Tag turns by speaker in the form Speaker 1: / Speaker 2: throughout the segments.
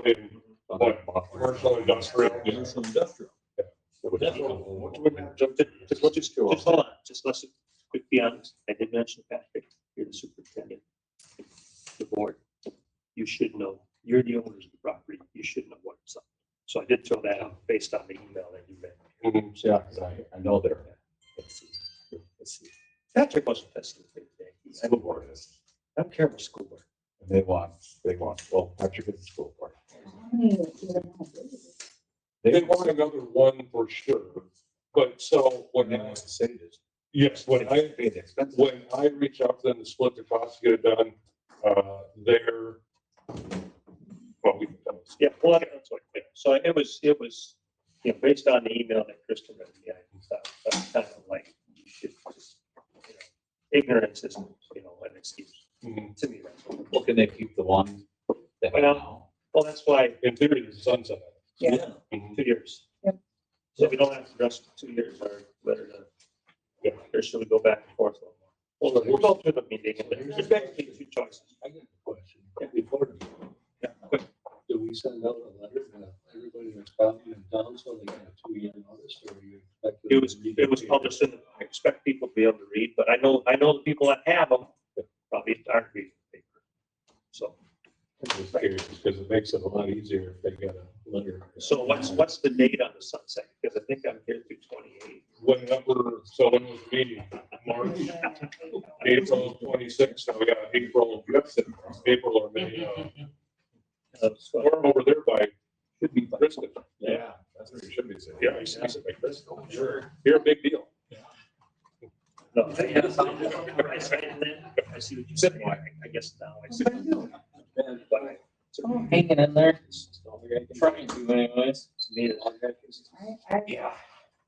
Speaker 1: in what, commercial industrial.
Speaker 2: Commercial industrial.
Speaker 3: Just hold on, just let's be honest. I did mention Patrick, you're the superintendent. The board, you should know, you're the owners of the property, you should know what's up. So I did throw that out based on the email that you read.
Speaker 2: Yeah, because I know they're.
Speaker 3: Let's see. Patrick wasn't testing today.
Speaker 2: School board is,
Speaker 3: I don't care about school board.
Speaker 2: and they want, well, Patrick is the school board.
Speaker 1: They want another one for sure, but so when
Speaker 2: They want to say this.
Speaker 1: yes, when I
Speaker 2: Pay the expenses.
Speaker 1: when I reach out to them to split the cost to get it done, they're, well, we can tell us.
Speaker 3: Yeah, well, that's what, so it was, you know, based on the email that Kristen read, yeah, I thought kind of like, you should just, you know, ignorance is, you know, an excuse.
Speaker 1: Mhm.
Speaker 3: To me, that's what.
Speaker 2: Well, can they keep the one they have now?
Speaker 3: Well, that's why
Speaker 1: In theory, the sunset.
Speaker 4: Yeah.
Speaker 1: Mhm.
Speaker 3: 2 years.
Speaker 4: Yep.
Speaker 3: So we don't have to rush 2 years or whether to, yeah, or should we go back and forth a little more? Well, we'll go through the meeting and there's basically two choices.
Speaker 5: I got a question. Before, do we send out a letter to everybody that's probably in town so they get a 2-year notice, or you expect? them to
Speaker 3: It was published in, I expect people to be able to read, but I know the people that have them probably aren't reading the paper. So,
Speaker 1: I'm just curious, because it makes it a lot easier if they get a letter.
Speaker 3: so what's the date on the sunset? Because I think I'm here through 28.
Speaker 1: Whenever, so when was the meeting? March, April 26th, so we got April, April or May.
Speaker 3: So,
Speaker 1: We're over there by,
Speaker 2: Should be.
Speaker 1: Kristen.
Speaker 2: Yeah, that's what you should be saying.
Speaker 1: Yeah, he's by Kristen.
Speaker 2: Sure.
Speaker 1: You're a big deal.
Speaker 3: no, I see what you said. Well, I guess now I see. But I-
Speaker 4: Oh,
Speaker 6: Hanging in there,
Speaker 3: it's all I can
Speaker 6: trying to anyways.
Speaker 3: To me, it's-
Speaker 4: I,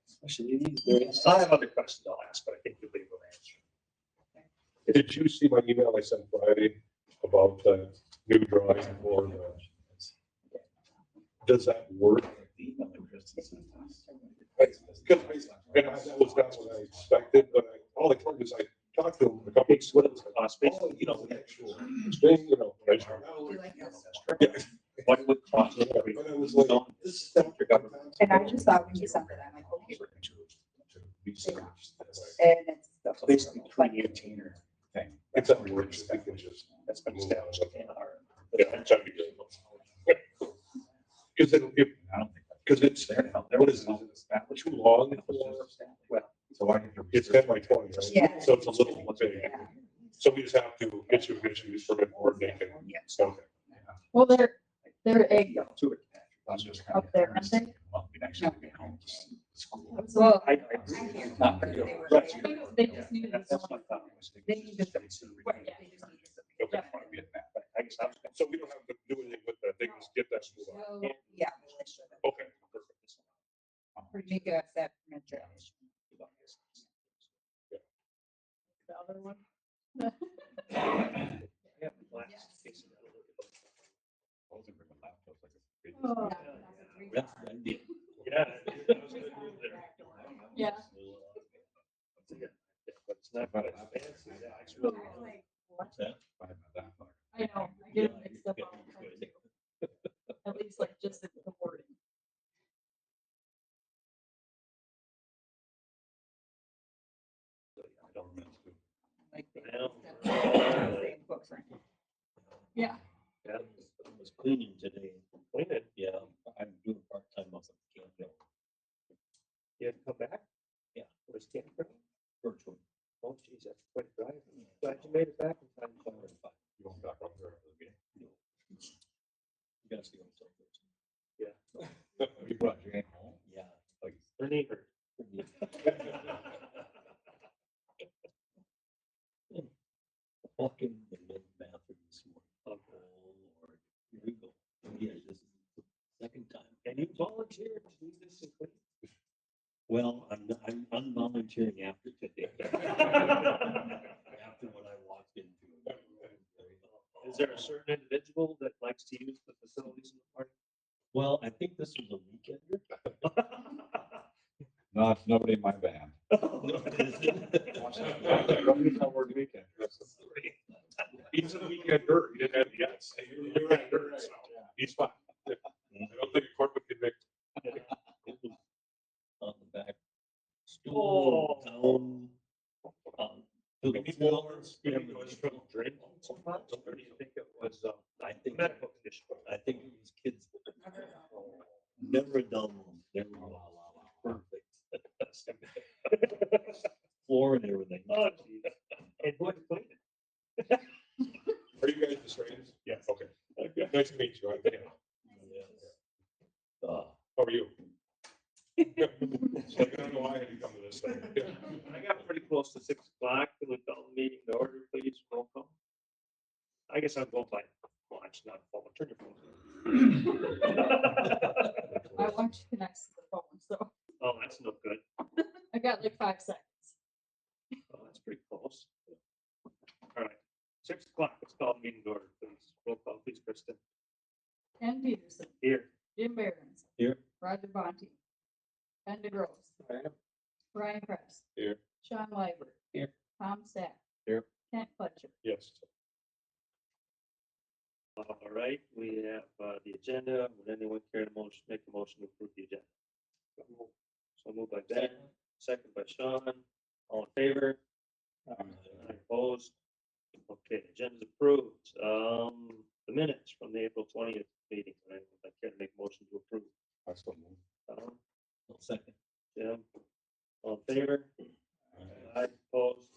Speaker 3: Especially these days. I have other questions I'll ask, but I think you'll be able to answer.
Speaker 1: Did you see my email I sent Friday about the new drawing for the, does that work? Because that was not what I expected, but all I told is I talked to him a couple weeks, what is it,
Speaker 3: Cost basically, you know,
Speaker 1: the actual thing, you know. I-
Speaker 3: what would cost?
Speaker 1: But I was like, this is central government.
Speaker 4: and I just thought when you sent it, I'm like, okay,
Speaker 1: It's
Speaker 4: and it's. the-
Speaker 3: Basically,
Speaker 4: like,
Speaker 2: Container thing.
Speaker 1: a word, we can just.
Speaker 3: That's been established in our.
Speaker 1: Yeah, it's gotta be good. Because it,
Speaker 2: I don't think.
Speaker 1: because it's,
Speaker 2: There
Speaker 1: what
Speaker 2: was
Speaker 1: is it, too long for,
Speaker 3: Well,
Speaker 2: So I need to.
Speaker 1: it's 10 by 20, right?
Speaker 4: Yeah.
Speaker 1: So it's a little big.
Speaker 4: Yeah.
Speaker 1: So we just have to get you permit coordinate and, so.
Speaker 4: Well, they're egg
Speaker 2: To it. I was just kind of-
Speaker 4: Up there, aren't they?
Speaker 2: Well, we'd actually be home to school.
Speaker 4: Well,
Speaker 3: I
Speaker 4: I
Speaker 3: agree.
Speaker 4: can't.
Speaker 2: Not
Speaker 4: They
Speaker 2: very good.
Speaker 4: were-
Speaker 3: Right.
Speaker 4: They just needed
Speaker 3: That's
Speaker 4: this
Speaker 3: my
Speaker 4: one.
Speaker 3: thought.
Speaker 4: They needed this. Right, yeah, they just needed this.
Speaker 1: Okay.
Speaker 2: Want to be at that.
Speaker 3: I guess I was.
Speaker 1: So we don't have to do anything with that, they can just get that school out.
Speaker 4: So, yeah. they should have.
Speaker 1: Okay, perfect.
Speaker 4: Make a set. measure.
Speaker 6: The other one.
Speaker 3: Yeah, glass.
Speaker 2: I was gonna bring a laptop, like a big-
Speaker 4: Oh,
Speaker 3: That's the idea. Yeah. that was a good move there.
Speaker 6: Yeah.
Speaker 3: But it's not quite as fancy. Yeah, it's really-
Speaker 4: Like, what?
Speaker 2: Five of that much.
Speaker 6: I know, I get it mixed up all the time. At least like just the wording.
Speaker 3: I don't know.
Speaker 4: Like, they
Speaker 3: Well,
Speaker 4: same books, right?
Speaker 6: Yeah.
Speaker 3: Yeah, I was cleaning today. Cleaning? Yeah, I'm doing part-time off of camping. You had to come back? Yeah. Where's camping? Virtual. Oh, geez, that's quite a drive. Glad you made it back in time.
Speaker 1: You won't back up there after the meeting.
Speaker 3: You gotta see what's up. Yeah.
Speaker 2: You brought your aunt home?
Speaker 3: Yeah. Like, her neighbor. Walk in the men's bathroom this morning. Oh, Lord. Here we go. Yeah, this is the second time. And you volunteered to do this in Cleveland? Well, I'm unvolunteering after today. After what I walked into. Is there a certain individual that likes to use the facilities in the park? Well, I think this was a weekender.
Speaker 2: No, it's nobody in my band.
Speaker 3: No, it isn't.
Speaker 1: He's not working weekend. He's a weekender, he didn't have the yes. He's fine. don't think a court would convict.
Speaker 5: On the back. Stool down. To the floor.
Speaker 3: It was from drink. Or do you think it was,
Speaker 5: I think,
Speaker 3: medical condition?
Speaker 5: I think it was kids. Never done one. Never done one. Perfect. Floor and everything.
Speaker 3: Oh, geez. And who had to clean it?
Speaker 1: Are you guys the strangers?
Speaker 3: Yes.
Speaker 1: Okay. Nice to meet you. I'm Dan. How are you? I don't know why I had to come to this thing.
Speaker 3: I got pretty close to 6 o'clock. Can we call the meeting to order, please? Roll call. I guess I'll go by watch, not phone. Turn your phone.
Speaker 6: My watch connects to the phone, so
Speaker 3: Oh, that's no good.
Speaker 6: I got like 5 seconds.
Speaker 3: Oh, that's pretty close. All right. 6 o'clock. Let's call the meeting to order, please. Roll call, please, Kristen.
Speaker 6: Ken Peterson,
Speaker 3: Here.
Speaker 6: Jim Behrens.
Speaker 5: Here.
Speaker 6: Roger Bonte. Ben DeGrove. Brian Press.
Speaker 1: Here.
Speaker 6: Sean Liber.
Speaker 5: Here.
Speaker 6: Tom Stack.
Speaker 5: Here.
Speaker 6: Kent Fletcher.
Speaker 1: Yes.
Speaker 3: All right, we have the agenda. Would anyone care to make a motion to approve the agenda? So moved by Ben, second by Sean. All in favor? Opposed? Okay, agenda's approved. The minutes from the April 20th meeting. Would anyone care to make a motion to approve? Tom,
Speaker 5: Second.
Speaker 3: Jim, all in favor? Aye, opposed?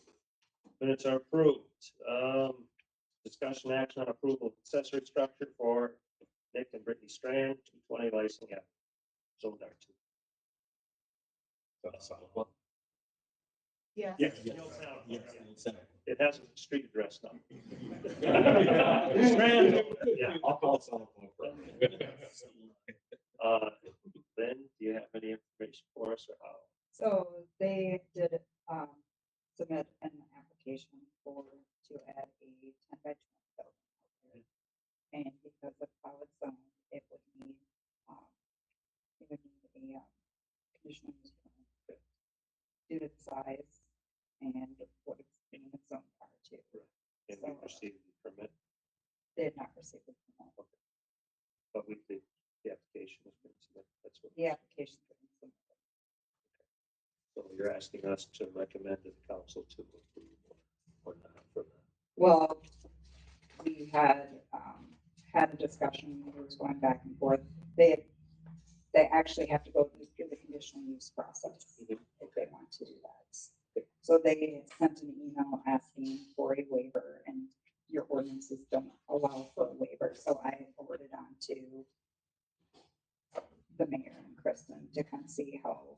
Speaker 3: Minutes are approved. Discussion action on approval of accessory structure for Nick and Brittany Strand, 220 Lysing Ave. Zone R2.
Speaker 6: Yes.
Speaker 3: Yes.
Speaker 5: Yes.
Speaker 3: It has a street address now. Strand, yeah. Then, do you have any information for us or how?
Speaker 4: So they did, submit an application to add a 10 by 20 building out there. And because of how it's zoned, it would need a, conditional use permit due to the size and what it's in its own part too.
Speaker 3: And we received the permit,
Speaker 4: They had not received the permit.
Speaker 3: but the application has been submitted. That's what.
Speaker 4: The application.
Speaker 3: So you're asking us to recommend to the council to approve or not for that.
Speaker 4: Well, we had a discussion, it was going back and forth. They actually have to go through the conditional use process if they want to do that. So they sent an email asking for a waiver, and your ordinances don't allow for a waiver, so I forwarded on to the mayor and Kristen to kind of see how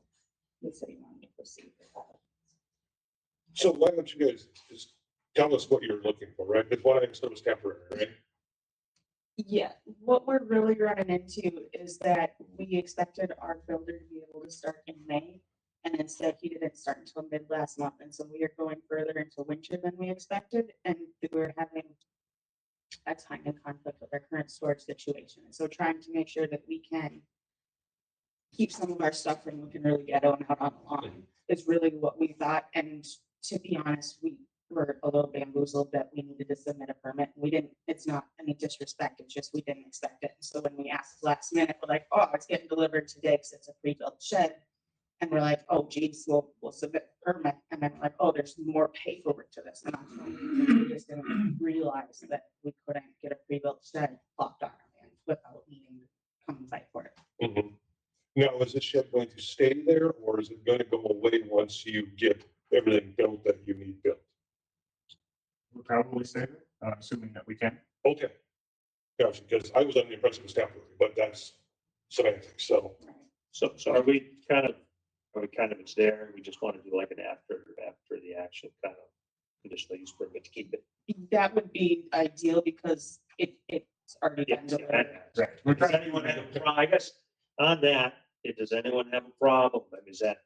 Speaker 4: the city wanted to proceed with that.
Speaker 1: So why don't you guys just tell us what you're looking for, right? Because what I understood was temporary, right?
Speaker 7: Yeah, what we're really running into is that we expected our builder to be able to start in May. And instead he didn't start until mid last month. And so we are going further into winter than we expected. And we're having a time in conflict with our current storage situation. And so trying to make sure that we can keep some of our stuff from looking really ghetto and out on the lawn is really what we thought. And to be honest, we were a little bamboozled that we needed to submit a permit. We didn't, it's not any disrespect, it's just we didn't expect it. So when we asked last minute, we're like, oh, it's getting delivered today because it's a pre-built shed. And we're like, oh geez, we'll submit the permit. And then we're like, oh, there's more paperwork to this. And we just didn't realize that we couldn't get a pre-built shed plopped on our land without needing to come and fight for it.
Speaker 1: Mm-hmm. Now, is this shed going to stay there, or is it going to go away once you get everything built that you need built?
Speaker 8: We'll probably stay there, assuming that we can.
Speaker 1: Okay. Gotcha, because I was under the impression it was temporary, but that's semantics, so.
Speaker 3: So are we kind of, it's there, we just want to do like an after the action kind of conditional use permit to keep it.
Speaker 7: That would be ideal because it's already been
Speaker 3: Yeah,
Speaker 7: delivered.
Speaker 8: Right. We're
Speaker 3: Does
Speaker 8: trying
Speaker 3: anyone have a problem? I guess on that, does anyone have a problem? I mean, is that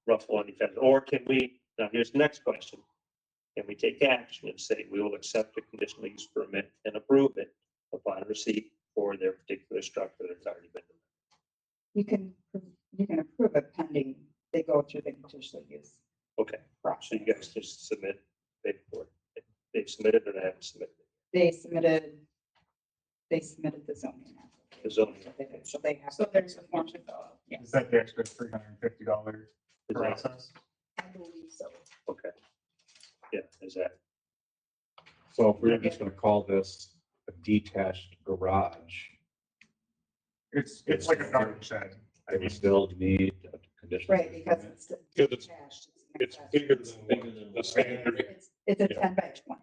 Speaker 3: rough one? Or can we, now here's the next question. Can we take action and say we will accept a conditional use permit and approve it upon receipt for their particular structure that's already been delivered?
Speaker 4: You can approve it pending they go through the conditional use
Speaker 3: Okay, so
Speaker 4: process.
Speaker 3: you guys just submit paperwork. They've submitted or they haven't submitted?
Speaker 4: They submitted the zoning application.
Speaker 3: The zoning.
Speaker 4: So they have.
Speaker 7: So there's a form to fill out. Yeah,
Speaker 8: Is that the extra $350
Speaker 3: Is that-
Speaker 8: process?
Speaker 7: I believe so.
Speaker 3: Okay. Yeah, is that,
Speaker 2: So if we're just gonna call this a detached garage,
Speaker 8: It's like a garden shed. I
Speaker 2: it
Speaker 8: mean,
Speaker 2: would still need a conditional.
Speaker 4: Right, because it's.
Speaker 1: Because it's-
Speaker 4: attached, an
Speaker 1: It's
Speaker 4: accessory.
Speaker 1: bigger than the standard.
Speaker 4: It's a
Speaker 1: Yeah.
Speaker 4: 10 by 20.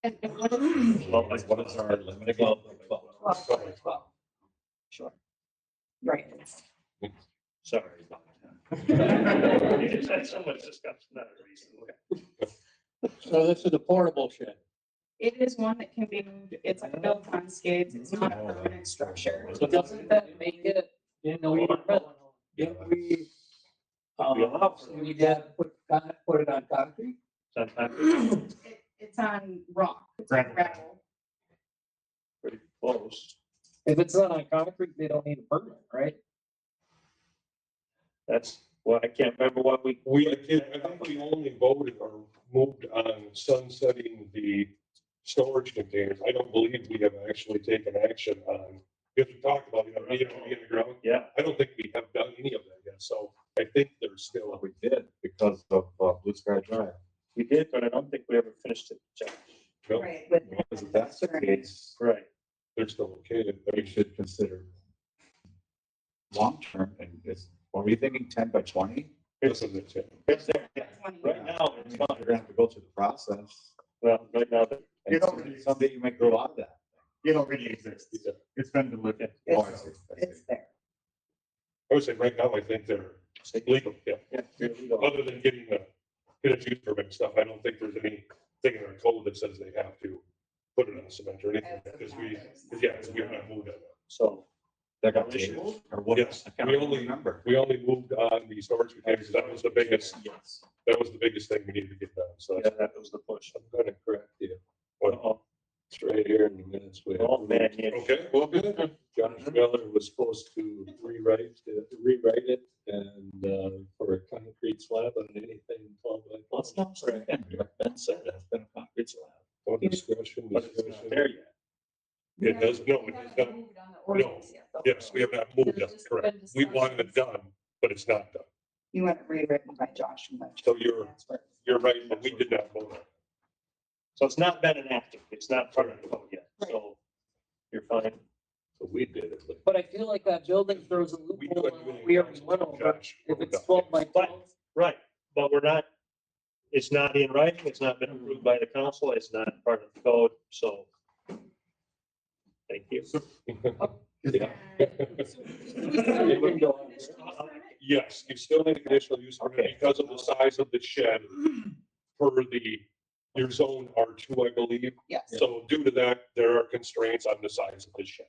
Speaker 7: And what is,
Speaker 2: Well, what is our limit? again?
Speaker 7: sure.
Speaker 4: Right. it's-
Speaker 3: sorry about that. You just had so much discussion, not a reason.
Speaker 5: So this is a portable shed.
Speaker 7: It is one that can be moved. It's like built on skates. It's not a permanent structure.
Speaker 5: So doesn't that make it, you know, if we, we had put it on concrete?
Speaker 3: Sometimes
Speaker 7: It's on rock. It's on gravel.
Speaker 3: pretty close.
Speaker 5: If it's not on concrete, they don't need a permit, right?
Speaker 3: That's, well, I can't remember what we.
Speaker 1: I think we only voted or moved on sunsetting the storage containers. I don't believe we have actually taken action on, because we talked about, needing to be in the ground.
Speaker 3: Yeah,
Speaker 1: I don't think we have done any of that yet, so I think there's still,
Speaker 2: Well, we did because of Blue Sky Drive.
Speaker 3: we did, but I don't think we ever finished it. Josh.
Speaker 1: no,
Speaker 4: Right. With.
Speaker 2: Because if that's the case,
Speaker 3: Right.
Speaker 1: they're still okay.
Speaker 2: we should consider long-term, and it's, are we thinking 10 by 20?
Speaker 1: This is it.
Speaker 3: It's there, yeah.
Speaker 7: 20.
Speaker 3: Right now, it's
Speaker 2: You're
Speaker 3: fine.
Speaker 2: gonna have to go through the process,
Speaker 3: Well, right now,
Speaker 2: and
Speaker 8: You don't really-
Speaker 2: someday you might grow out of that.
Speaker 8: It already exists. It's been delivered.
Speaker 2: Oh, I see, I see.
Speaker 4: It's there.
Speaker 1: I would say right now, I think they're legal, yeah.
Speaker 3: yeah, here we go.
Speaker 1: Other than getting the conditional use permit and stuff, I don't think there's anything in our code that says they have to put it on cement or anything, because we have not moved on that.
Speaker 3: So,
Speaker 2: That got changed, or what?
Speaker 1: Yes,
Speaker 2: I can't
Speaker 1: we only-
Speaker 2: remember.
Speaker 1: We only moved on the storage containers, that was the biggest,
Speaker 3: yes,
Speaker 1: thing we needed to get done, so.
Speaker 3: yeah, that was the push.
Speaker 5: I'm gonna correct you.
Speaker 3: Uh-oh.
Speaker 5: It's right here in the minutes. We have.
Speaker 3: Oh, man, yeah.
Speaker 1: Okay, well, good.
Speaker 5: Josh Miller was supposed to rewrite it and for a concrete slab on anything 12 by 12.
Speaker 2: Let's not say that. Ben said it's been a concrete slab.
Speaker 1: Well, discussion,
Speaker 3: But it's not there yet.
Speaker 1: It does, no, it has not, yes, we have not moved on, correct. We wanted it done, but it's not done.
Speaker 4: You want it rewritten by Josh and Lynch.
Speaker 1: So you're right, but we did not vote on it.
Speaker 3: So it's not been enacted. It's not part of the code yet. So you're fine.
Speaker 5: So we did it.
Speaker 9: But I feel like that building throws a
Speaker 1: We do
Speaker 9: loophole
Speaker 1: it
Speaker 9: on
Speaker 1: with
Speaker 9: what we already went over.
Speaker 1: Josh.
Speaker 9: If it's 12 by 12,
Speaker 3: Right, but we're not, it's not in writing. It's not been approved by the council. It's not part of the code, so. Thank you.
Speaker 1: Yeah. Yes, you still need a conditional use permit because of the size of the shed per your zone R2, I believe.
Speaker 4: Yes.
Speaker 1: So due to that, there are constraints on the size of the shed.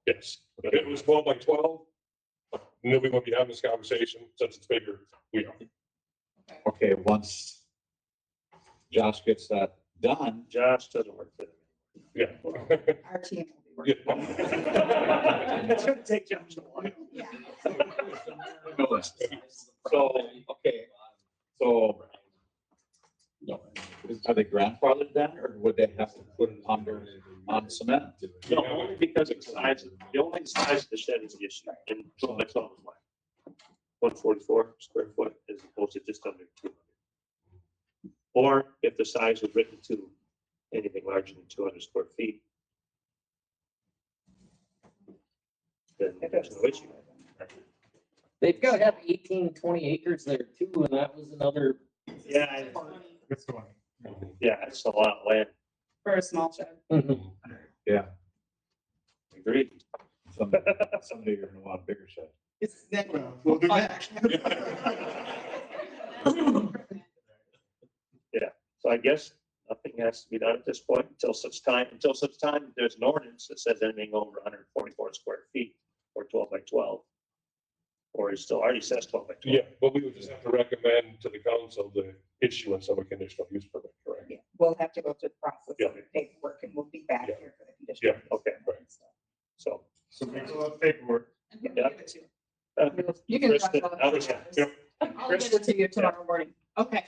Speaker 1: Yes, if it was 12 by 12, then we won't be having this conversation since it's bigger. We are.
Speaker 2: Okay, once Josh gets that done,
Speaker 3: Josh doesn't work for them.
Speaker 1: Yeah.
Speaker 4: Our team will be working.
Speaker 3: It's gonna take Josh a while.
Speaker 4: Yeah.
Speaker 2: so, okay, so are they grandfathered then, or would they have to put it on cement?
Speaker 3: No, only because of the size, the only size of the shed is the issue, and 12 by 12 is why. 144 square foot as opposed to just under 200. Or if the size was written to anything larger than 200 square feet, then there's no issue.
Speaker 9: they've got to have 18, 20 acres there too, and that was another.
Speaker 3: Yeah,
Speaker 8: It's the one.
Speaker 3: yeah, it's a lot of land.
Speaker 7: For a small shed.
Speaker 2: Yeah,
Speaker 3: Agreed.
Speaker 2: someday you're gonna want a bigger shed.
Speaker 7: It's then.
Speaker 8: We'll do that.
Speaker 3: So I guess nothing has to be done at this point until such time there's an ordinance that says anything over 144 square feet or 12 by 12. Or it still already says 12 by 12.
Speaker 1: Yeah, but we would just have to recommend to the council the issuance of a conditional use permit, correct?
Speaker 4: Yeah, we'll have to go through the process
Speaker 1: Yeah.
Speaker 4: of the paperwork and we'll be back
Speaker 1: Yeah.
Speaker 4: here for the conditional.
Speaker 1: Yeah, okay, right.
Speaker 3: So.
Speaker 8: So we fill out the paperwork.
Speaker 7: And we'll
Speaker 3: Yeah.
Speaker 7: give it to you.
Speaker 4: You can
Speaker 3: Kristen,
Speaker 4: talk about
Speaker 3: I'll
Speaker 4: it.
Speaker 3: just-
Speaker 1: Yep.
Speaker 7: I'll give it to you tomorrow morning. Okay.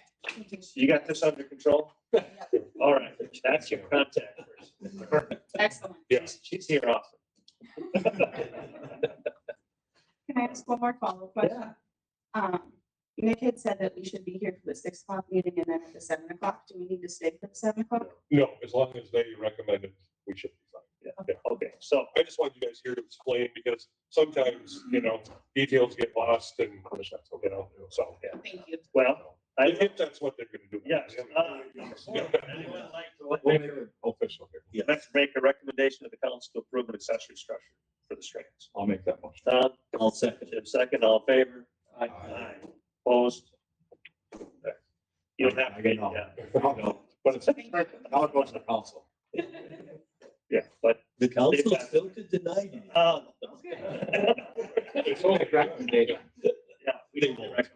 Speaker 3: You got this under control? All right, that's your contact person.
Speaker 7: Excellent.
Speaker 1: Yeah.
Speaker 3: She's here often.
Speaker 7: Can I ask one more follow-up question? Nick had said that we should be here for the 6 o'clock meeting and then at the 7 o'clock. Do we need to stay for the 7 o'clock?
Speaker 1: No, as long as they recommend it, we should be fine.
Speaker 3: Yeah, okay, so,
Speaker 1: I just want you guys here to explain because sometimes, details get lost and, so.
Speaker 3: yeah,
Speaker 7: Thank you.
Speaker 3: well, I,
Speaker 1: If that's what they're gonna do.
Speaker 3: yes. Anyone like to
Speaker 2: We'll make it official here.
Speaker 3: let's make a recommendation to the council to approve an accessory structure for the strands.
Speaker 2: I'll make that motion.
Speaker 3: Tom,
Speaker 9: I'll second it.
Speaker 3: Jim, second, all in favor?
Speaker 2: Aye.
Speaker 3: Opposed? You don't have to,
Speaker 2: I know.
Speaker 3: yeah,
Speaker 2: But it's, now it goes to the council.
Speaker 3: yeah, but,
Speaker 5: The council still could deny it.
Speaker 2: It's only a recommendation.
Speaker 3: yeah, we didn't recommend.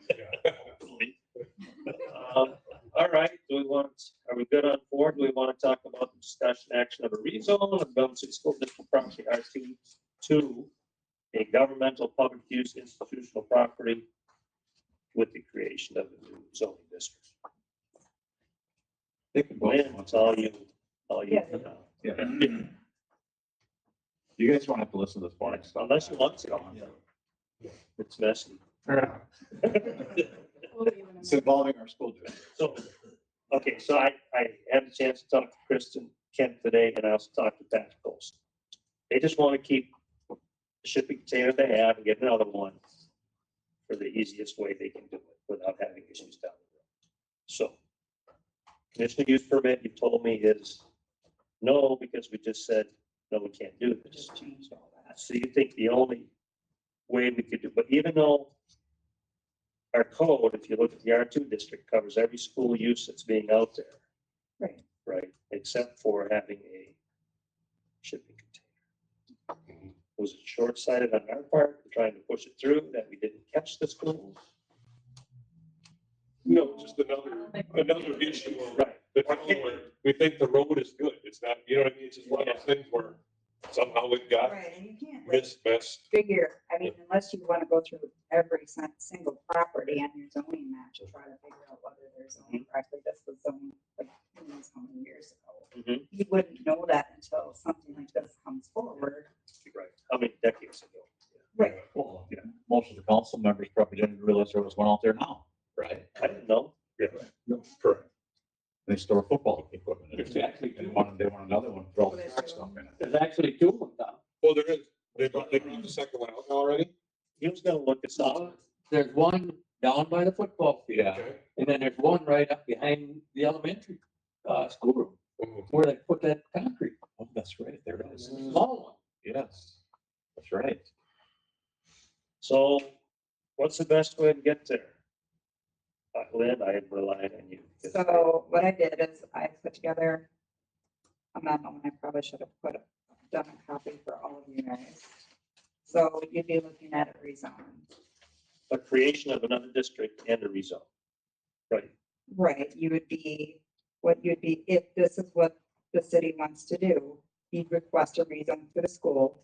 Speaker 3: All right, are we good on four? Do we want to talk about the discussion action of a rezone of Glenwood City School District property R2 to a governmental public use institutional property with the creation of a new zoning district?
Speaker 2: They can both.
Speaker 3: Lynn, it's all you.
Speaker 4: Yeah.
Speaker 2: Yeah. You guys don't have to listen to this boring stuff.
Speaker 3: Unless you want to. It's messy.
Speaker 2: It's involving our school district.
Speaker 3: So, okay, so I had a chance to talk to Kristen Kent today, and I also talked to Pat Colson. They just want to keep the shipping container they have and get another one for the easiest way they can do it without having issues down the road. So, conditional use permit, you told me is no, because we just said, no, we can't do this.
Speaker 4: Just changed all that.
Speaker 3: So you think the only way we could do, but even though our code, if you look at the R2 district, covers every school use that's being out there,
Speaker 4: Right.
Speaker 3: right, except for having a shipping container. Was it short-sighted on our part, trying to push it through, that we didn't catch the schools?
Speaker 1: No, just another issue.
Speaker 3: Right.
Speaker 1: We think the road is good. It's not, you know what I mean? It's just one of those things where somehow it got
Speaker 4: Right, and you can't like,
Speaker 1: messed.
Speaker 4: figure, I mean, unless you want to go through every single property on your zoning map to try to figure out whether they're zoned correctly. This was zoned like, who knows how many years ago.
Speaker 3: Mhm.
Speaker 4: You wouldn't know that until something like this comes forward.
Speaker 3: Right, how many decades ago?
Speaker 4: Right.
Speaker 2: Well, most of the council members probably didn't realize there was one out there now, right?
Speaker 3: I didn't know.
Speaker 1: Yeah, correct.
Speaker 2: They store football equipment. in it.
Speaker 9: There's actually
Speaker 2: They
Speaker 9: two.
Speaker 2: want another one for all the track stuff in it.
Speaker 9: There's actually two of them down.
Speaker 1: Well, there is, they brought the second one out already?
Speaker 3: He was gonna look at something.
Speaker 9: There's one down by the football field,
Speaker 2: Yeah.
Speaker 1: Okay.
Speaker 9: and then there's one right up behind the elementary, schoolroom,
Speaker 1: Mhm.
Speaker 9: where they put that concrete,
Speaker 2: Oh, that's right, there it is.
Speaker 9: small one.
Speaker 2: Yes, that's right.
Speaker 3: So what's the best way to get there? Lynn, I rely on you.
Speaker 4: So what I did is I put together a memo, and I probably should have done a copy for all of you guys. So you'd be looking at a rezone.
Speaker 3: A creation of another district and a rezone. Right,
Speaker 4: Right, if this is what the city wants to do, you'd request a rezone for the school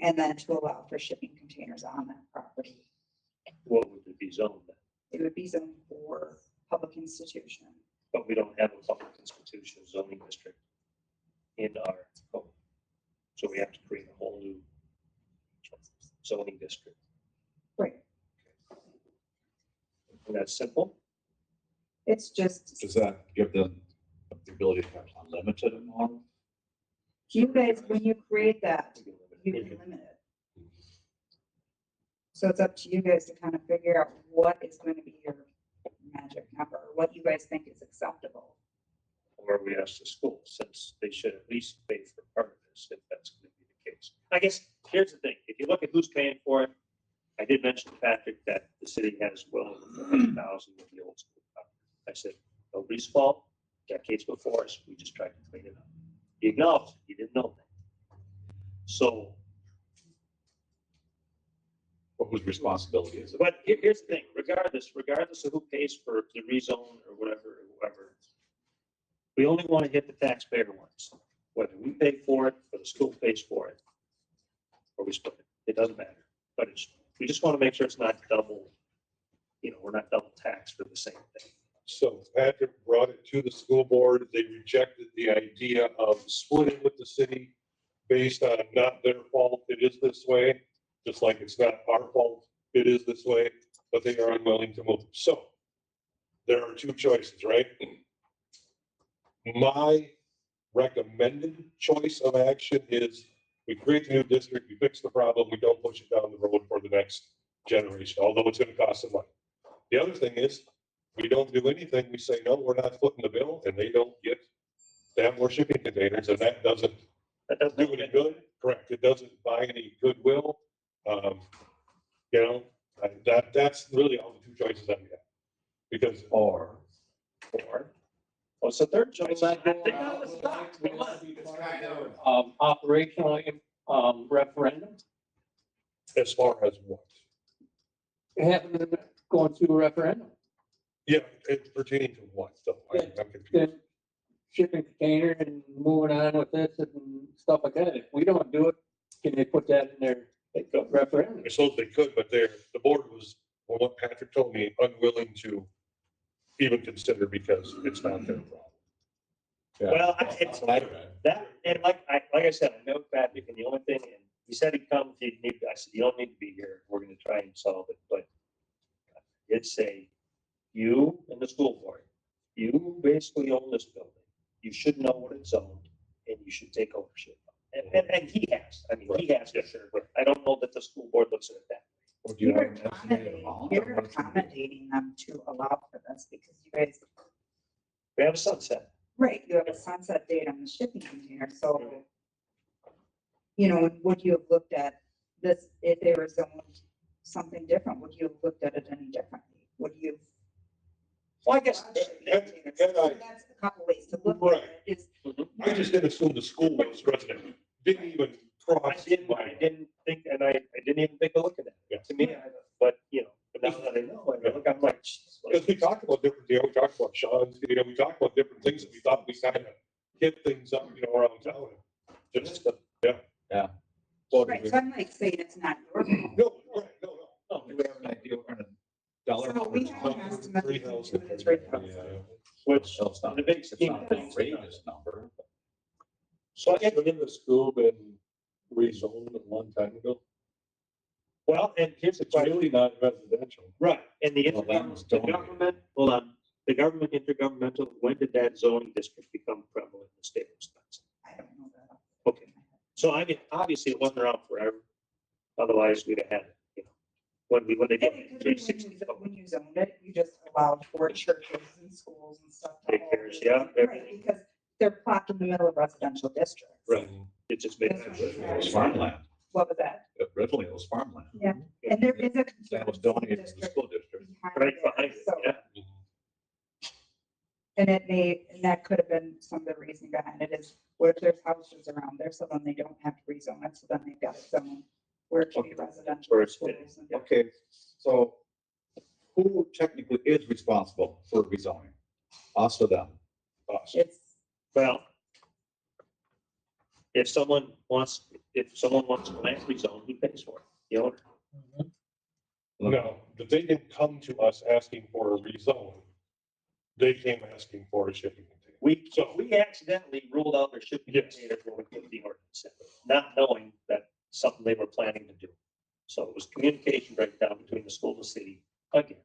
Speaker 4: and then to allow for shipping containers on that property.
Speaker 3: what would it be zoned then?
Speaker 4: It would be zoned for public institution.
Speaker 3: But we don't have a public institution zoning district in our code. So we have to create a whole new zoning district.
Speaker 4: Right.
Speaker 3: And that's simple.
Speaker 4: It's just,
Speaker 2: Does that give them the ability to have unlimited amount?
Speaker 4: you guys, when you create that, you can limit it. So it's up to you guys to kind of figure out what is going to be your magic number, or what you guys think is acceptable.
Speaker 3: Or we ask the school, since they should at least pay for part of this, if that's going to be the case. I guess, here's the thing, if you look at who's paying for it, I did mention to Patrick that the city has well over 400,000 with the old school. I said, nobody's fault, decades before us, we just tried to clean it up. He acknowledged, he didn't know that. So,
Speaker 2: What was responsibility is it?
Speaker 3: but here's the thing, regardless of who pays for the rezone or whatever, we only want to hit the taxpayer once. Whether we pay for it or the school pays for it, or we split it, it doesn't matter. But we just want to make sure it's not double, we're not double taxed for the same thing.
Speaker 1: So Patrick brought it to the school board. They rejected the idea of splitting with the city based on not their fault, it is this way, just like it's not our fault, it is this way, but they are unwilling to move. So there are two choices, right? My recommended choice of action is we create the new district, we fix the problem, we don't push it down the road for the next generation, although it's gonna cost some money. The other thing is, we don't do anything, we say, no, we're not footing the bill, and they don't get to have more shipping containers, and that doesn't do any good. Correct, it doesn't buy any goodwill. You know, that's really all the two choices I have. Because,
Speaker 2: Or.
Speaker 3: What's the third choice?
Speaker 9: Operational, referendum,
Speaker 1: as far as what?
Speaker 9: having them going through a referendum.
Speaker 1: Yeah, it's pertaining to what, though? I'm confused.
Speaker 9: Then shipping container and moving on with this and stuff like that. If we don't do it, can they put that in their referendum?
Speaker 1: I suppose they could, but the board was, well, what Patrick told me, unwilling to even consider because it's not their problem.
Speaker 2: Yeah.
Speaker 3: Well,
Speaker 2: That's
Speaker 3: it's
Speaker 2: what I read.
Speaker 3: that, and like I said, I know Patrick, and the only thing, and he said he'd come if you need, I said, you don't need to be here, we're gonna try and solve it, but it's you and the school board, you basically own this building, you should know what it's owned, and you should take ownership. And he has, I mean, he has for sure, but I don't know that the school board looks at it that
Speaker 2: Or do you have
Speaker 4: You're
Speaker 2: an estimated amount?
Speaker 4: you're accommodating them to allow for this because you guys,
Speaker 3: we have a sunset.
Speaker 4: right, you have a sunset date on the shipping container, so. You know, would you have looked at this, if they were zoned something different, would you have looked at it any differently? Would you?
Speaker 3: Well, I guess,
Speaker 4: That's a couple ways to look at it, is
Speaker 1: I just didn't assume the school was resident, didn't even
Speaker 3: I
Speaker 1: cross.
Speaker 3: didn't think, and I didn't even take a look at that.
Speaker 1: Yeah.
Speaker 3: To me, but you know, but now that I know, I look, I'm like, geez,
Speaker 1: Because we talked about different, we talked about Sean's, we talked about different things that we thought we kind of hit things up, around town. Just,
Speaker 2: Well, do
Speaker 4: right,
Speaker 2: we
Speaker 4: so I'm like saying it's not your fault.
Speaker 1: no, right, no.
Speaker 2: do we have an idea what kind of dollar?
Speaker 4: So we have an estimate between 2 and 3,000.
Speaker 3: which,
Speaker 2: So it's not,
Speaker 3: the big
Speaker 2: it's
Speaker 3: scheme
Speaker 2: not
Speaker 3: of
Speaker 2: an
Speaker 3: things.
Speaker 2: outrageous number.
Speaker 3: So I guess,
Speaker 5: Shouldn't the school been rezoned a long time ago?
Speaker 3: well, and here's the
Speaker 5: It's
Speaker 3: question,
Speaker 5: really not residential.
Speaker 3: right, and the
Speaker 2: Well, that was
Speaker 3: the
Speaker 2: donated.
Speaker 3: government, hold on, the government intergovernmental, when did that zoning district become prevalent in the state of Wisconsin?
Speaker 4: I don't know that.
Speaker 3: Okay, so I mean, obviously it wasn't around forever, otherwise we'd have had it, when they did
Speaker 4: When you zoned it, you just allowed for churches and schools and stuff. to all
Speaker 3: Daycares,
Speaker 4: be-
Speaker 3: yeah,
Speaker 4: Right,
Speaker 3: everything.
Speaker 4: because they're plopped in the middle of residential districts.
Speaker 3: Right. It just made.
Speaker 2: Originally, it was farmland.
Speaker 4: What was that?
Speaker 2: Originally, it was farmland.
Speaker 4: Yeah, and there is a.
Speaker 2: That was donated to the
Speaker 4: district
Speaker 2: school district.
Speaker 4: behind
Speaker 3: Right
Speaker 4: there,
Speaker 3: behind it,
Speaker 4: so-
Speaker 3: yeah.
Speaker 4: And and that could have been some of the reasoning behind it is, what if there's houses around there, so then they don't have to rezone it, so then they've got it zoned where it should be residential.
Speaker 3: Where it's
Speaker 4: schools and-
Speaker 2: Okay, so who technically is responsible for rezoning? Us or them? Us.
Speaker 4: It's,
Speaker 3: Well, if someone wants land rezoned, who pays for it? The owner.
Speaker 1: No, but they didn't come to us asking for a rezone. They came asking for a shipping container.
Speaker 3: We accidentally ruled out their shipping
Speaker 1: Yes.
Speaker 3: container when we put the ordinance in, not knowing that something they were planning to do. So it was communication breakdown between the school and the city again.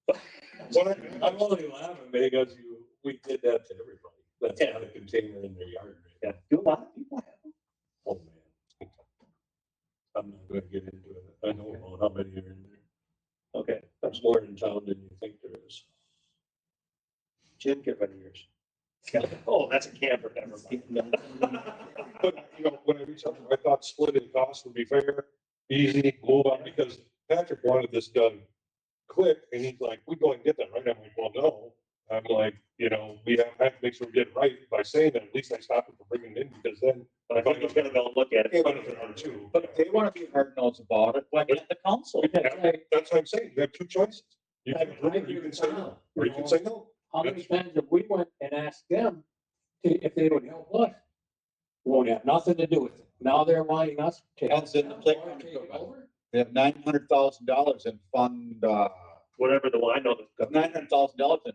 Speaker 5: I'm only laughing because we did that to everybody. That's
Speaker 3: Yeah.
Speaker 5: got a container in their yard. Right?
Speaker 3: Yeah, do a lot of people have them.
Speaker 5: Oh, man. I'm not gonna get into it. I don't know how many are in there.
Speaker 3: Okay,
Speaker 5: There's more in town than you think there is.
Speaker 3: Jim, get rid of yours. Oh, that's a camper, never mind.
Speaker 1: But, when I reached out, I thought splitting costs would be fair, easy, move on, because Patrick wanted this done quick, and he's like, we go and get that, right? I'm like, well, no. I'm like, we have to make sure we get it right by saying that, at least I stop it from bringing it in, because then.
Speaker 3: But I think he's gonna go and look at it.
Speaker 1: But if there are two.
Speaker 2: But if they want to be hard nosed about it, why can't the council?
Speaker 1: That's what I'm saying, you have two choices. You can approve it, you can say no, or you can say no.
Speaker 9: How many times have we went and asked them if they would help us? Won't have nothing to do with it. Now they're wanting us to help
Speaker 2: That's in the
Speaker 9: them
Speaker 2: playground
Speaker 9: take it
Speaker 2: equipment.
Speaker 9: over?
Speaker 2: They have $900,000 in fund,
Speaker 3: Whatever the one, I know that.
Speaker 2: $900,000 in it.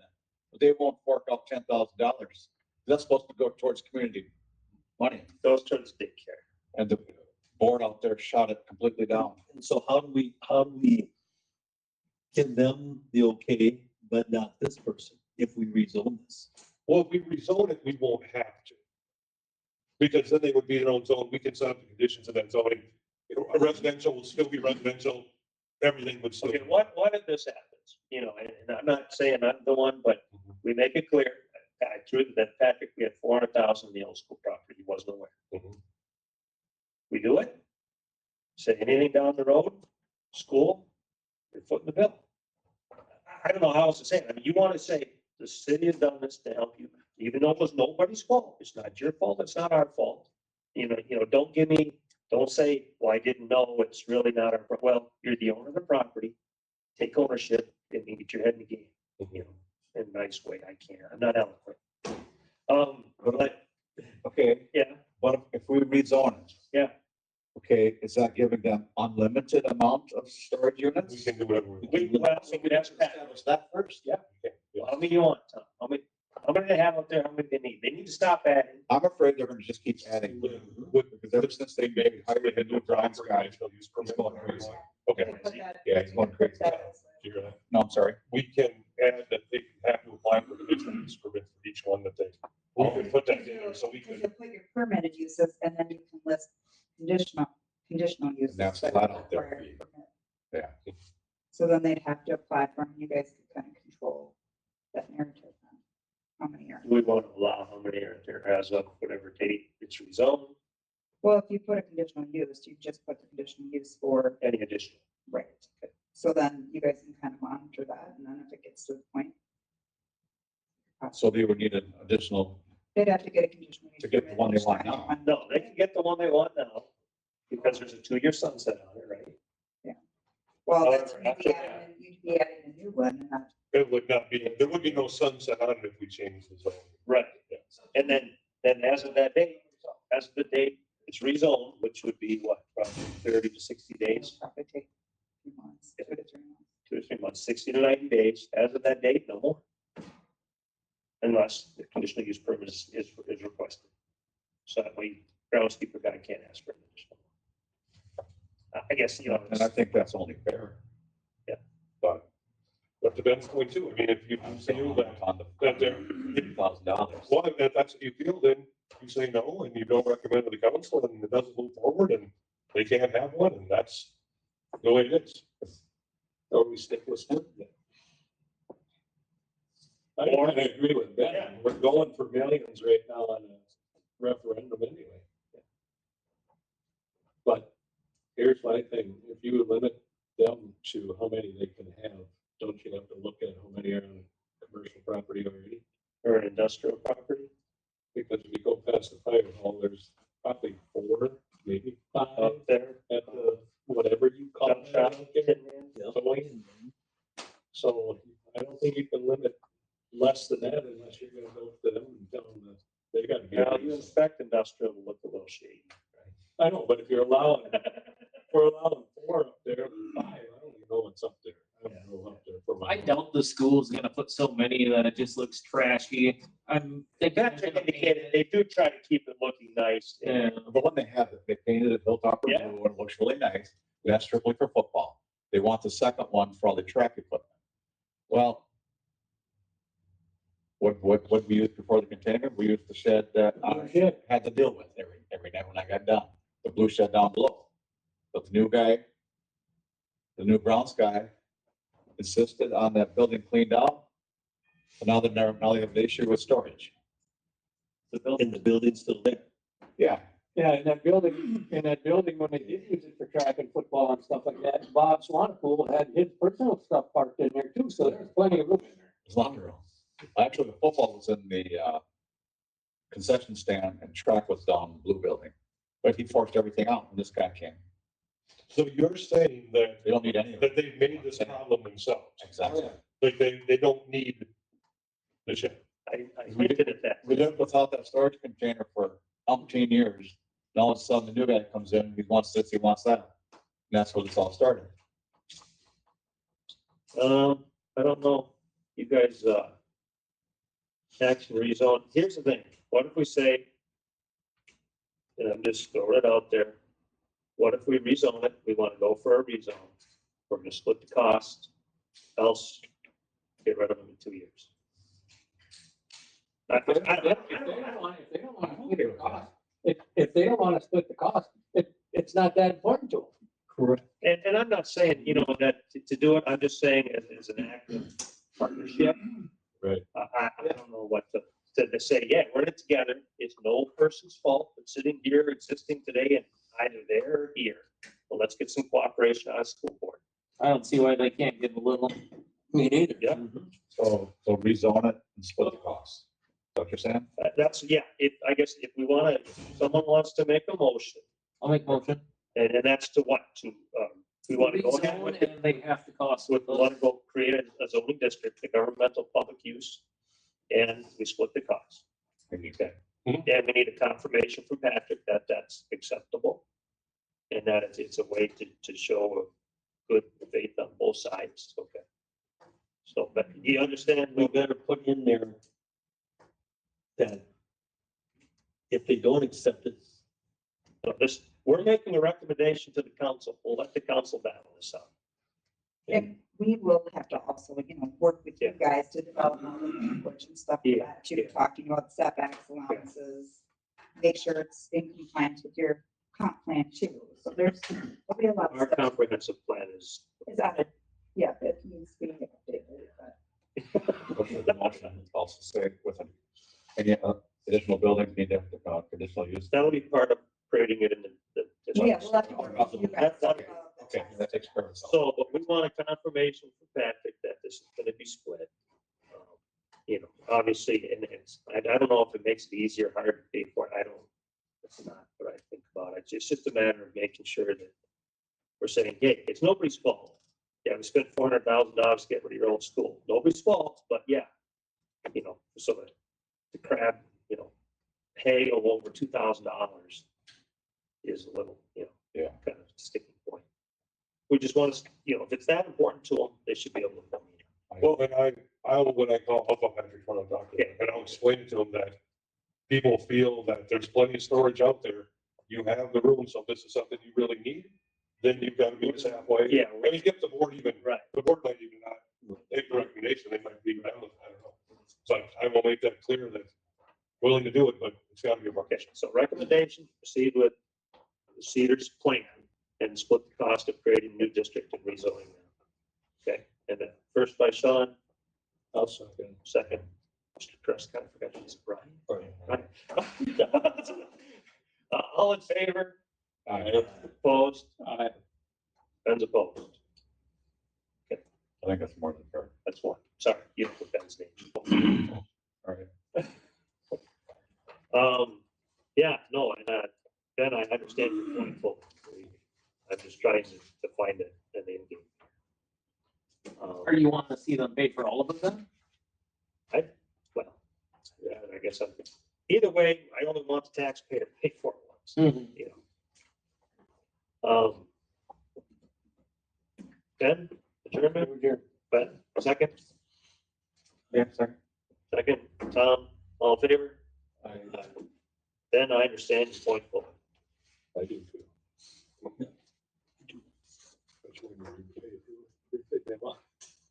Speaker 2: But they won't fork out $10,000. That's supposed to go towards community money.
Speaker 3: Those terms take care.
Speaker 2: And the board out there shot it completely down.
Speaker 5: And so how do we give them the okay, but not this person, if we rezone this?
Speaker 1: Well, if we rezone it, we won't have to. Because then they would be their own zone. We can set up the conditions of that zoning. You know, a residential will still be residential. Everything would still.
Speaker 3: Okay, what if this happens? You know, and I'm not saying I'm the one, but we make it clear, that Patrick, we had 400,000 in the old school property, he wasn't aware.
Speaker 1: Mhm.
Speaker 3: We do it. Say anything down the road, school, you're footing the bill. I don't know how else to say it. I mean, you want to say the city has done this to help you, even though it was nobody's fault. It's not your fault. It's not our fault. Don't say, well, I didn't know. It's really not our, well, you're the owner of the property. Take ownership and you get your head in the game, you know, in a nice way. I can't, I'm not eloquent. But
Speaker 2: Okay,
Speaker 3: yeah,
Speaker 2: what if we rezone it?
Speaker 3: yeah.
Speaker 2: Okay, is that giving them unlimited amount of storage
Speaker 1: We
Speaker 2: units?
Speaker 1: can do whatever we want.
Speaker 3: We'd ask Pat.
Speaker 2: Establish that first?
Speaker 3: Yeah. How many you want, Tom? How many they have out there? How many they need? They need to stop adding.
Speaker 2: I'm afraid they're gonna just keep adding. Because ever since they made hired a new Brown's guy, he's going crazy.
Speaker 1: Okay.
Speaker 4: Put that-
Speaker 2: Yeah, he's going crazy.
Speaker 4: put that as a-
Speaker 1: You're right.
Speaker 2: No, I'm sorry.
Speaker 1: We can add that they have to apply for conditional use permit for each one that they. We can put that in there, so we
Speaker 4: Because
Speaker 1: can.
Speaker 4: you'll put your permitted uses and then you can list conditional uses.
Speaker 2: that's
Speaker 4: that
Speaker 2: flat out there.
Speaker 4: require a permit.
Speaker 2: Yeah.
Speaker 4: So then they'd have to apply for them. You guys can kind of control that narrative. Then. How many are?
Speaker 3: We won't allow how many are there as of whatever date it's rezoned,
Speaker 4: Well, if you put a conditional use, you just put the conditional use for,
Speaker 3: any additional.
Speaker 4: right. So then you guys can kind of monitor that and then if it gets to the point.
Speaker 2: So they would need an additional,
Speaker 4: They'd have to get a conditional use.
Speaker 2: To get the
Speaker 4: permit
Speaker 2: one they
Speaker 4: each
Speaker 2: want
Speaker 4: time
Speaker 2: now.
Speaker 4: one-
Speaker 3: No, they can get the one they want now because there's a 2-year sunset on it, right?
Speaker 4: Well, that's,
Speaker 3: However, after
Speaker 4: you'd be adding a new one and not.
Speaker 1: It would not be, there would be no sunset on it if we change the zone.
Speaker 3: Right. And then as of that date, as of the date, it's rezoned, which would be what, probably 30 to 60 days,
Speaker 4: Probably take 3 months, 2 to 3 months.
Speaker 3: 2 to 3 months, 60 to 90 days. As of that date, no more. Unless the conditional use permit is requested. So that way, groundskeeper guy can't ask for an additional. I guess, you know,
Speaker 2: and I think that's only fair.
Speaker 3: Yeah.
Speaker 2: But.
Speaker 1: But to Ben's point too, I mean, if you feel that,
Speaker 2: On the,
Speaker 1: that they're,
Speaker 2: $50,000.
Speaker 1: well, if that's what you feel, then you say no and you don't recommend to the council and it doesn't move forward and they can't have one and that's the way it is.
Speaker 5: Or we stick with them? I kind of agree with Ben.
Speaker 3: Yeah.
Speaker 5: We're going for millions right now on a referendum anyway. But here's my thing, if you limit them to how many they can have, don't you have to look at how many are on commercial property already?
Speaker 3: or an industrial property
Speaker 5: Because if you go past the fire hall, there's probably 4, maybe 5
Speaker 3: up there.
Speaker 5: at the, whatever you call
Speaker 3: Jump
Speaker 5: it.
Speaker 3: shop,
Speaker 5: Towing. So I don't think you can limit less than that unless you're gonna go to them and tell them that they gotta be.
Speaker 3: Now, you inspect industrial, will look a little shady.
Speaker 5: I know, but if you're allowing, if we're allowing 4 up there, 5, I don't even know what's up there. I don't know up there for my.
Speaker 10: I doubt the school's gonna put so many that it just looks trashy.
Speaker 3: Patrick indicated they do try to keep it looking nice.
Speaker 10: Yeah.
Speaker 2: The one they have, they painted it Hilltopper
Speaker 3: Yeah.
Speaker 2: blue and it looks really nice. That's strictly for football. They want the second one for all the track equipment. Well, what we used before the container, we used the shed that I had to deal with every night when I got done. The blue shed down below. But the new guy, the new Browns guy insisted on that building cleaned out. So now now they have the issue with storage.
Speaker 5: And the building's still there.
Speaker 2: Yeah,
Speaker 9: Yeah, in that building, when they did use it for track and football and stuff like that, Bob Swanepoel had his personal stuff parked in there too, so there's plenty of room in there.
Speaker 2: it's locker room. Actually, the football was in the concession stand and track was down in the blue building. But he forced everything out when this guy came.
Speaker 1: So you're saying that,
Speaker 2: They don't need any of
Speaker 1: that
Speaker 2: it.
Speaker 1: they've made this problem themselves,
Speaker 2: Exactly.
Speaker 1: like they don't need the shed.
Speaker 3: I hinted at that.
Speaker 2: We lived without that storage container for umpteen years. And all of a sudden, the new guy comes in, he wants this, he wants that. And that's where this all started.
Speaker 3: I don't know, you guys, action rezone, here's the thing, what if we say and I'm just throwing it out there. What if we rezone it? We want to go for a rezone. We're gonna split the cost, else get rid of them in 2 years.
Speaker 9: If they don't want to split the cost, if they don't want to split the cost, it's not that important to them.
Speaker 2: Correct.
Speaker 3: And I'm not saying, that to do it, I'm just saying as an act of partnership.
Speaker 2: Right.
Speaker 3: I don't know what to say, yeah, we're in it together. It's no person's fault. It's sitting here existing today and either there or here. Well, let's get some cooperation on a school board.
Speaker 10: I don't see why they can't give a little.
Speaker 9: Me neither.
Speaker 3: Yeah.
Speaker 2: So rezone it and split the cost. Is that what you're saying?
Speaker 3: That's, yeah, I guess if we want to, someone wants to make a motion,
Speaker 10: I'll make motion.
Speaker 3: and that's to what? We want to go ahead with
Speaker 10: Rezone
Speaker 3: it.
Speaker 10: and they have to cost
Speaker 3: We
Speaker 10: with us.
Speaker 3: want to go create a zoning district, a governmental public use, and we split the cost. Okay.
Speaker 1: Mhm.
Speaker 3: And we need a confirmation from Patrick that that's acceptable. And that it's a way to show a good faith on both sides. Okay. So, but you understand,
Speaker 5: We better put in there that if they don't accept it,
Speaker 3: we're making a recommendation to the council. We'll let the council battle this out.
Speaker 4: And we will have to also, work with you guys to develop all the language and stuff like that, too, talking about setbacks, allowances, make sure it's in compliance with your comp plan too. So there'll be a lot of
Speaker 3: Our
Speaker 4: stuff.
Speaker 3: comprehensive plan is.
Speaker 4: Is that it? Yeah, it needs to be updated, but.
Speaker 2: With the motion, also say with any additional buildings need to have conditional use.
Speaker 3: That'll be part of creating it in the.
Speaker 4: Yeah, we'll have to work with you guys.
Speaker 3: Okay.
Speaker 2: Okay, that takes care of itself.
Speaker 3: So, but we want a confirmation from Patrick that this is gonna be split. Obviously, and I don't know if it makes it easier or harder to pay for it. It's not what I think about it. It's just a matter of making sure that we're saying, hey, it's nobody's fault. Yeah, we spent $400,000 to get rid of your old school. Nobody's fault, but yeah, so that the crab, pay of over $2,000 is a little,
Speaker 2: Yeah.
Speaker 3: kind of sticking point. We just want to, if it's that important to them, they should be able to.
Speaker 1: Well, and when I call up Patrick, when I'm talking, and I'll explain to them that people feel that there's plenty of storage out there. You have the room, so if this is something you really need, then you've got to meet us halfway.
Speaker 3: Yeah.
Speaker 1: I mean, if the board even,
Speaker 3: Right.
Speaker 1: the board might even not take the recommendation, they might be down with it, I don't know. But I will make that clear that willing to do it, but it's got to be a
Speaker 3: Okay, so recommendation, proceed with the Cedars plan and split the cost of creating a new district and rezoning them. Okay, and then first by Sean,
Speaker 5: I'll second.
Speaker 3: second, Mr. Prescott, I forgot he's Brian. Right. All in favor? Opposed? Ben's opposed.
Speaker 2: I think that's more than fair.
Speaker 3: That's one. Sorry, you didn't put Ben's name.
Speaker 2: All right.
Speaker 3: Yeah, no, and Ben, I understand your point fully. I'm just trying to find an end game.
Speaker 10: Or you want to see them pay for all of it then?
Speaker 3: Well, yeah, I guess either way, I only want the taxpayer to pay for it once, Ben, adjournment, Ben, second,
Speaker 2: Yeah, sorry.
Speaker 3: second, Tom, all in favor? Ben, I understand your point fully.
Speaker 5: I do too.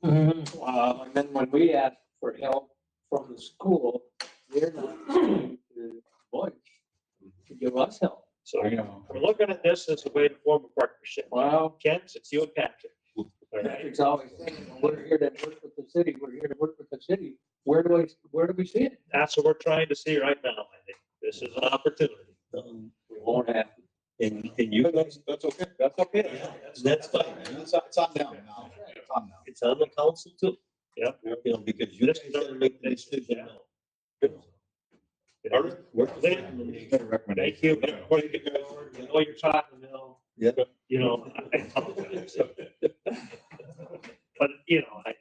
Speaker 9: And then when we ask for help from the school, they're not going to voice to give us help.
Speaker 3: So
Speaker 2: I know.
Speaker 3: we're looking at this as a way to form a partnership.
Speaker 9: Well,
Speaker 3: Kent, it's you and Patrick. All right.
Speaker 9: Patrick's always saying, we're here to work with the city, we're here to work with the city. Where do we see it?
Speaker 3: That's what we're trying to see right now, I think. This is an opportunity.
Speaker 9: We won't have.
Speaker 5: And you,
Speaker 1: That's okay.
Speaker 3: That's okay.
Speaker 5: that's fine.
Speaker 2: It's on them now. It's on them.
Speaker 5: It's on the council too.
Speaker 3: Yeah.
Speaker 5: Because you guys gotta make the decision now.
Speaker 1: All right.
Speaker 5: We're
Speaker 3: Lynn,
Speaker 2: Better recommendation.
Speaker 3: thank you. What do you guys, I know you're talking,
Speaker 5: Yeah.
Speaker 3: I apologize. But, I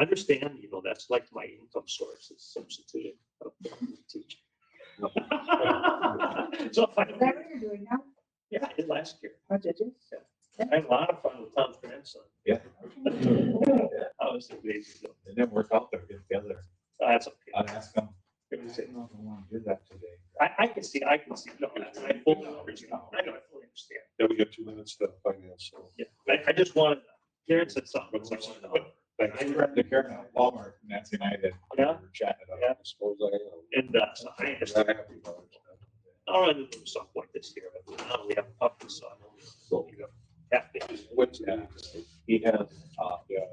Speaker 3: understand, that's like my income source is substituting. Teaching. So if I,
Speaker 4: Is that what you're doing now?
Speaker 3: yeah, I did last year.
Speaker 4: Oh, did you?
Speaker 3: I had a lot of fun with Tom's grandson.
Speaker 2: Yeah.
Speaker 3: I was a baby.
Speaker 2: It didn't work out there, get together.
Speaker 3: That's okay.
Speaker 2: I'd ask them.
Speaker 3: It was-
Speaker 2: I don't know if I want to do that today.
Speaker 3: I see, no, I fully understand. I know, I fully understand.
Speaker 1: Yeah, we got 2 minutes to finance, so.
Speaker 3: Yeah, I just wanted, Karen said something. so I wanted to know.
Speaker 1: Thanks.
Speaker 2: I read the Karen at Walmart, Nancy and I did.
Speaker 3: Yeah.
Speaker 2: We were chatting about
Speaker 3: Yeah.
Speaker 2: it. I suppose I am.
Speaker 3: And, so I understand.
Speaker 1: Not happy about it.
Speaker 3: I'll run into stuff like this here, but now we have a puppy, so I know. So you have to.
Speaker 1: What's
Speaker 2: Yeah. He has,
Speaker 1: Yeah.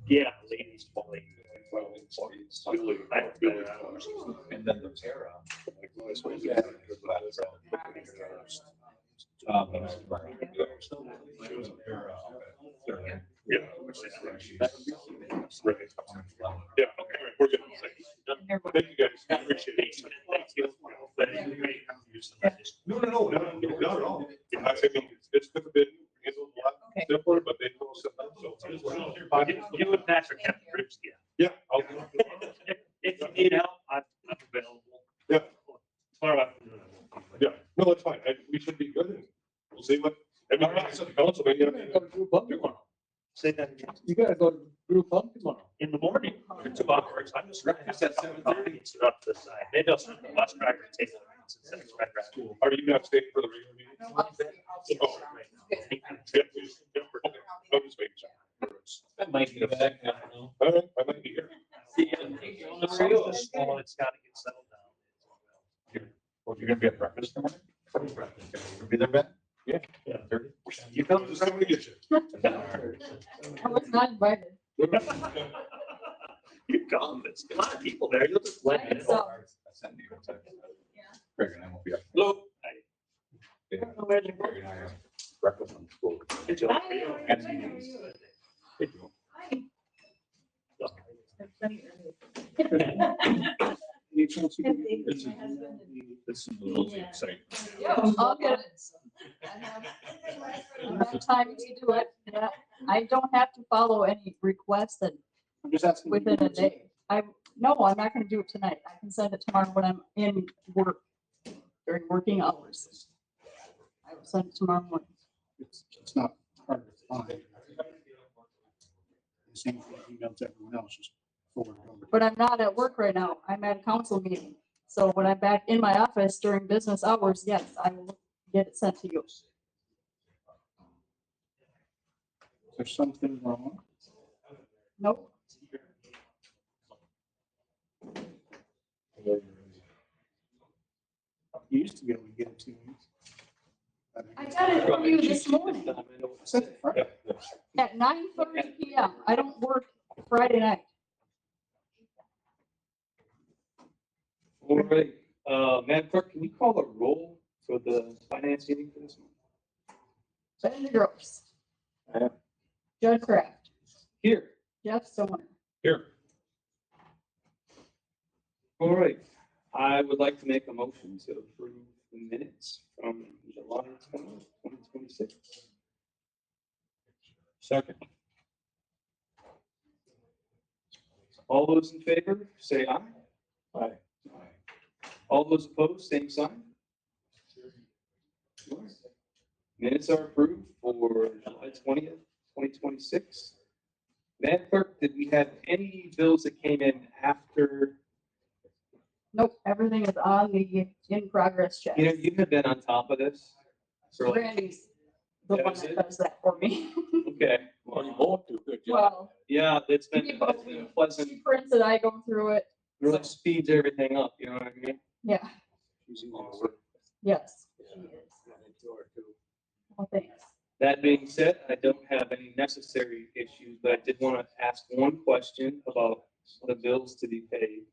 Speaker 3: Yeah, ladies, fully.
Speaker 1: Well, it's
Speaker 3: Really, I don't know.
Speaker 2: and then the Terra.
Speaker 1: Yeah. Right. Yeah, okay, we're good. Thank you, guys. I appreciate it.
Speaker 3: Thank you.
Speaker 1: No, not at all. I mean, it's could have been handled a lot simpler, but they know something, so.
Speaker 3: You and Patrick have groups, yeah.
Speaker 1: Yeah, I'll.
Speaker 3: If you need help, I'm available.
Speaker 1: Yeah.
Speaker 3: Tomorrow afternoon.
Speaker 1: Yeah, no, it's fine. We should be good. And we'll see what, I mean, it's a council, maybe.
Speaker 9: You gotta go to group home tomorrow.
Speaker 3: Say that again.
Speaker 9: You gotta go to group home tomorrow.
Speaker 3: In the morning, for 2 hours, I'm just breakfast at 7:30. It's up to the side. Maybe I'll send the bus driver to take the.
Speaker 1: Are you not staying for the regular meeting? Oh, yeah, okay. I'll just make sure.
Speaker 10: I might be back.
Speaker 1: All right, I might be here.
Speaker 3: It's small, it's gotta get settled down.
Speaker 2: Well, you're gonna be at breakfast tomorrow? You'll be there, Ben?
Speaker 3: Yeah.
Speaker 2: 30?
Speaker 3: You come
Speaker 1: Just somebody get you.
Speaker 6: I was not invited.
Speaker 3: You come, it's a lot of people there. You'll just let me know.
Speaker 6: So-
Speaker 2: I sent you a text. Greg and I won't be up.
Speaker 1: Hello.
Speaker 2: Yeah. Greg and I have breakfast on school.
Speaker 3: Good job.
Speaker 2: And meetings.
Speaker 3: Good job.
Speaker 10: This is a little exciting.
Speaker 6: I'll get it. I have time to do it. Yeah. I don't have to follow any requests that
Speaker 9: I'm just asking.
Speaker 6: within a day. No, I'm not gonna do it tonight. I can send it tomorrow when I'm in work during working hours. I will send it tomorrow morning.
Speaker 8: It's not hard to find. The same thing email to everyone else, just forward it over.
Speaker 6: But I'm not at work right now. I'm at a council meeting. So when I'm back in my office during business hours, yes, I will get it sent to you.
Speaker 8: There's something wrong.
Speaker 6: Nope.
Speaker 8: You used to be able to get it to me.
Speaker 6: I got it from you this morning
Speaker 8: Sent it Friday.
Speaker 6: at 9:30 PM. I don't work Friday night.
Speaker 11: All right, Madam Clerk, can you call the roll for the finance meeting for this month?
Speaker 6: Ben Gross.
Speaker 11: Aye.
Speaker 6: Judd Kraft.
Speaker 11: Here.
Speaker 6: Jeff Stoner.
Speaker 1: Here.
Speaker 11: All right, I would like to make a motion to approve the minutes from July 20th, 2026.
Speaker 2: Second.
Speaker 11: All those in favor, say aye.
Speaker 2: Aye.
Speaker 11: All those opposed, same sign. Minutes are approved for July 20th, 2026. Madam Clerk, did we have any bills that came in after?
Speaker 6: Nope, everything is on the in progress check.
Speaker 11: You know, you have been on top of this. For like,
Speaker 6: Randy's the
Speaker 11: Yeah,
Speaker 6: one
Speaker 11: is
Speaker 6: that
Speaker 11: it?
Speaker 6: does that for me.
Speaker 11: okay.
Speaker 9: Well, you both do a good job.
Speaker 6: Well,
Speaker 11: Yeah, it's
Speaker 6: he
Speaker 11: been
Speaker 6: both-
Speaker 11: a pleasant,
Speaker 6: she prints it, I go through it.
Speaker 11: really speeds everything up, you know what I mean?
Speaker 6: Yeah, yes, she is. Well, thanks.
Speaker 11: That being said, I don't have any necessary issues, but I did want to ask one question about the bills to be paid.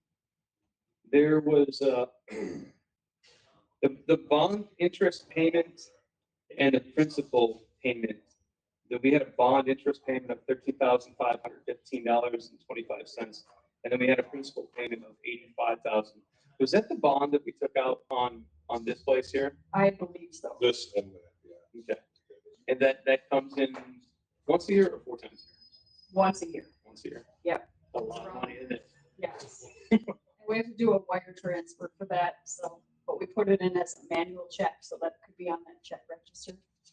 Speaker 11: There was the bond interest payment and the principal payment. That we had a bond interest payment of $13,515.25, and then we had a principal payment of $85,000. Was that the bond that we took out on this place here?
Speaker 6: I believe so.
Speaker 1: This and that, yeah.
Speaker 11: Okay. And that comes in once a year or 4 times a year?
Speaker 6: Once a year,
Speaker 11: Once a year.
Speaker 6: Yep.
Speaker 11: A lot of money, isn't it?
Speaker 6: yes. We have to do a wire transfer for that, so, but we put it in as a manual check, so that could be on that check register.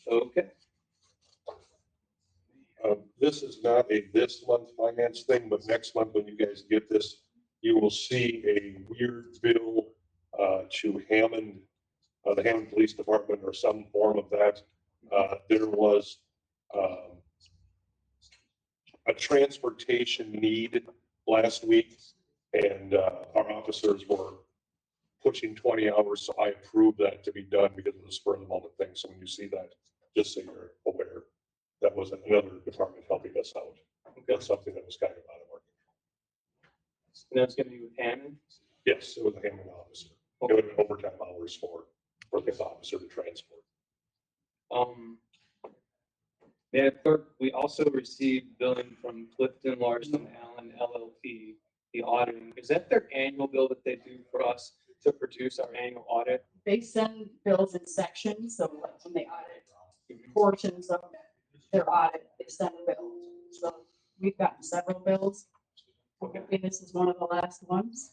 Speaker 11: Okay.
Speaker 1: This is not a this month finance thing, but next month when you guys get this you will see a weird bill to Hammond, the Hammond Police Department or some form of that. There was a transportation need last week, and our officers were pushing 20 hours, so I approved that to be done because it was a spur of the moment thing. So when you see that, just so you're aware, that was another department helping us out. That's something that was kind of out of work.
Speaker 11: And that's gonna be with Hammond?
Speaker 1: Yes, it was a Hammond officer. It would have been overtime hours for this officer to transport.
Speaker 11: Madam Clerk, we also received billing from Clifton Larson Allen LLP, the auditing. Is that their annual bill that they do for us to produce our annual audit?
Speaker 6: They send bills in sections, so like when they audit portions of their audit, they send a bill. So we've gotten several bills. Hopefully this is one of the last ones.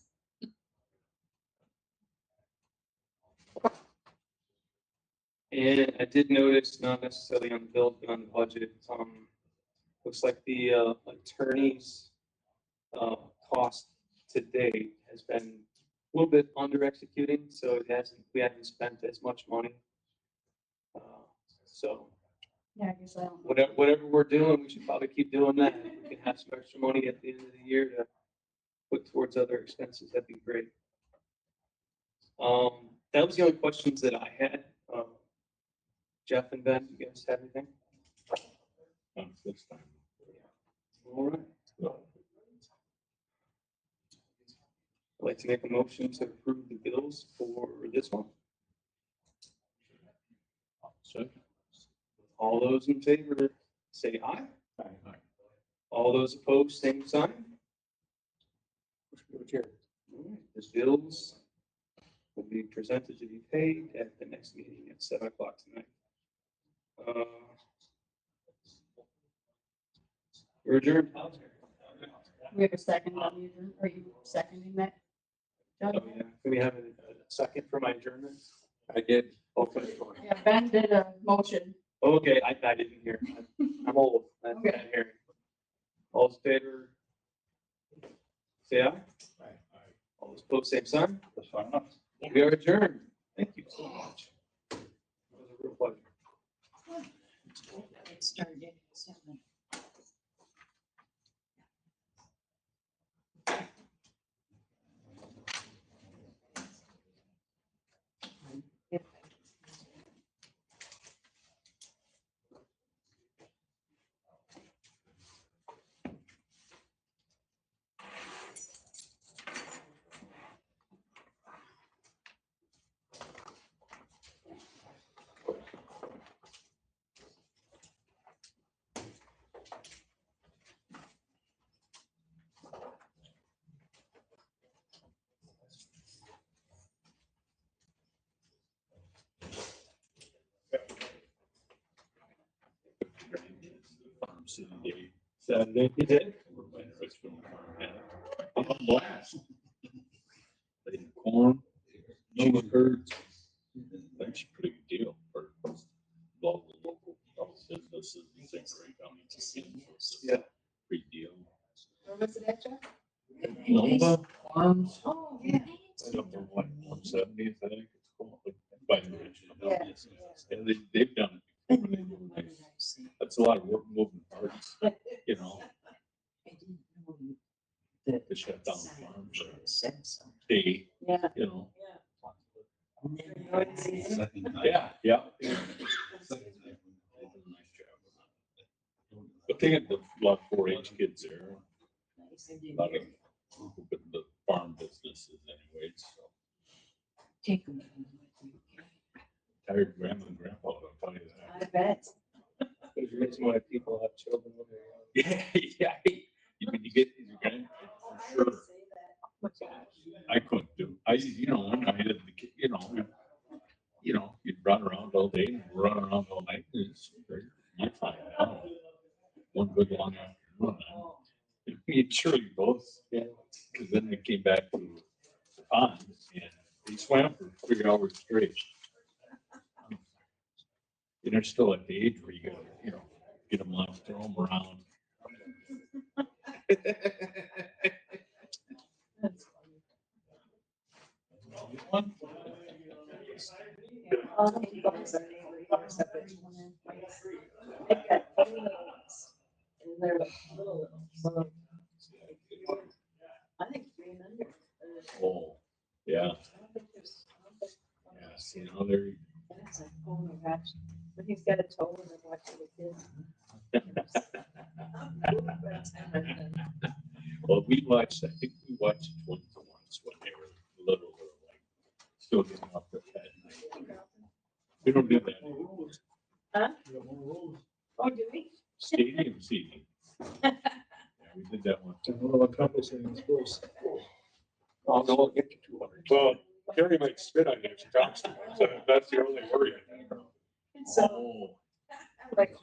Speaker 11: And I did notice, not necessarily on the bill, but on the budget, looks like the attorney's cost to date has been a little bit under executing, so we haven't spent as much money. So
Speaker 6: Yeah, I guess I don't.
Speaker 11: whatever we're doing, we should probably keep doing that. If we can have some extra money at the end of the year to put towards other expenses, that'd be great. That was the only questions that I had. Jeff and Ben, you guys have anything?
Speaker 2: This time.
Speaker 11: All right. I'd like to make a motion to approve the bills for this one.
Speaker 2: Second.
Speaker 11: All those in favor, say aye.
Speaker 2: Aye.
Speaker 11: All those opposed, same sign. All right, the bills will be presented to be paid at the next meeting at 7 o'clock tonight. We're adjourned.
Speaker 6: We have a second on the adjournment. Are you seconding that?
Speaker 11: Oh, yeah. Can we have a second for my adjournment?
Speaker 2: I did.
Speaker 11: Okay.
Speaker 6: Yeah, Ben did a motion.
Speaker 11: Okay, I didn't hear. I'm old. I
Speaker 6: Okay.
Speaker 11: can't hear. All in favor? Say aye. All those opposed, same sign.
Speaker 2: That's fine enough.
Speaker 11: We are adjourned. Thank you so much. It was a real pleasure.
Speaker 7: It started at 7.
Speaker 2: Saturday.
Speaker 11: You did?
Speaker 2: I'm on blast. They did corn, no curds. That's a pretty good deal for local businesses and things right down.
Speaker 11: Yeah.
Speaker 2: Big deal.
Speaker 4: Where was it at, Jeff?
Speaker 2: Nova Farms.
Speaker 4: Oh, yeah.
Speaker 2: Up to what, 170th, I think it's called. By the way,
Speaker 4: Yeah.
Speaker 2: and they've done it before. That's a lot of work moving parts, you know. To shut down the farms or stay,
Speaker 6: Yeah.
Speaker 2: you know.
Speaker 6: Yeah.
Speaker 2: Yeah. But they had a lot of 4-H kids there. A lot of the farm businesses anyways, so.
Speaker 7: Take them.
Speaker 2: Tired grandma and grandpa, I'll tell you
Speaker 4: I
Speaker 2: that.
Speaker 4: bet.
Speaker 11: There's a reason why people have children when they're young.
Speaker 2: Yeah, you get these grandkids, for sure. I couldn't do, when I had the kid, you'd run around all day and run around all night. You're fine now. One good long afternoon. You'd surely both, because then they came back to the pond and they swam for 3 hours straight. And they're still at the age where you gotta, get them off, throw them around.
Speaker 6: That's I think 300.
Speaker 2: Oh, yeah, yeah, see, now they're,
Speaker 6: And it's like, oh my gosh, when he's got a toe and I'm watching the kids.
Speaker 2: well, we watched, I think we watched twins once when they were little, like, still getting off their head. We don't do that anymore.
Speaker 6: Huh? Oh, do we?
Speaker 2: Stadium seating. Yeah, we did that one.
Speaker 1: Oh, no, we'll get to 200. Well, Carrie might spit on you if she talks too much. That's the only worry. I think.
Speaker 6: So,
Speaker 2: Oh,
Speaker 6: like,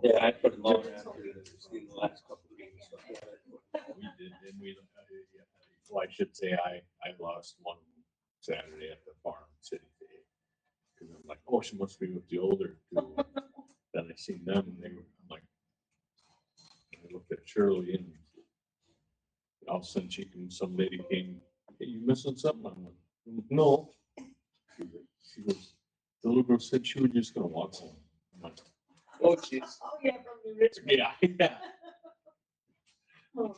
Speaker 3: Yeah, I put them on after the last couple of games.
Speaker 2: we did, and we, well, I should say I lost one Saturday at the farm city day. Cause I'm like, oh, she must be with the older two. Then I seen them and they were, I'm like, I looked at Shirley and all of a sudden some lady came, hey, you missing something? I'm like, no. She goes, the little girl said she was just gonna walk home. I'm like,
Speaker 3: Oh, jeez.
Speaker 6: oh yeah, from New Richmond.
Speaker 2: yeah, yeah.
Speaker 6: Oh.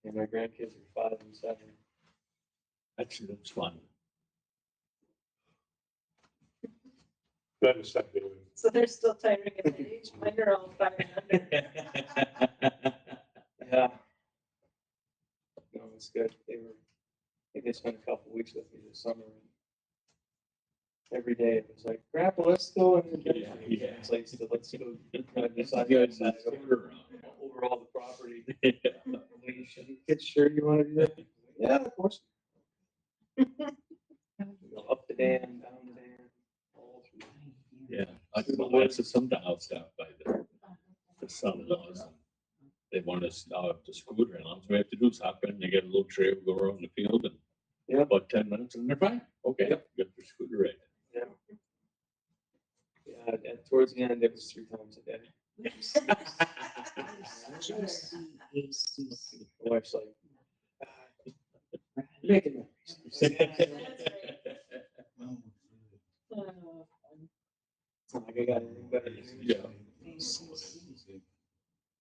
Speaker 3: And my grandkids are 5 and 7.
Speaker 2: Actually, that's fun.
Speaker 1: That is something.
Speaker 6: So they're still tiring at the age, mine are all 5 and under.
Speaker 3: Yeah. No, it's good. I think they spent a couple weeks with me this summer. And every day it was like, Grandpa, let's go. And then
Speaker 2: Yeah.
Speaker 3: it's like, so let's go. Over all the property. Kids, sure you want to do that? Yeah, of course. Up the dam, down the dam, all through.
Speaker 2: Yeah, I do lots of some I'll stop by the son-in-laws. And they want us out the scooter and all we have to do is hop in, they get a little trail, go around the field and
Speaker 3: Yeah.
Speaker 2: about 10 minutes and they're fine. Okay,
Speaker 3: Yep.
Speaker 2: get their scooter ready.
Speaker 3: Yeah. Yeah, and towards the end, it was 3 times a day. My wife's like, making memories. It's not like I got anything better to do.
Speaker 2: Yeah.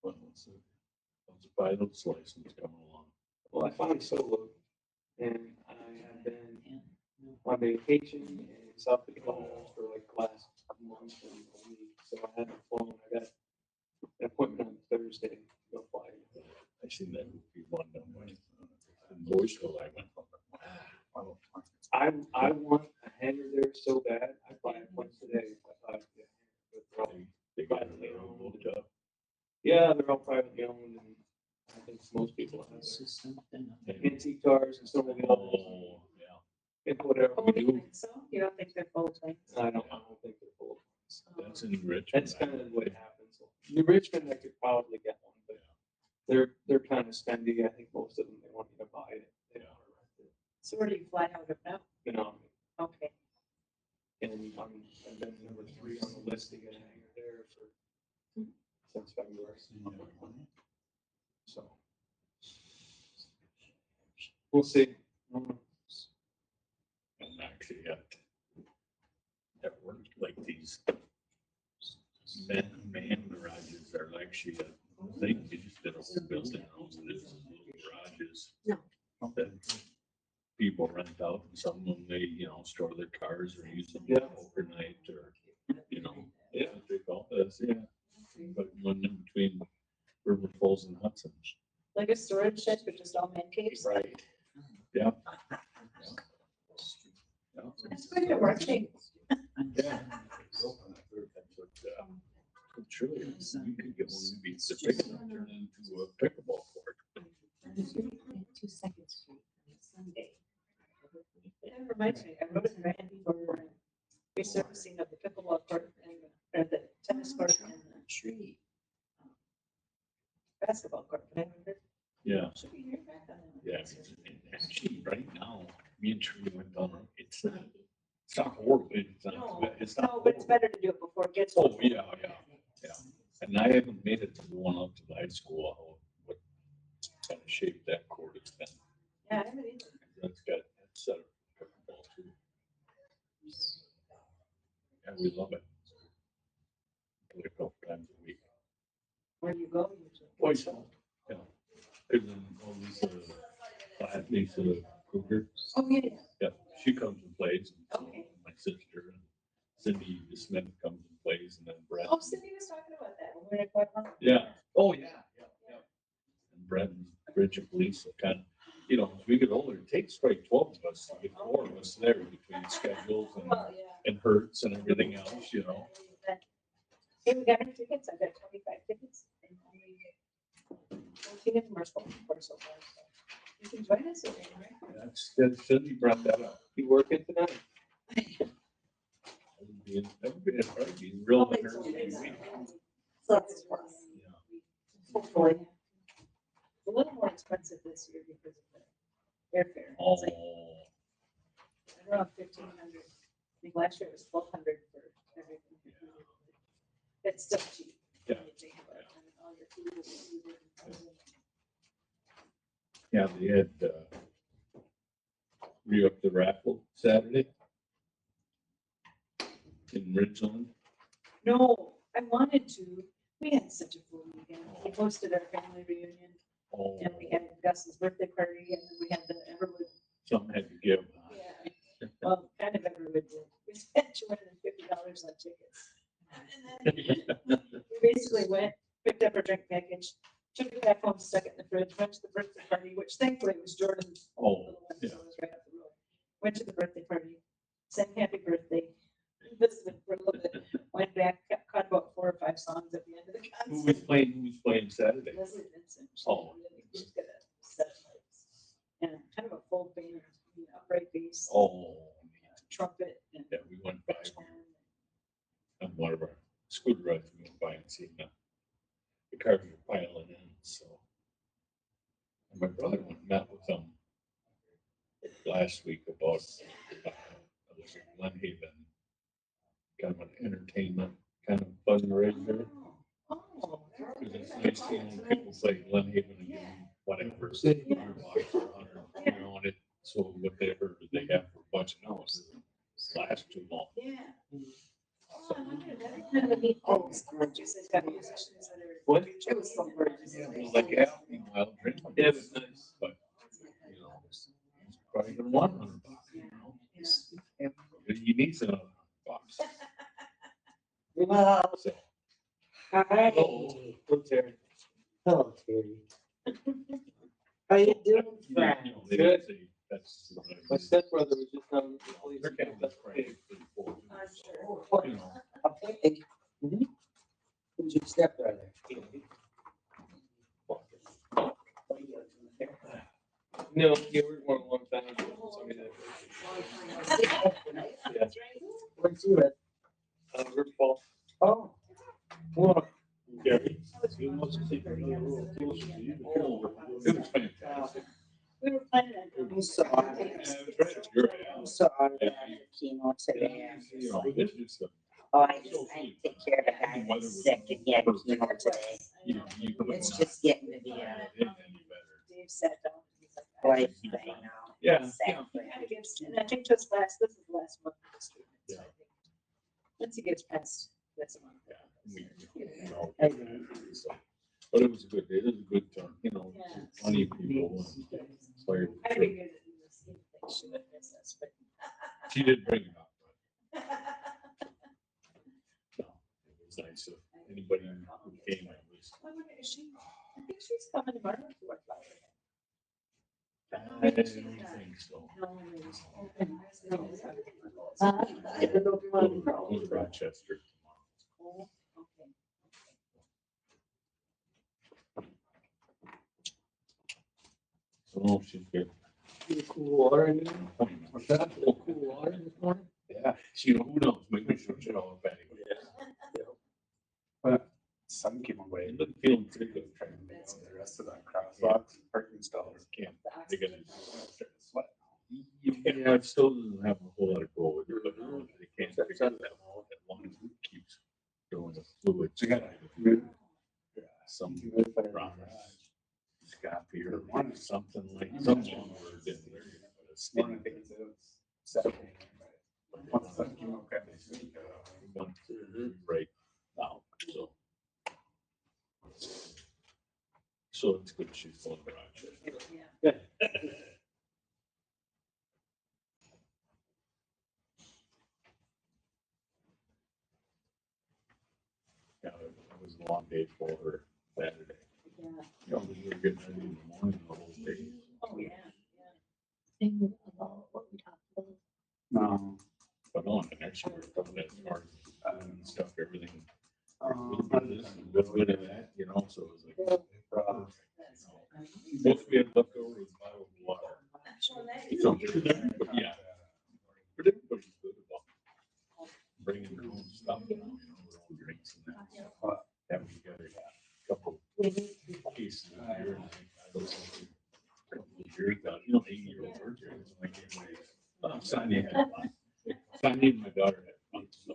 Speaker 2: Those pilot's license coming along.
Speaker 3: Well, I found solo, and I have been on vacation in South Dakota for like the last month and a week. So I haven't flown. I got an appointment on Thursday to go fly.
Speaker 2: I seen that movie one down by Boys School. I went,
Speaker 3: I want a hangar there so bad. I fly a plane today. I thought, yeah, but they're all
Speaker 2: they got
Speaker 3: privately
Speaker 2: it
Speaker 3: owned.
Speaker 2: moved up.
Speaker 3: Yeah, they're all privately owned, and I think most people have their antique cars and stuff like that.
Speaker 2: Oh, yeah.
Speaker 3: And whatever
Speaker 6: Oh,
Speaker 3: we
Speaker 6: you
Speaker 3: do,
Speaker 6: think so? You don't think they're full planes?
Speaker 3: I don't think they're full.
Speaker 2: That's in Richmond.
Speaker 3: That's kind of what happens. New Richmond, I could probably get one, but they're kind of spendy. I think most of them, they want you to buy it. They don't want to rent it.
Speaker 6: So where do you fly out of now?
Speaker 3: You know,
Speaker 6: Okay.
Speaker 3: and I've been number 3 on the list to get a hangar there since February. So we'll see.
Speaker 2: And actually at work, like these man garages are actually a thing. They just did a whole building on these little garages. That people rent out and some of them they, store their cars or use them overnight or, that's what they call this, yeah. But one in between River Falls and Hudson.
Speaker 6: Like a storage shed, but just all man caves?
Speaker 2: Right. Yeah.
Speaker 6: That's good to work.
Speaker 2: Yeah. That's what, sure, you could get one of these, they're big enough to turn into a pickleball court.
Speaker 6: 2nd Street on Sunday. That reminds me, I wrote a grant for resurfacing of the pickleball court and the tennis court and the tree. Basketball court, can I remember?
Speaker 2: Yeah.
Speaker 6: Should be hearing back on that.
Speaker 2: Yeah, and actually, right now, me and Trudy went down, it's not horrible, it's not,
Speaker 6: No,
Speaker 2: it's not.
Speaker 6: no, but it's better to do it before it gets.
Speaker 2: Oh, yeah. And I haven't made it to the one out to the high school, what kind of shape that court is in.
Speaker 6: Yeah, I haven't either.
Speaker 2: That's got, that's set up for pickleball too. And we love it.
Speaker 4: where you go usually.
Speaker 5: Boys Home, yeah. And then all these, athletes, Cougar,
Speaker 4: Oh, yeah.
Speaker 5: yeah, she comes and plays, and so
Speaker 4: Okay.
Speaker 5: my sister and Cindy Smith comes and plays, and then Brett.
Speaker 4: Oh, Cindy was talking about that. When we were at White Mountain.
Speaker 5: Yeah, oh, yeah, yeah. And Brett and Bridget Police are kind of, you know, as we get older, it takes probably 12 of us to get 4 of us there between schedules
Speaker 4: Well, yeah.
Speaker 5: and hurts and everything else, you know.
Speaker 4: Hey, we got our tickets. I got 25 tickets. And only 14 of them are spoken for so far. So you can join us if you're right.
Speaker 5: That's Cindy brought that up.
Speaker 11: You working tonight?
Speaker 5: That would be real nervy week.
Speaker 4: So that's a plus.
Speaker 5: Yeah.
Speaker 4: Hopefully. It's a little more expensive this year because of the airfare.
Speaker 5: Oh,
Speaker 4: It's like around 1,500. I think last year it was 1,200 for everything. It's still cheap.
Speaker 5: Yeah.
Speaker 4: when you think about it. And all your food is included.
Speaker 5: yeah, they had, re-up the raffle Saturday in Ridgeland.
Speaker 4: No, I wanted to. We had such a full weekend. We hosted our family reunion
Speaker 5: Oh,
Speaker 4: and we had Gus's birthday party and then we had the Everwood.
Speaker 5: something had to give.
Speaker 4: Yeah. Well, kind of Everwood did. We spent $250 on tickets. And then we basically went, picked up our drink package, took it back home, stuck it in the fridge, went to the birthday party, which thankfully was Jordan's.
Speaker 5: Oh,
Speaker 4: little one, so
Speaker 5: yeah.
Speaker 4: it was right up the road. Went to the birthday party, sang happy birthday, visited for a little bit, went back, caught about 4 or 5 songs at the end of the
Speaker 5: Who
Speaker 4: concert.
Speaker 5: was playing Saturday?
Speaker 4: Leslie Vincent.
Speaker 5: Oh.
Speaker 4: She's got a set of lights. And kind of a full band, you know, upright bass,
Speaker 5: Oh,
Speaker 4: trumpet and.
Speaker 5: yeah, we went by
Speaker 4: horn.
Speaker 5: on one of our scooter rides, we went by and seen the cars were piling in, so. And my brother went and met with them last week about, Glen Haven, kind of an entertainment kind of fundraiser.
Speaker 4: Oh.
Speaker 5: Because it's nice seeing people say Glen Haven again, whatever, say $100 or 100, you know, and it, so whatever they have for a bunch of notes, lasts too long.
Speaker 4: Yeah. Oh, I wonder, that'd be kind of a neat thing. Just they've got musicians that are.
Speaker 5: What?
Speaker 4: It was so gorgeous.
Speaker 5: Yeah, it was like, yeah, meanwhile, drinking.
Speaker 11: Yeah, it was nice.
Speaker 5: But, you know, it's probably gonna want $100, you know? You need $100.
Speaker 9: Well,
Speaker 5: So,
Speaker 9: hi.
Speaker 5: what's there?
Speaker 9: Hello, Terry. How you doing,
Speaker 5: You
Speaker 9: friend?
Speaker 5: know, they didn't say that's.
Speaker 11: My stepbrother was just on the police.
Speaker 5: They're kind of afraid pretty full,
Speaker 4: I'm sure.
Speaker 5: you know.
Speaker 9: Okay. Who's your stepbrother?
Speaker 11: No, you were one a long time ago. Somebody that- Yeah.
Speaker 9: What's you at?
Speaker 11: River Falls.
Speaker 9: Oh. Well,
Speaker 5: Gary, he wants to take a little closer to you. It was fantastic.
Speaker 4: We were planning on.
Speaker 9: we saw,
Speaker 5: Yeah, it was right at your
Speaker 9: we
Speaker 5: house.
Speaker 9: saw the chemo today.
Speaker 5: You know, it's just a.
Speaker 12: Oh, I take care of a guy that's sick and he had chemo today.
Speaker 5: You
Speaker 12: It's just getting to be a
Speaker 4: Dave sat down. He's like,
Speaker 12: life thing now.
Speaker 5: Yeah.
Speaker 12: Sad for
Speaker 4: He
Speaker 12: him.
Speaker 4: kind of gets, and I think this is the last month of his treatment. So I think once he gets past this month.
Speaker 5: But it was a good day, it was a good turn, you know,
Speaker 4: Yeah.
Speaker 5: funny people. And fire
Speaker 4: I
Speaker 5: patrol.
Speaker 4: figured it was, he thinks she would miss us, but.
Speaker 5: She did bring it up, but no, it was nice of anybody who came, it was.
Speaker 4: I wonder, is she, I think she's coming tomorrow to work.
Speaker 5: I don't think so. Go to Rochester tomorrow. So she's good.
Speaker 9: Cool water in there?
Speaker 5: What's that?
Speaker 9: Cool water this morning?
Speaker 5: Yeah, she, who knows, maybe she'll show up anyway.
Speaker 8: But sun came away.
Speaker 5: But feeling pretty good.
Speaker 8: Trying to make the rest of that crosswalks, parking stalls.
Speaker 5: Can't, they're gonna start to sweat. Yeah, it still doesn't have a whole lot of gold, but they can't figure that out. That one keeps going the fluid.
Speaker 8: So you gotta
Speaker 5: Some
Speaker 8: good fire
Speaker 5: promise.
Speaker 8: garage.
Speaker 5: Scoffy or something like, some long word in there.
Speaker 8: One of the things that was Saturday. Once the sun came up, kind of sneak,
Speaker 5: Right now, so. So it's good she's full of garage. Yeah, it was a long day for her Saturday.
Speaker 6: Yeah.
Speaker 5: You know, we were getting ready in the morning, the whole day.
Speaker 6: Oh, yeah, yeah. Thing about what we talked about.
Speaker 2: No.
Speaker 5: But no, and actually we're coming as far as stuff, everything. A little bit of this, a little bit of that, you know, so it was like. Most we had left over was a bottle of water. So, but yeah. But everybody's good about bringing their own stuff, you know, their own drinks and that. Having together a couple cases of beer. And I don't know, a couple of beers down, you know, 80-year-old virgins. I gave my, Sonia had one. Sonia and my daughter had fun, so.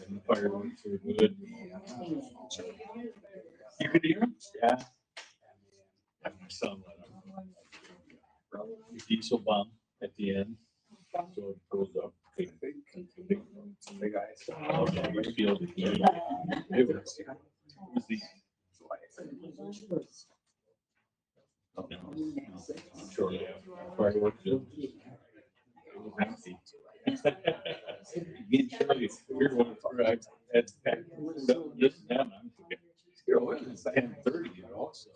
Speaker 5: And the fireworks were good. You could hear them? Yeah. And my son let him. The diesel bomb at the end. So it goes up. Big eyes. You feel the heat. It was the. Shortly after fireworks. It was empty. Again, Shirley, here's what it's at this time. I'm thinking, you know, it's 10:30 also.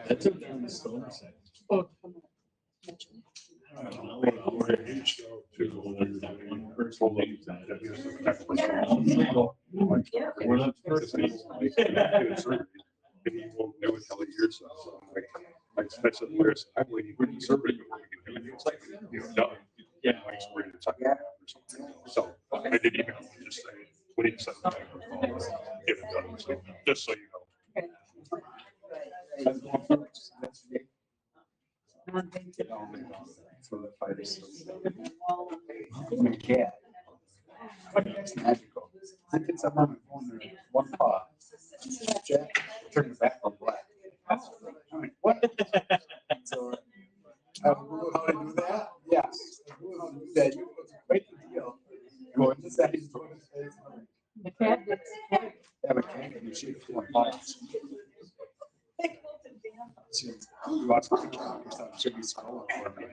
Speaker 5: That's a down stone side. Oh. We're not first.
Speaker 1: They would tell you yours. Like special players, I'm waiting for the survey before we can do it. It's like, you know, done.
Speaker 5: Yeah.
Speaker 1: Mike's ready to talk about it or something. So I did email him, just say, when you send it back, get it done, so, just so you know.
Speaker 2: For the fighters. My cat. It's magical. I picked up on my phone, there, one paw. Jack turned it back on black. I'm like, what? So, how to do that? Yeah. How to do that? You was quite the deal. Going to that, he's doing his face.
Speaker 6: The cat gets.
Speaker 2: Have a cat and she one paw. She watched my cat or something. She'll be scrolling for me.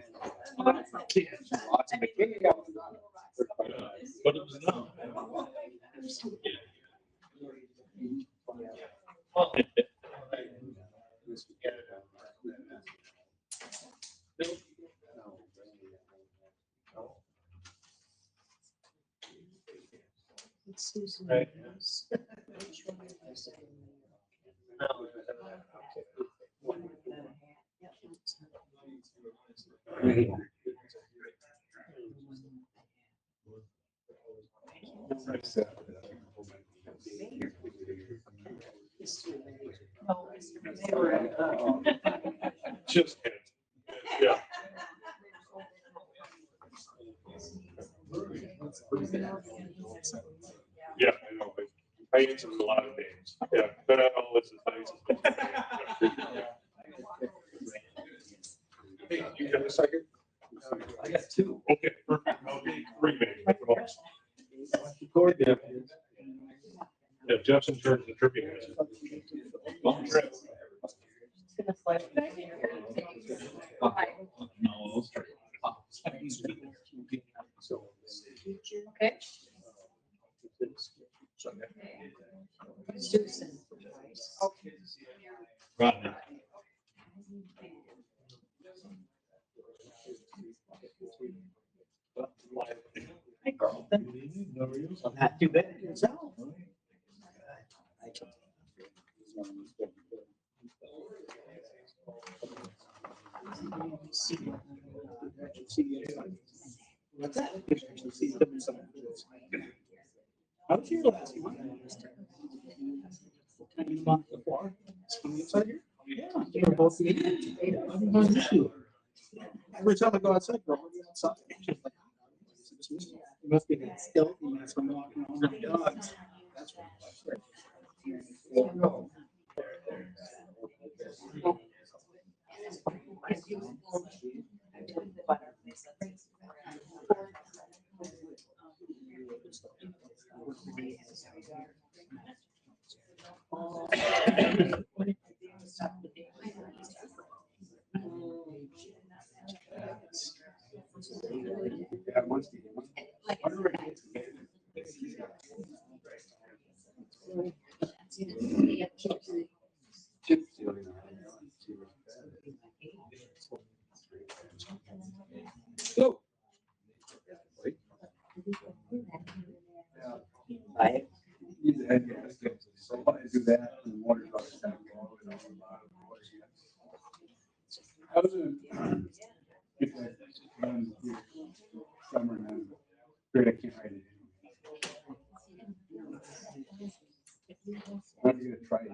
Speaker 2: She's watching the cat.
Speaker 5: But it was not.
Speaker 3: Right.
Speaker 1: Just kidding. Yeah. Yeah, I know, but I answered a lot of names. Yeah, but not all this is nice. Hey, you got a second?
Speaker 3: I got two.
Speaker 1: Okay, perfect. I'll be 3 minutes. Yeah, Jeff's in charge of the tribute. Long trip.
Speaker 6: Gonna slide it back here.
Speaker 5: No,
Speaker 6: Okay. Susan.
Speaker 5: Rodney.
Speaker 6: Hi, Carlton.
Speaker 3: Not too bad. Yourself? What's that? How was your last month? Month before? Inside here? Yeah. You were both meeting. Every time I go outside, girl, I'm outside. She's like, you must be still, that's when I'm walking around with the dogs. That's right.
Speaker 12: Right.
Speaker 8: Great, I can't write it. I'm gonna try it.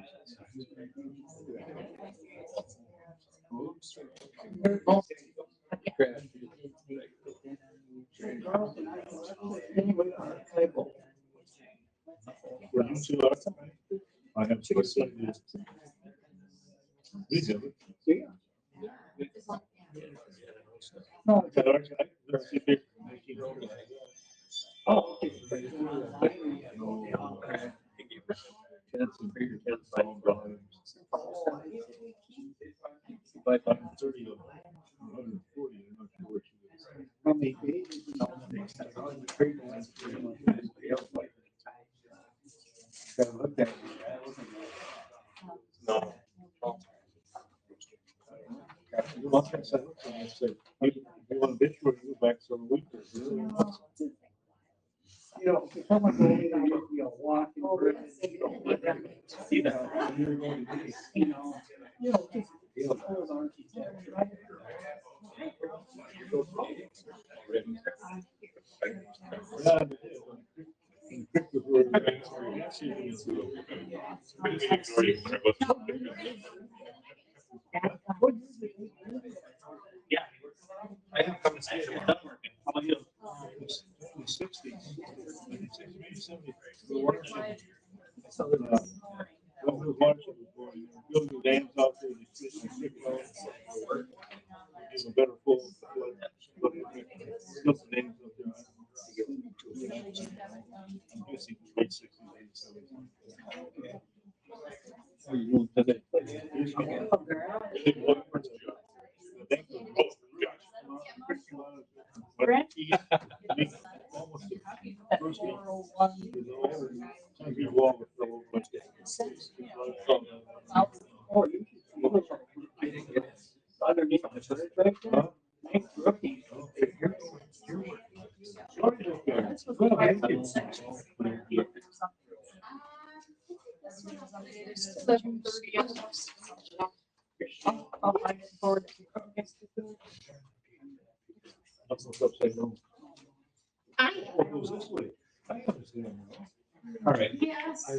Speaker 5: I have two ideas. We do it.
Speaker 3: No. Oh.
Speaker 5: Like 130 of 140, I'm not sure what she is.
Speaker 8: How many pages? Gotta look at it.
Speaker 1: No.
Speaker 5: You want to say, you want to bitch for you back some week or two.
Speaker 8: You know, if someone goes in and you know, walking.
Speaker 3: Yeah. I have a conversation with Doug. How about you?
Speaker 5: In the 60s. Building dams out there, give a better flow. Built the dams up there. I'm guessing late 60s, late 70s. How are you doing today?
Speaker 1: All right.
Speaker 7: Yes.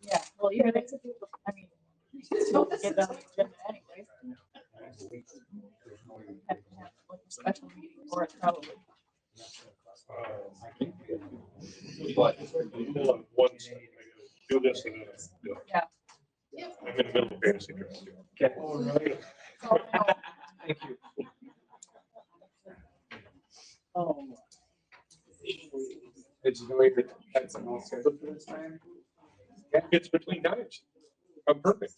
Speaker 7: Yeah, well, yeah, that's a good, I mean. Don't get on the agenda anyway. Have to have like a special meeting for it probably.
Speaker 1: But hold on one second. Do this and then.
Speaker 7: Yeah.
Speaker 1: I'm in the middle of fantasy draft.
Speaker 3: Okay.
Speaker 7: So,
Speaker 3: Thank you.
Speaker 8: Did you know you had some else scheduled for this time?
Speaker 1: Yeah, it's between dives. I'm perfect.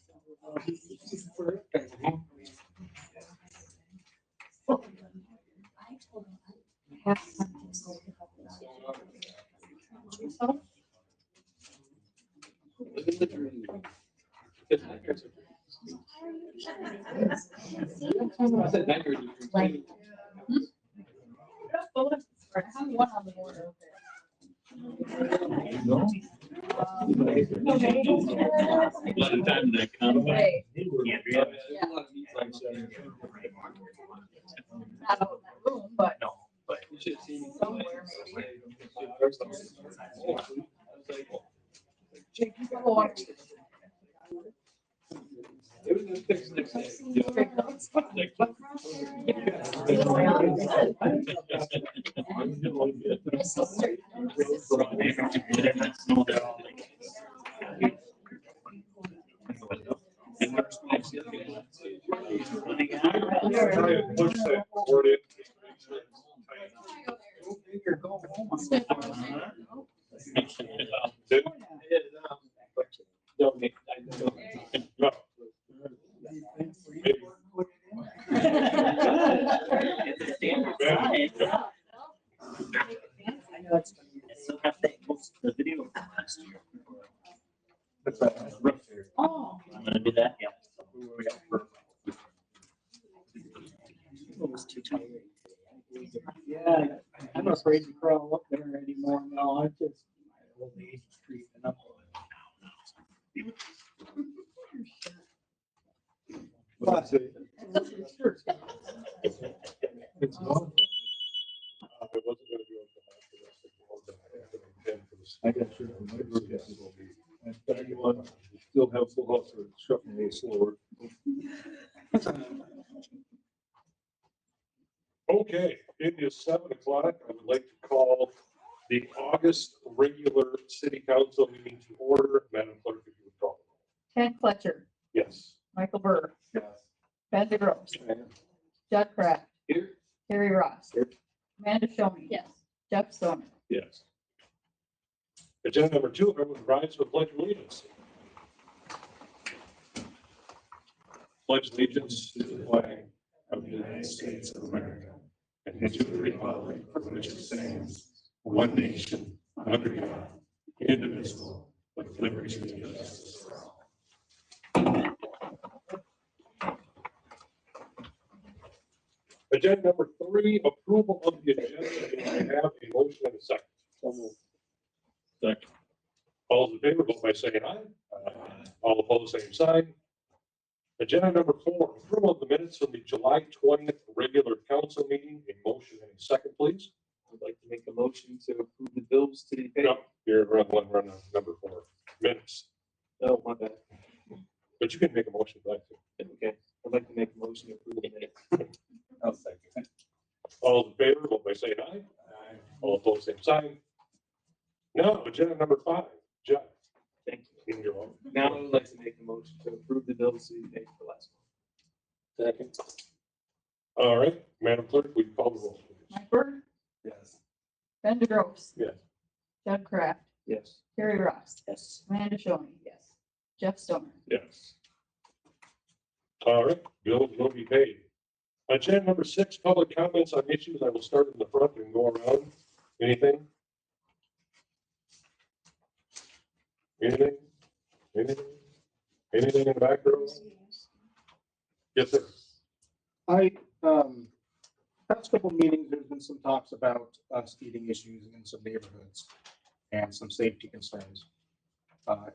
Speaker 3: Living the dream. I said, now you're in your dream.
Speaker 7: I have one on the board.
Speaker 5: A lot of time that comes.
Speaker 7: Right.
Speaker 3: Yeah.
Speaker 7: Not out in that room, but
Speaker 3: No, but you should see.
Speaker 7: somewhere maybe. Jake, you go on.
Speaker 3: It was just fixed next day.
Speaker 1: Push that board in. Did-
Speaker 11: Don't make, I don't.
Speaker 1: No. Maybe.
Speaker 12: It's a standard size.
Speaker 4: I know it's.
Speaker 12: So have they posted the video from last year?
Speaker 8: That's right.
Speaker 4: Oh.
Speaker 12: I'm gonna do that, yeah.
Speaker 3: Almost too tired.
Speaker 9: Yeah, I'm afraid to crawl up there anymore now. I just, my old age is creeping up.
Speaker 8: What's it? It's not.
Speaker 1: It wasn't gonna be open after this, it was gonna be for the-
Speaker 8: I got sure. My group is- and 31, still have full house, or shuffling a little slower.
Speaker 1: Okay, it is 7 o'clock. I would like to call the August regular city council meeting to order. Madam Clerk, if you would call.
Speaker 6: Ken Fletcher,
Speaker 1: Yes.
Speaker 6: Michael Burr,
Speaker 8: Yes.
Speaker 6: Ben DeGros, Judd Kraft.
Speaker 11: Here.
Speaker 6: Terry Ross.
Speaker 1: Here.
Speaker 6: Amanda Shoney.
Speaker 7: Yes.
Speaker 6: Jeff Stoner.
Speaker 1: Yes. Agenda number 2, everyone rise to the pledge of allegiance. Pledge allegiance to the flag of the United States of America and to the republic for which it stands, one nation, under God, indivisible, with liberty and justice for all. Agenda number 3, approval of the agenda. And I have a motion and a second. Second. All those in favor, vote by saying aye. All opposed, same sign. Agenda number 4, approval of the minutes from the July 20th regular council meeting. A motion and a second, please.
Speaker 11: I'd like to make a motion to approve the bills to be paid.
Speaker 1: No, you're run on number 4 minutes,
Speaker 11: Oh, my bad.
Speaker 1: but you can make a motion if you'd like to.
Speaker 11: Okay, I'd like to make a motion to approve the minutes.
Speaker 8: I'll second.
Speaker 1: All those in favor, vote by saying aye. All opposed, same sign. Now, agenda number 5, Jeff.
Speaker 11: Thank you.
Speaker 1: In your own.
Speaker 11: Now I would like to make a motion to approve the bills to be paid for last month.
Speaker 1: Second. All right, Madam Clerk, we call the roll, please.
Speaker 6: Mike Burr,
Speaker 8: Yes.
Speaker 6: Ben DeGros.
Speaker 1: Yes.
Speaker 6: Judd Kraft.
Speaker 11: Yes.
Speaker 6: Terry Ross.
Speaker 12: Yes.
Speaker 6: Amanda Shoney. Yes. Jeff Stoner.
Speaker 1: Yes. All right, bills will be paid. Agenda number 6, public comments on issues. I will start in the front and go around. Anything? Anything? Anything? Anything in the back row? Yes, sir.
Speaker 13: Past couple meetings, there's been some talks about speeding issues in some neighborhoods and some safety concerns.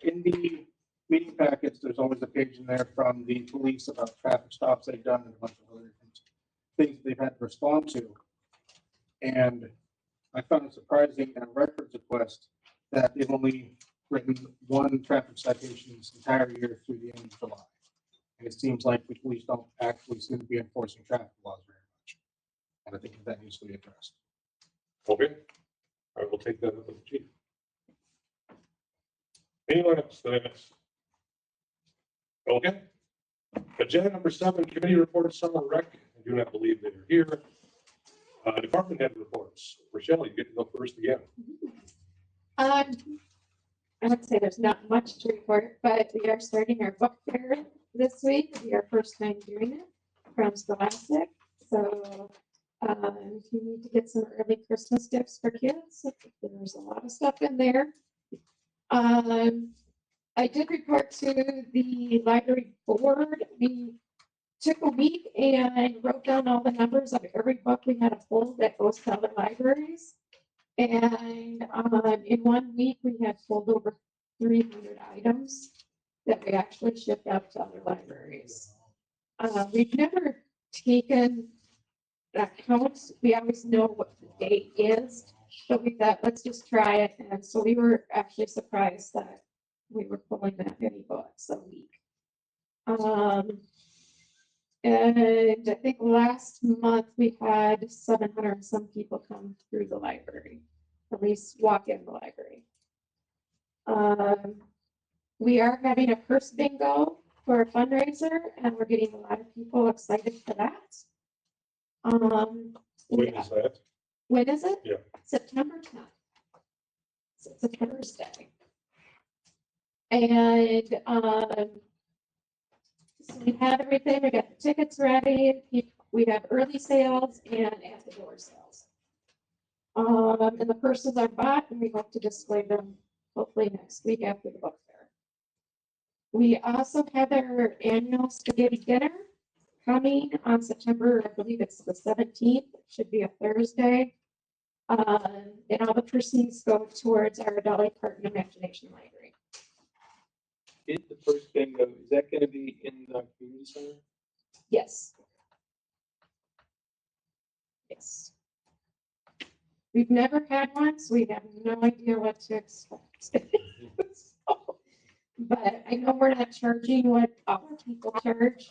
Speaker 13: In the meeting packets, there's always a page in there from the police about traffic stops they've done and a bunch of other different things they've had to respond to. And I found it surprising in a records request that they've only written 1 traffic citation this entire year through the end of July. And it seems like the police don't actually seem to be enforcing traffic laws very much. And I think that needs to be addressed.
Speaker 1: Okay. I will take that up with the chief. Anyone else that I missed? Okay. Agenda number 7, committee reports, summer rec. I do not believe they're here. Department head reports. Rochelle, you get to go first again.
Speaker 7: I would say there's not much to report, but we are starting our book fair this week. It'll be our first time doing it from Scholastic. So if you need to get some early Christmas gifts for kids, there's a lot of stuff in there. I did report to the library board. We took a week and wrote down all the numbers of every book we had a pull that goes to other libraries. And in 1 week, we had pulled over 300 items that we actually shipped out to other libraries. We've never taken accounts. We always know what the date is, but we thought, let's just try it. And so we were actually surprised that we were pulling that many books a week. And I think last month we had 700 and some people come through the library, at least walk in the library. We are having a purse bingo for a fundraiser, and we're getting a lot of people excited for that.
Speaker 1: When is that?
Speaker 7: When is it?
Speaker 1: Yeah.
Speaker 7: September 10th. So it's a Thursday. And, so we have everything, we got the tickets ready, we have early sales and at the door sales. And the purses are bought and we hope to display them hopefully next week after the book fair. We also have our annual spaghetti dinner coming on September, I believe it's the 17th, it should be a Thursday. And all the proceeds go towards our Dolly Parton Imagination Library.
Speaker 11: Is the first bingo, is that gonna be in the community center?
Speaker 7: Yes. Yes. We've never had one, so we have no idea what to expect. But I know we're not charging what other people charge.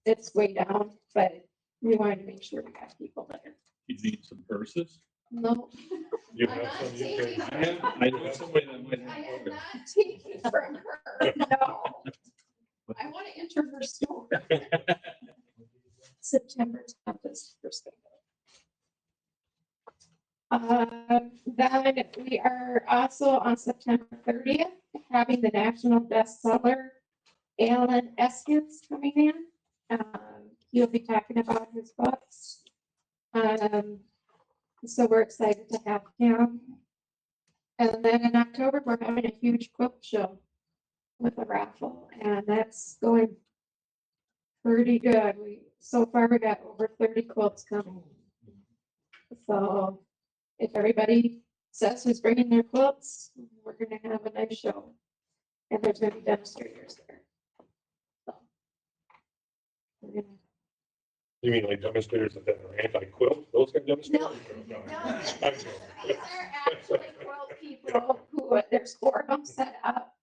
Speaker 7: It's way down, but we wanted to make sure we got people there.
Speaker 5: You need some purses?
Speaker 7: No.
Speaker 1: You
Speaker 7: I'm
Speaker 1: have
Speaker 7: not
Speaker 1: some you
Speaker 7: taking
Speaker 1: can.
Speaker 7: her.
Speaker 5: I know somebody that might
Speaker 7: I
Speaker 5: have.
Speaker 7: am not taking from her, no. I want to enter her store. September 10th is the first thing. Then we are also on September 30th, having the national bestseller, Alan Eskins coming in. He'll be talking about his books. So we're excited to have him. And then in October, we're having a huge quilt show with a raffle, and that's going pretty good. So far, we got over 30 quilts coming. So if everybody says who's bringing their quilts, we're gonna have a nice show. And there's gonna be demonstrators there. So, we're gonna-
Speaker 1: You mean like demonstrators that are anti-quilt, those kind of demonstrators?
Speaker 7: No,
Speaker 1: I'm
Speaker 7: these
Speaker 1: joking.
Speaker 7: are actually quilt people who, there's 4 of them set up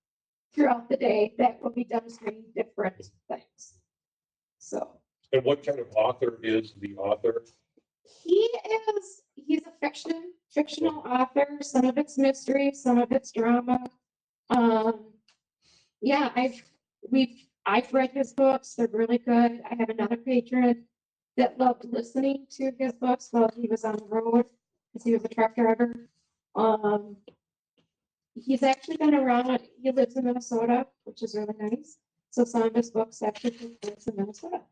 Speaker 7: throughout the day that will be demonstrating different things. So
Speaker 1: And what kind of author is the author?
Speaker 7: he's a fictional author. Some of it's mystery, some of it's drama. Yeah, I've read his books. They're really good. I have another patron that loved listening to his books while he was on the road because he was a truck driver. He's actually been around. He lives in Minnesota, which is really nice. So some of his books actually take place in Minnesota.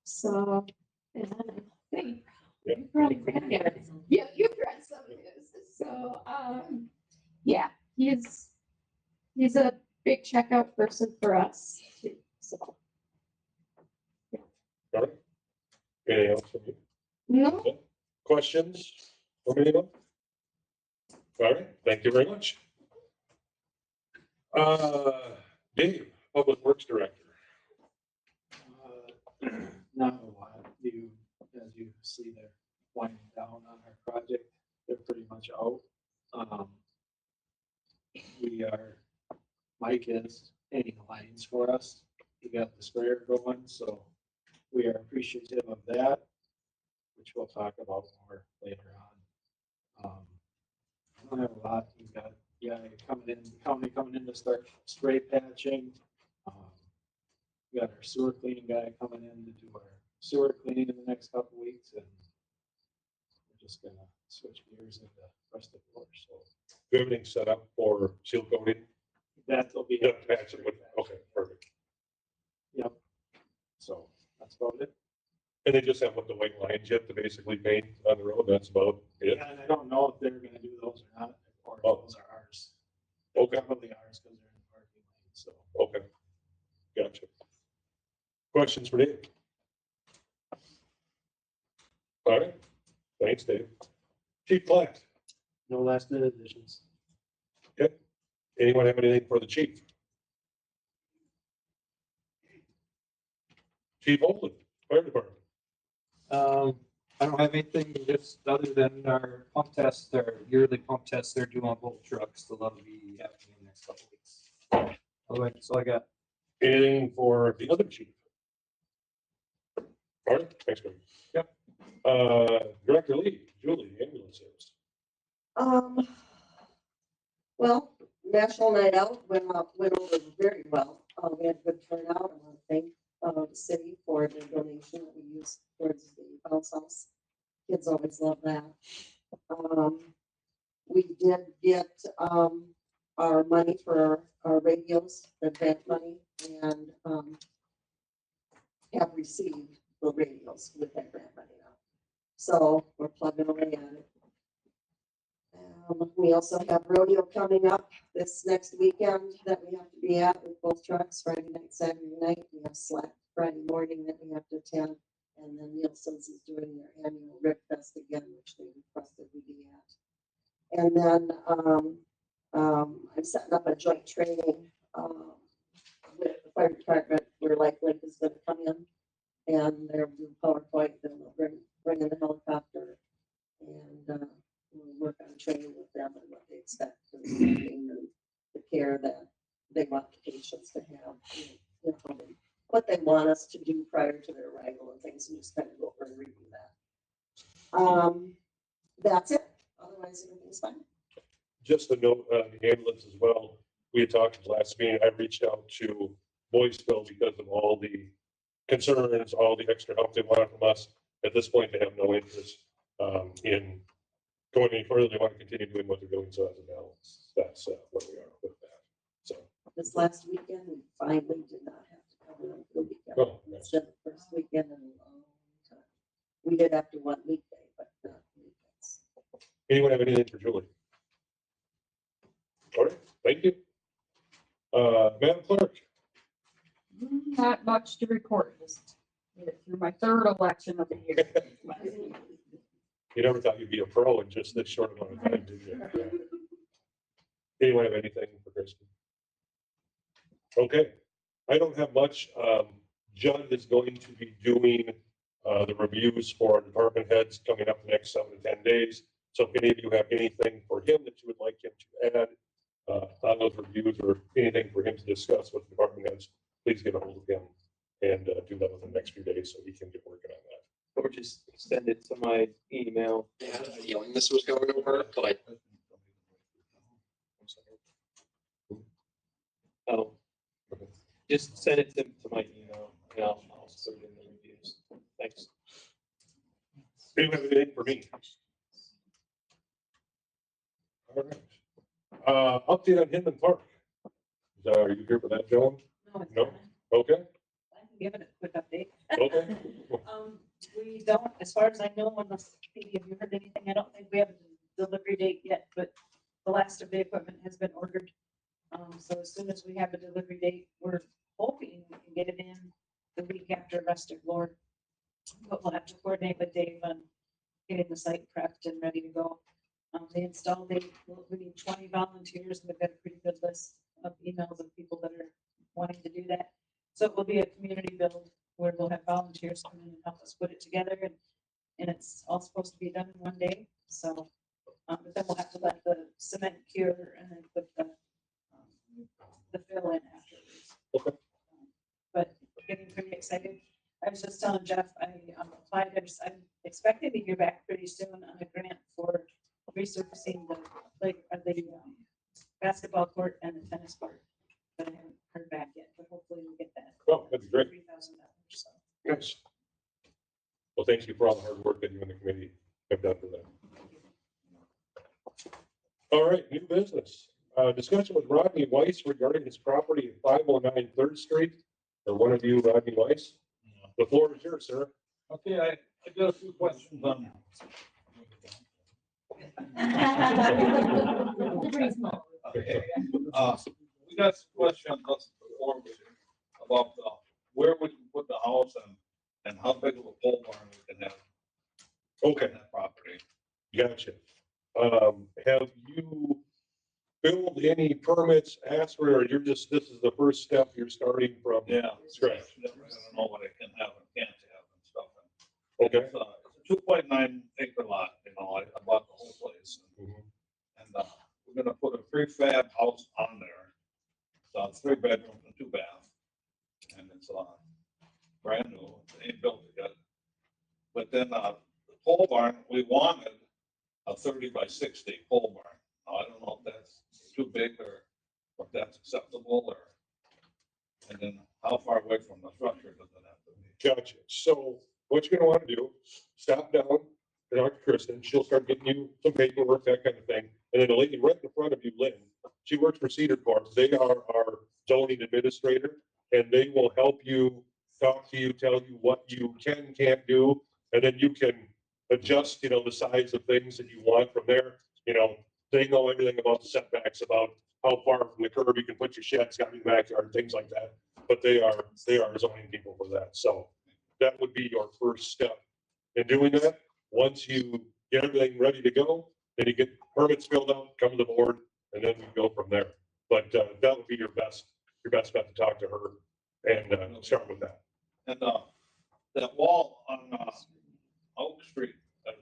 Speaker 7: So, and hey, you've probably read it. Yeah, you've read some of his. So, yeah, he's a big checkout person for us too. So,
Speaker 1: All right. Anything else from you?
Speaker 7: no,
Speaker 1: Questions from anyone? All right, thank you very much. Dave, Public Works Director.
Speaker 14: Not a lot. As you see, they're winding down on our project. They're pretty much out. Mike is painting lines for us. He got the sprayer going, so we are appreciative of that, which we'll talk about more later on. I don't have a lot. We've got a guy coming in to start spray patching. We got our sewer cleaning guy coming in to do our sewer cleaning in the next couple weeks, and we're just gonna switch gears into the rest of the work. So
Speaker 1: Everything set up for seal coating?
Speaker 14: that'll be.
Speaker 1: Yeah, patch it with- Okay, perfect.
Speaker 14: Yep. So that's about it.
Speaker 1: And they just have what the white lines yet to basically paint on the road, that's about it?
Speaker 14: Yeah, and I don't know if they're gonna do those or not, or if
Speaker 1: Oh.
Speaker 14: those are ours. They're
Speaker 1: Okay.
Speaker 14: probably ours because they're in the parking lane, so.
Speaker 1: Okay. Gotcha. Questions for Dave? All right, thanks, Dave. Chief Platt,
Speaker 14: No last minute additions.
Speaker 1: anyone have anything for the chief? Chief Holden, Fire Department.
Speaker 13: I don't have anything just other than our pump tests, our yearly pump tests they're due on both trucks. So that'll be happening in the next couple weeks. All right, so I got.
Speaker 1: Anything for the other chief? All right, thanks, Greg.
Speaker 13: Yep.
Speaker 1: Director Lee, Julie, ambulance service.
Speaker 15: Well, National Night Out went over very well. We had a good turnout. I want to thank the city for the donation that we used towards the bounce house. Kids always love that. We did get our money for our radios, the grant money, and, have received the radios with that grant money now. So we're plugging away on it. We also have rodeo coming up this next weekend that we have to be at with both trucks, Friday night, Saturday night. We have Slack Friday morning that we have to attend. And then Nielsen's is doing their annual Rip Fest again, which they requested we be at. And then, I'm setting up a joint training, with the fire department where Life Link is gonna come in. And they'll do PowerPoint, then they'll bring in the helicopter. And, we'll work on training with them and what they expect and the care that they want the patients to have. You know, what they want us to do prior to their arrival and things, and just kind of go over and review that. That's it. Otherwise, everything's fine.
Speaker 1: Just a note on the ambulance as well. We had talked last meeting, I reached out to Boyceville because of all the concerns, all the extra help they wanted from us. At this point, they have no interest in going any further. They want to continue doing what they're doing. So as a balance, that's where we are with that. So
Speaker 15: This last weekend, we finally did not have to cover them for the weekend.
Speaker 1: Oh, nice.
Speaker 15: Instead of the first weekend in a long time. We did after one weekday, but not weekends.
Speaker 1: anyone have anything for Julie? All right, thank you. Madam Clerk.
Speaker 6: Not much to report, just made it through my third election of the year.
Speaker 1: You never thought you'd be a pro in just this short amount of time, did you? Yeah. Anyone have anything for Kristen? Okay, I don't have much. Judd is going to be doing the reviews for our department heads coming up the next 7 to 10 days. So if any of you have anything for him that you would like him to add on those reviews or anything for him to discuss with the department heads, please get a hold of him and do that within the next few days so he can get working on that.
Speaker 11: Or just send it to my email.
Speaker 16: I had a feeling this was going to work, but
Speaker 11: Oh, just send it to my email and I'll put it in the reviews. Thanks.
Speaker 1: Anyone have anything for me? All right. Update on Hinman Park. Are you here for that, Joan? No? Okay.
Speaker 17: I can give it a quick update.
Speaker 1: Okay.
Speaker 17: We don't, as far as I know, unless maybe have you heard anything, I don't think we have a delivery date yet, but the last of the equipment has been ordered. So as soon as we have a delivery date, we're hoping we can get it in the week after Rustic Lord. But we'll have to coordinate with Dave on getting the site prepped and ready to go. The install date, we need 20 volunteers, and we've got a pretty good list of emails of people that are wanting to do that. So it will be a community build where we'll have volunteers come in and help us put it together, and it's all supposed to be done in one day. So, but then we'll have to let the cement cure and then put the fill in afterwards.
Speaker 1: Okay.
Speaker 17: But getting pretty excited. I was just telling Jeff, I applied, I'm expecting to hear back pretty soon on a grant for resurfacing the basketball court and the tennis court. But I haven't heard back yet, but hopefully we'll get that.
Speaker 1: Oh, that'd be great.
Speaker 17: $3,000, so.
Speaker 1: Yes. Well, thank you for all the hard work that you and the committee have done for that. All right, new business. Discussion with Rodney Weiss regarding his property at 509 3rd Street. Or one of you, Rodney Weiss? The floor is yours, sir.
Speaker 8: Okay, I got a few questions on. We got some questions before about where we can put the house and how big of a pole barn we can have.
Speaker 1: Okay.
Speaker 8: On that property.
Speaker 1: Gotcha. Have you filled any permits, asked for, or you're just, this is the first step, you're starting from scratch?
Speaker 8: I don't know what I can have and can't have and stuff.
Speaker 1: Okay.
Speaker 8: It's a 2.9 acre lot, you know, I bought the whole place. And we're gonna put a prefab house on there. So 3 bedrooms and 2 baths. And it's brand new, it ain't built yet. But then the pole barn, we wanted a 30 by 60 pole barn. Now, I don't know if that's too big or if that's acceptable or, and then how far away from the structure does it have to be?
Speaker 1: Gotcha. So what you're gonna want to do, stop down, talk to Kristen, she'll start getting you some paperwork, that kind of thing. And then the lady right in front of you, Lynn, she works for Cedar Corp. They are our zoning administrator, and they will help you, talk to you, tell you what you can, can't do, and then you can adjust, the size of things that you want from there. They know everything about the setbacks, about how far from the curb you can put your sheds, got in the backyard, things like that. But they are zoning people for that. So that would be your first step in doing that. Once you get everything ready to go, then you get permits filled out, come to the board, and then we go from there. But that would be your best bet to talk to her and start with that.
Speaker 8: And, that wall on, Oak Street, as,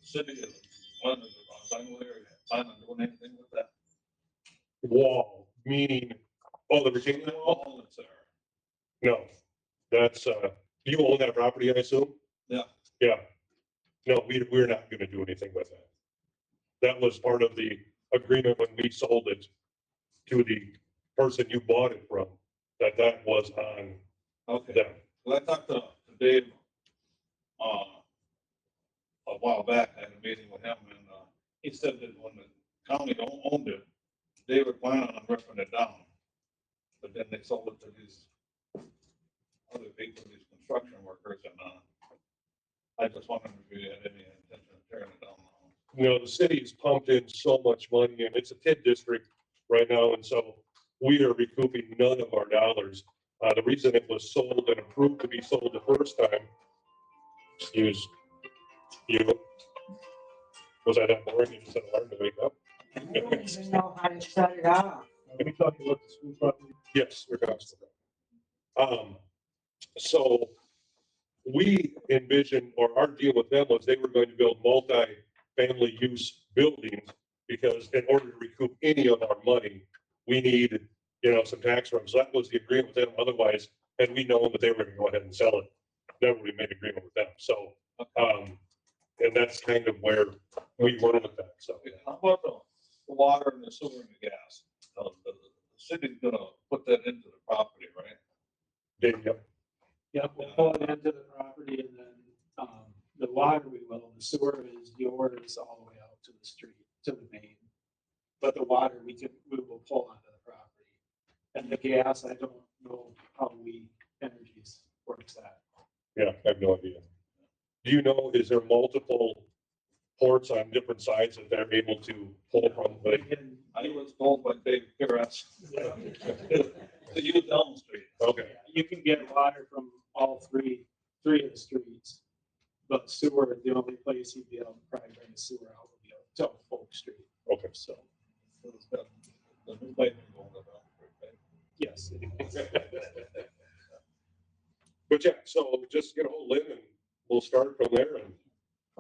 Speaker 8: city is, one of the, plan on doing anything with that?
Speaker 1: Wall, meaning, the retaining wall?
Speaker 8: Wall that's there.
Speaker 1: No, that's, you own that property, I assume?
Speaker 8: Yeah.
Speaker 1: Yeah. No, we're not gonna do anything with that. That was part of the agreement when we sold it to the person you bought it from, that was on
Speaker 8: Okay.
Speaker 1: them.
Speaker 8: Well, I talked to Dave, a while back, I had a meeting with him, and, he said that when the county owned it, they were planning on ripping it down. But then they sold it to these other people, these construction workers, and, I just wondered if you had any intention of tearing it down.
Speaker 1: The city's pumped in so much money, and it's a TID district right now, and so we are recouping none of our dollars. The reason it was sold and approved to be sold the first time, excuse you, was I that boring? You just said alarm to wake up?
Speaker 12: I don't even know how to shut it off.
Speaker 3: Are we talking about the school property?
Speaker 1: Yes, we're constantly. So we envisioned, or our deal with them was they were going to build multi-family use buildings, because in order to recoup any of our money, we need, some tax revenue. So that was the agreement with them. Otherwise, had we known that they were going to go ahead and sell it, never would have made an agreement with them. So, and that's kind of where we were with that. So,
Speaker 8: How about the water and the sewer and the gas? The city's gonna put that into the property, right?
Speaker 1: Yep.
Speaker 14: Yeah, we'll pull it into the property and then, the water we will, the sewer is yours all the way out to the street, to the main. But the water we will pull onto the property. And the gas, I don't know how Energies works that.
Speaker 1: Yeah, I have no idea. Do you know, is there multiple ports on different sides that they're able to pull from?
Speaker 8: I was told by Dave Carras to use Elm Street.
Speaker 1: Okay.
Speaker 14: You can get water from all three of the streets. But sewer, the only place you'd be able to probably bring the sewer out would be out to Oak Street.
Speaker 1: Okay.
Speaker 14: So,
Speaker 8: It's got the new pipe going to Elm Street, right?
Speaker 14: yes.
Speaker 1: But yeah, so just get a hold of Lynn and we'll start from there, and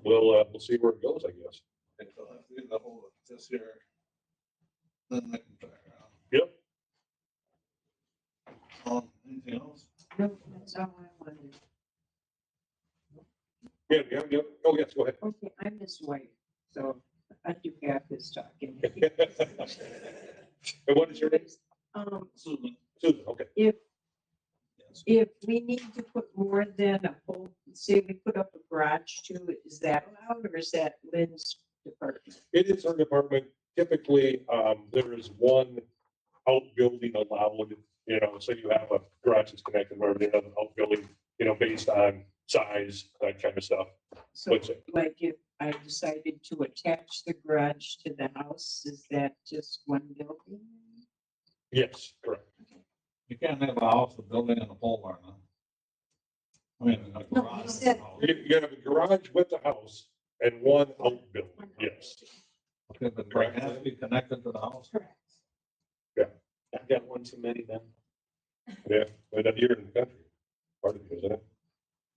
Speaker 1: we'll see where it goes, I guess.
Speaker 8: Okay, so that's the whole of this year. Then I can try around.
Speaker 1: Yep.
Speaker 8: Anything else?
Speaker 12: No, that's all I wanted.
Speaker 1: Yeah. Oh, yes, go ahead.
Speaker 12: Okay, I'm his wife, so I do have this talking.
Speaker 1: And what is your name?
Speaker 8: Susan.
Speaker 1: Susan, okay.
Speaker 12: If we need to put more than a whole, say we put up a garage too, is that allowed, or is that Lynn's department?
Speaker 1: It is our department. Typically, there is one outbuilding allowed, so you have a garage that's connected where they have an outbuilding, based on size, that kind of stuff.
Speaker 12: So like if I decided to attach the garage to the house, is that just one building?
Speaker 1: Yes, correct.
Speaker 8: You can't have a house, a building, and a pole barn, huh? I mean, a
Speaker 12: No,
Speaker 8: garage.
Speaker 12: he said-
Speaker 1: You have a garage with the house and one outbuilding, yes.
Speaker 8: Okay, but it has to be connected to the house.
Speaker 12: Correct.
Speaker 3: I've got one too many then.
Speaker 1: Yeah, but up here in the country, part of it, isn't it?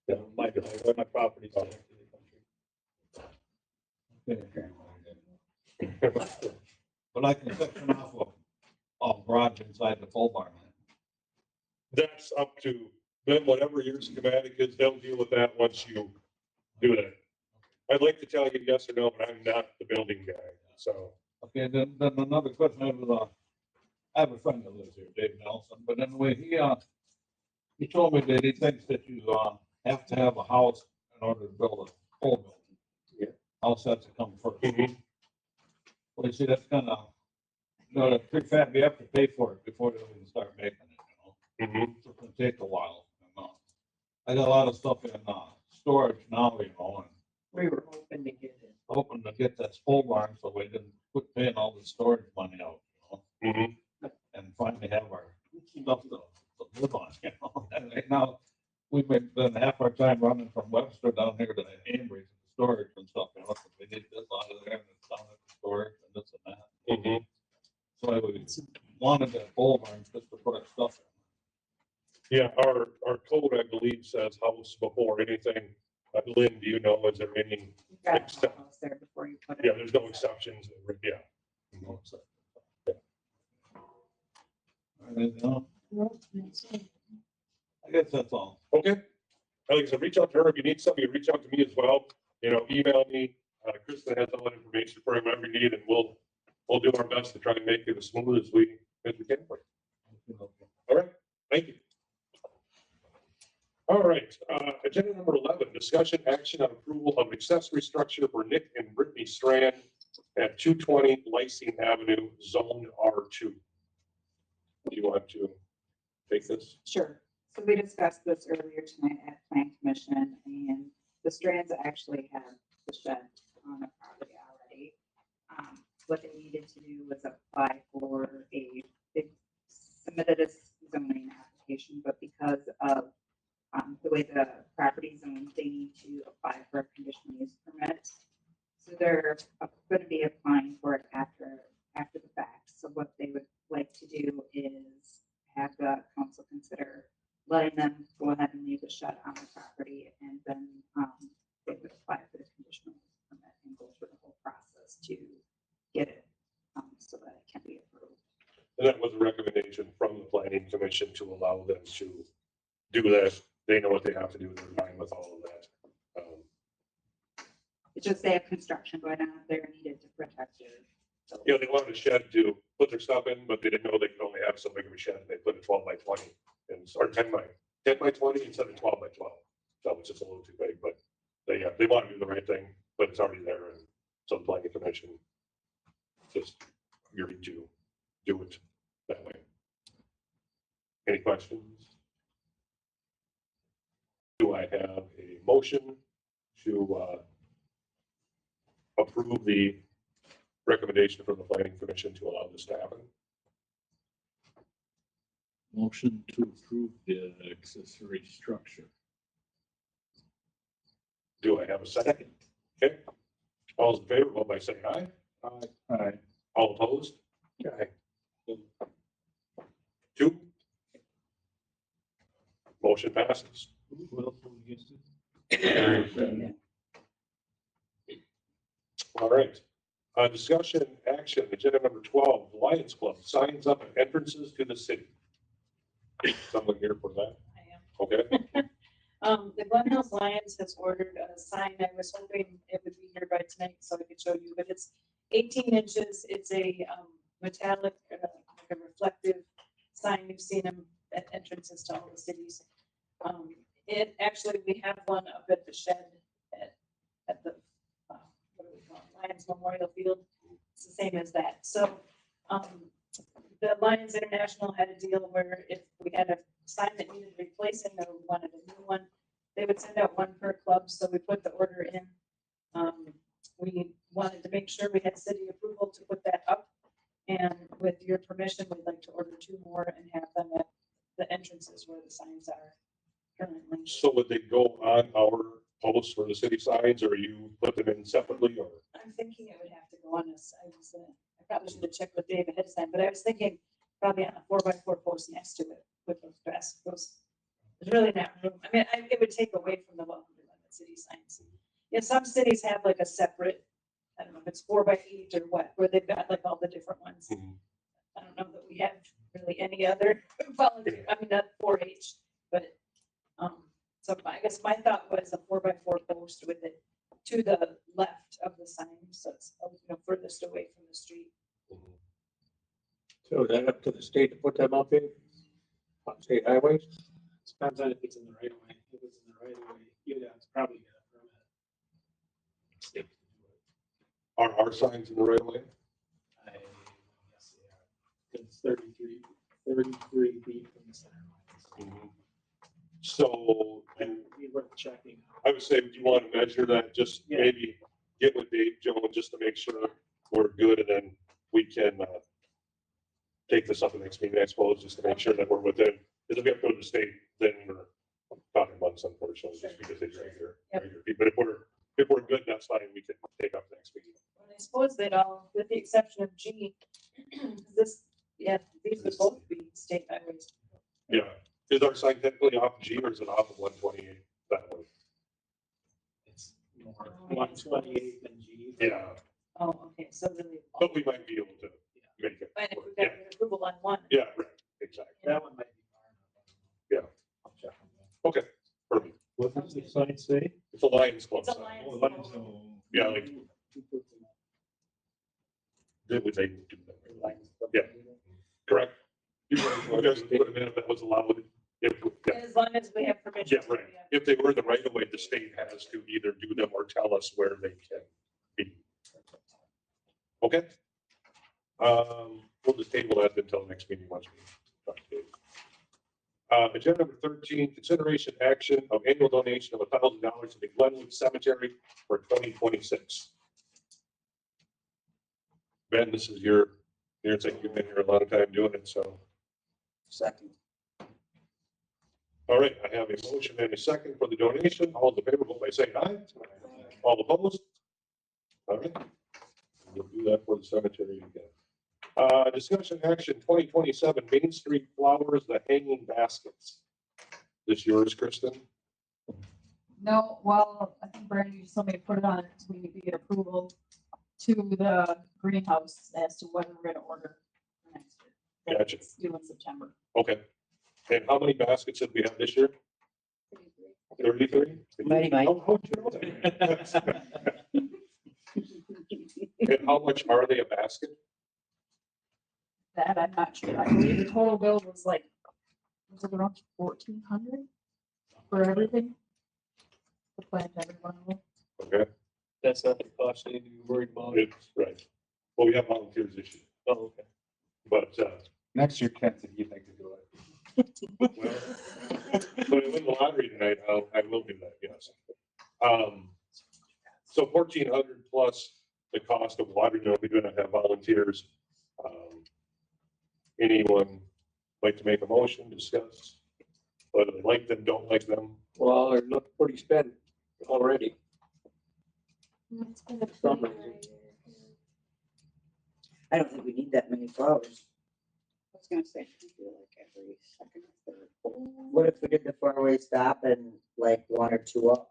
Speaker 1: Yeah,
Speaker 3: My property's connected to the country.
Speaker 8: Okay. But I can section off a garage inside the pole barn.
Speaker 1: That's up to them, whatever your schematic is, they'll deal with that once you do that. I'd like to tell you yes or no, but I'm not the building guy, so.
Speaker 8: Okay, then another question, I have a friend that lives here, Dave Nelson, but anyway, he told me that he thinks that you, have to have a house in order to build a pole building.
Speaker 1: Yeah.
Speaker 8: house has to come first.
Speaker 1: Mhm.
Speaker 8: Well, you see, that's kind of, the prefab, you have to pay for it before they even start making it, you know?
Speaker 1: Mhm.
Speaker 8: It's gonna take a while. I got a lot of stuff in, storage now, you know, and
Speaker 12: We were hoping to get it.
Speaker 8: hoping to get that pole barn so we can quit paying all the storage money out, you know?
Speaker 1: Mhm.
Speaker 8: And finally have our stuff to live on, you know? And right now, we've been half our time running from Webster down here to Ambridge, to storage and stuff, you know? So we need this out of there and it's down at the storage and this and that.
Speaker 1: Mhm.
Speaker 8: So we wanted that pole barn just to put our stuff in.
Speaker 1: Yeah, our code, I believe, says house before anything. Lynn, do you know, is there any,
Speaker 4: You've got to have a house there before you put it.
Speaker 1: yeah, there's no exceptions, yeah.
Speaker 8: No, so- Anything else? I guess that's all.
Speaker 1: Okay. Like I said, reach out to her. If you need something, you reach out to me as well. You know, email me. Kristen has all that information for whatever you need, and we'll do our best to try and make it as smooth as we can for you. All right, thank you. All right, agenda number 11, discussion action on approval of accessory structure for Nick and Brittany Strand at 220 Lysing Avenue, Zone R2. Do you want to take this?
Speaker 4: Sure. So we discussed this earlier tonight at Plan Commission, and the Strands actually have the shed on the property already. What they needed to do was apply for they submitted a zoning application, but because of the way the property zone, they need to apply for a conditional use permit. So they're going to be applying for it after the fact. So what they would like to do is have the council consider letting them go ahead and leave the shed on the property, and then they would apply for the conditional use permit and go through the whole process to get it so that it can be approved.
Speaker 1: And that was a recommendation from the planning commission to allow them to do that. They know what they have to do. They're fine with all of that.
Speaker 4: It's just they have construction going on there needed to protect it.
Speaker 1: You know, they wanted a shed to put their stuff in, but they didn't know they could only have so big of a shed. They put a 12 by 20 and or 10 by 20 instead of 12 by 12. So it's just a little too big, but they want to do the right thing, but it's already there. And so the planning commission just agreed to do it that way. Any questions? Do I have a motion to approve the recommendation from the planning commission to allow this to happen?
Speaker 5: Motion to approve the accessory structure.
Speaker 1: Do I have a second? Okay. All those in favor, vote by saying aye.
Speaker 8: Aye.
Speaker 1: All opposed? Aye. 2. Motion passes.
Speaker 5: Who else voted against it?
Speaker 1: All right. Discussion action, agenda number 12, Lions Club signs up at entrances to the city. Someone here for that?
Speaker 17: I am.
Speaker 1: Okay.
Speaker 17: The Glen Hills Lions has ordered a sign. I was hoping it would be here by tonight so I could show you, but it's 18 inches. It's a metallic, like a reflective sign. You've seen them at entrances to all the cities. It actually, we have one up at the shed at the what do we call it? Lions Memorial Field. It's the same as that. So the Lions International had a deal where if we had a sign that needed replacing or we wanted a new one, they would send out one per club. So we put the order in. We wanted to make sure we had city approval to put that up. And with your permission, we'd like to order 2 more and have them at the entrances where the signs are currently.
Speaker 1: So would they go on our posts for the city signs, or you put them in separately, or?
Speaker 17: I'm thinking it would have to go on this. I probably should have checked with Dave ahead of time, but I was thinking probably on a 4x4 post next to it with those dress. There's really not room. I mean, it would take away from the welcome to Glenwood city signs. Yeah, some cities have like a separate, I don't know if it's 4x8 or what, where they've got like all the different ones. I don't know that we have really any other volunteer. I mean, not 4-H, but so I guess my thought was a 4x4 post with it to the left of the sign, so it's furthest away from the street.
Speaker 9: So is that up to the state to put them up in, on state highways?
Speaker 14: Depends on if it's in the right of way. If it's in the right of way, you'd have to probably get a permit.
Speaker 1: Are our signs in the right of way?
Speaker 14: I guess they are. It's 33 feet from the center line.
Speaker 1: Mhm. So,
Speaker 14: And we were checking.
Speaker 1: I would say, do you want to measure that, just
Speaker 14: Yeah.
Speaker 1: maybe get with Dave Jones just to make sure we're good, and then we can, take this up the next meeting, I suppose, just to make sure that we're within, because if we have to go to the state, then we're talking months, unfortunately, just because they drag their feet. But if we're good, that's fine, we can take up the next meeting.
Speaker 17: I suppose they'd all, with the exception of G, this, yeah, these would both be state highways.
Speaker 1: Yeah, is our sign technically off G, or is it off of 128 that way?
Speaker 14: It's more 128 than G.
Speaker 1: Yeah,
Speaker 17: Oh, okay, so really.
Speaker 1: but we might be able to make it
Speaker 17: And if
Speaker 1: work.
Speaker 17: we've
Speaker 1: Yeah,
Speaker 17: got an approval on one.
Speaker 1: yeah, right, exactly.
Speaker 14: That one might be far enough.
Speaker 1: Yeah.
Speaker 14: I'll check on that.
Speaker 1: Okay, perfect.
Speaker 8: What does the sign say?
Speaker 1: It's a Lions Club
Speaker 17: It's a
Speaker 1: sign.
Speaker 17: Lions
Speaker 8: Oh,
Speaker 17: Club.
Speaker 8: Lions Club.
Speaker 1: Yeah, like, they would they do that. Yeah, correct. You guys could put them in if that was allowed. If, yeah,
Speaker 17: As long as we have permission.
Speaker 1: yeah, right. If they were in the right of way, the state has to either do them or tell us where they can be. Okay. We'll just table that until next meeting. Once we talk to Dave. Agenda number 13, consideration action of annual donation of $1,000 to the Glenwood Cemetery for 2026. Ben, this is your thing. You've been here a long time doing it, so.
Speaker 12: Second.
Speaker 1: All right, I have a motion and a second for the donation. All in favor, vote by saying aye. All opposed? All right. We'll do that for the cemetery again. Discussion action 2027 Main Street Flowers, the hanging baskets. This yours, Kristen?
Speaker 6: No, well, I think Brandon just told me to put it on, because we need to get approval to the greenhouse as to when we're gonna order for next year.
Speaker 1: Gotcha.
Speaker 6: It's due in September.
Speaker 1: Okay. And how many baskets did we have this year? 33?
Speaker 12: Mighty Mike.
Speaker 1: How'd you know that? And how much are they a basket?
Speaker 6: That I'm not sure. I believe the total bill was like, was it around 1,400 for everything? The plant, everyone.
Speaker 1: Okay,
Speaker 11: That's not the cost you need to be worried about.
Speaker 1: it's right. Well, we have volunteers this year,
Speaker 11: Oh, okay.
Speaker 1: but,
Speaker 2: Next year, Kent said he'd like to do it.
Speaker 1: well, when I win the lottery tonight, I will do that, yes. So 1,400 plus the cost of water, we're gonna have volunteers. Anyone like to make a motion, discuss whether they like them, don't like them?
Speaker 9: Well, they're look pretty spent already.
Speaker 12: I don't think we need that many flowers.
Speaker 4: I was gonna say, we do like every second or third.
Speaker 12: What if we did the four-way stop and like one or two up?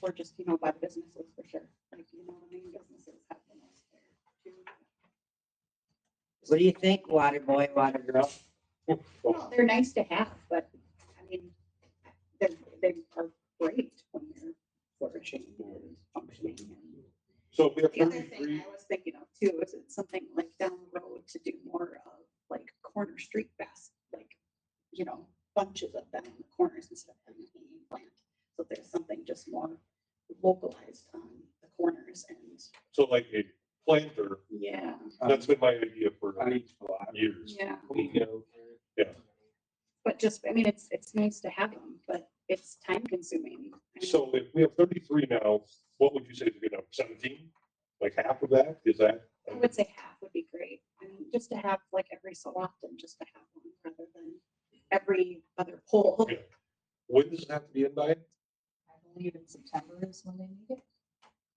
Speaker 4: Or just, by businesses for sure, like, the main businesses have the most there too.
Speaker 12: What do you think, water boy, water girl?
Speaker 4: Well, they're nice to have, but, I mean, they are great when they're flourishing and functioning.
Speaker 1: So if we have
Speaker 4: The other thing
Speaker 1: 33,
Speaker 4: I was thinking of too, is it's something like down the road to do more of like corner street fest, like, bunches of them in the corners instead of having a hanging plant. So there's something just more localized on the corners and,
Speaker 1: so like a planter,
Speaker 4: yeah,
Speaker 1: that's been my idea for
Speaker 2: On each block.
Speaker 1: years.
Speaker 4: yeah.
Speaker 1: Yeah.
Speaker 4: But just, I mean, it's nice to have them, but it's time consuming. I mean,
Speaker 1: So if we have 33 now, what would you say is good enough? 17? Like half of that? Is that?
Speaker 4: I would say half would be great. I mean, just to have like every so often, just to have one rather than every other poll.
Speaker 1: Yeah. When does it have to be in by?
Speaker 6: I believe in September is when they need it.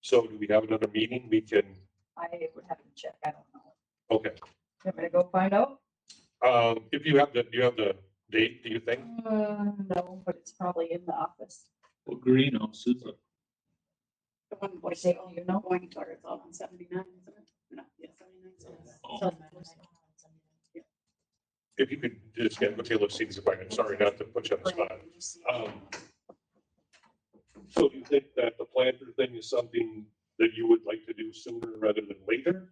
Speaker 1: So do we have another meeting? We can,
Speaker 6: I would have to check, I don't know.
Speaker 1: okay.
Speaker 6: I'm gonna go find out.
Speaker 1: If you have do you have the date, do you think?
Speaker 6: No, but it's probably in the office.
Speaker 5: Well, greenhouses,
Speaker 4: The one voice they all going towards all on 79, isn't it? No, yeah, 79.
Speaker 1: If you could just get, okay, let's see if I can, sorry, not to put you on the spot. So do you think that the planter thing is something that you would like to do sooner rather than later?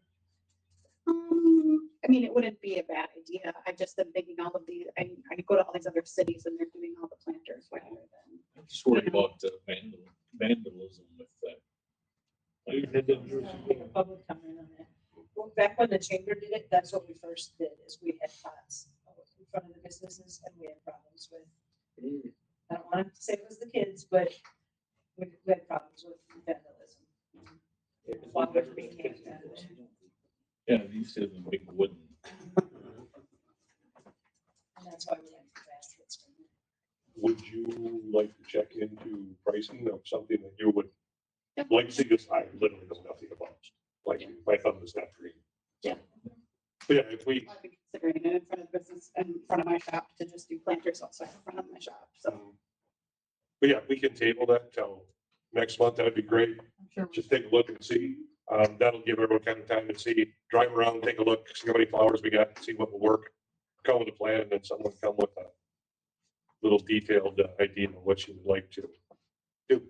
Speaker 4: I mean, it wouldn't be a bad idea. I just am thinking all of these, I go to all these other cities and they're doing all the planters rather than.
Speaker 5: I'm just worried about vandalism with that.
Speaker 17: Public comment on that. Well, back when the chamber did it, that's what we first did, is we had pots in front of the businesses and we had problems with. I don't want to say it was the kids, but we had problems with vandalism. Flowers being handed out.
Speaker 5: Yeah, these are the big wooden.
Speaker 17: And that's why we had baskets.
Speaker 1: Would you like to check into pricing of something that you would like to see? Because I literally know nothing about, like, my thumb is not green.
Speaker 6: Yeah.
Speaker 1: But yeah, if we,
Speaker 6: I've been considering it in front of the business, in front of my shop, to just do planters outside in front of my shop, so.
Speaker 1: but yeah, we can table that till next month, that'd be great.
Speaker 6: I'm sure.
Speaker 1: Just take a look and see. That'll give everyone kind of time to see, drive around, take a look, see how many flowers we got, see what will work. Come with a plan, and then someone come with a little detailed idea of what you would like to do.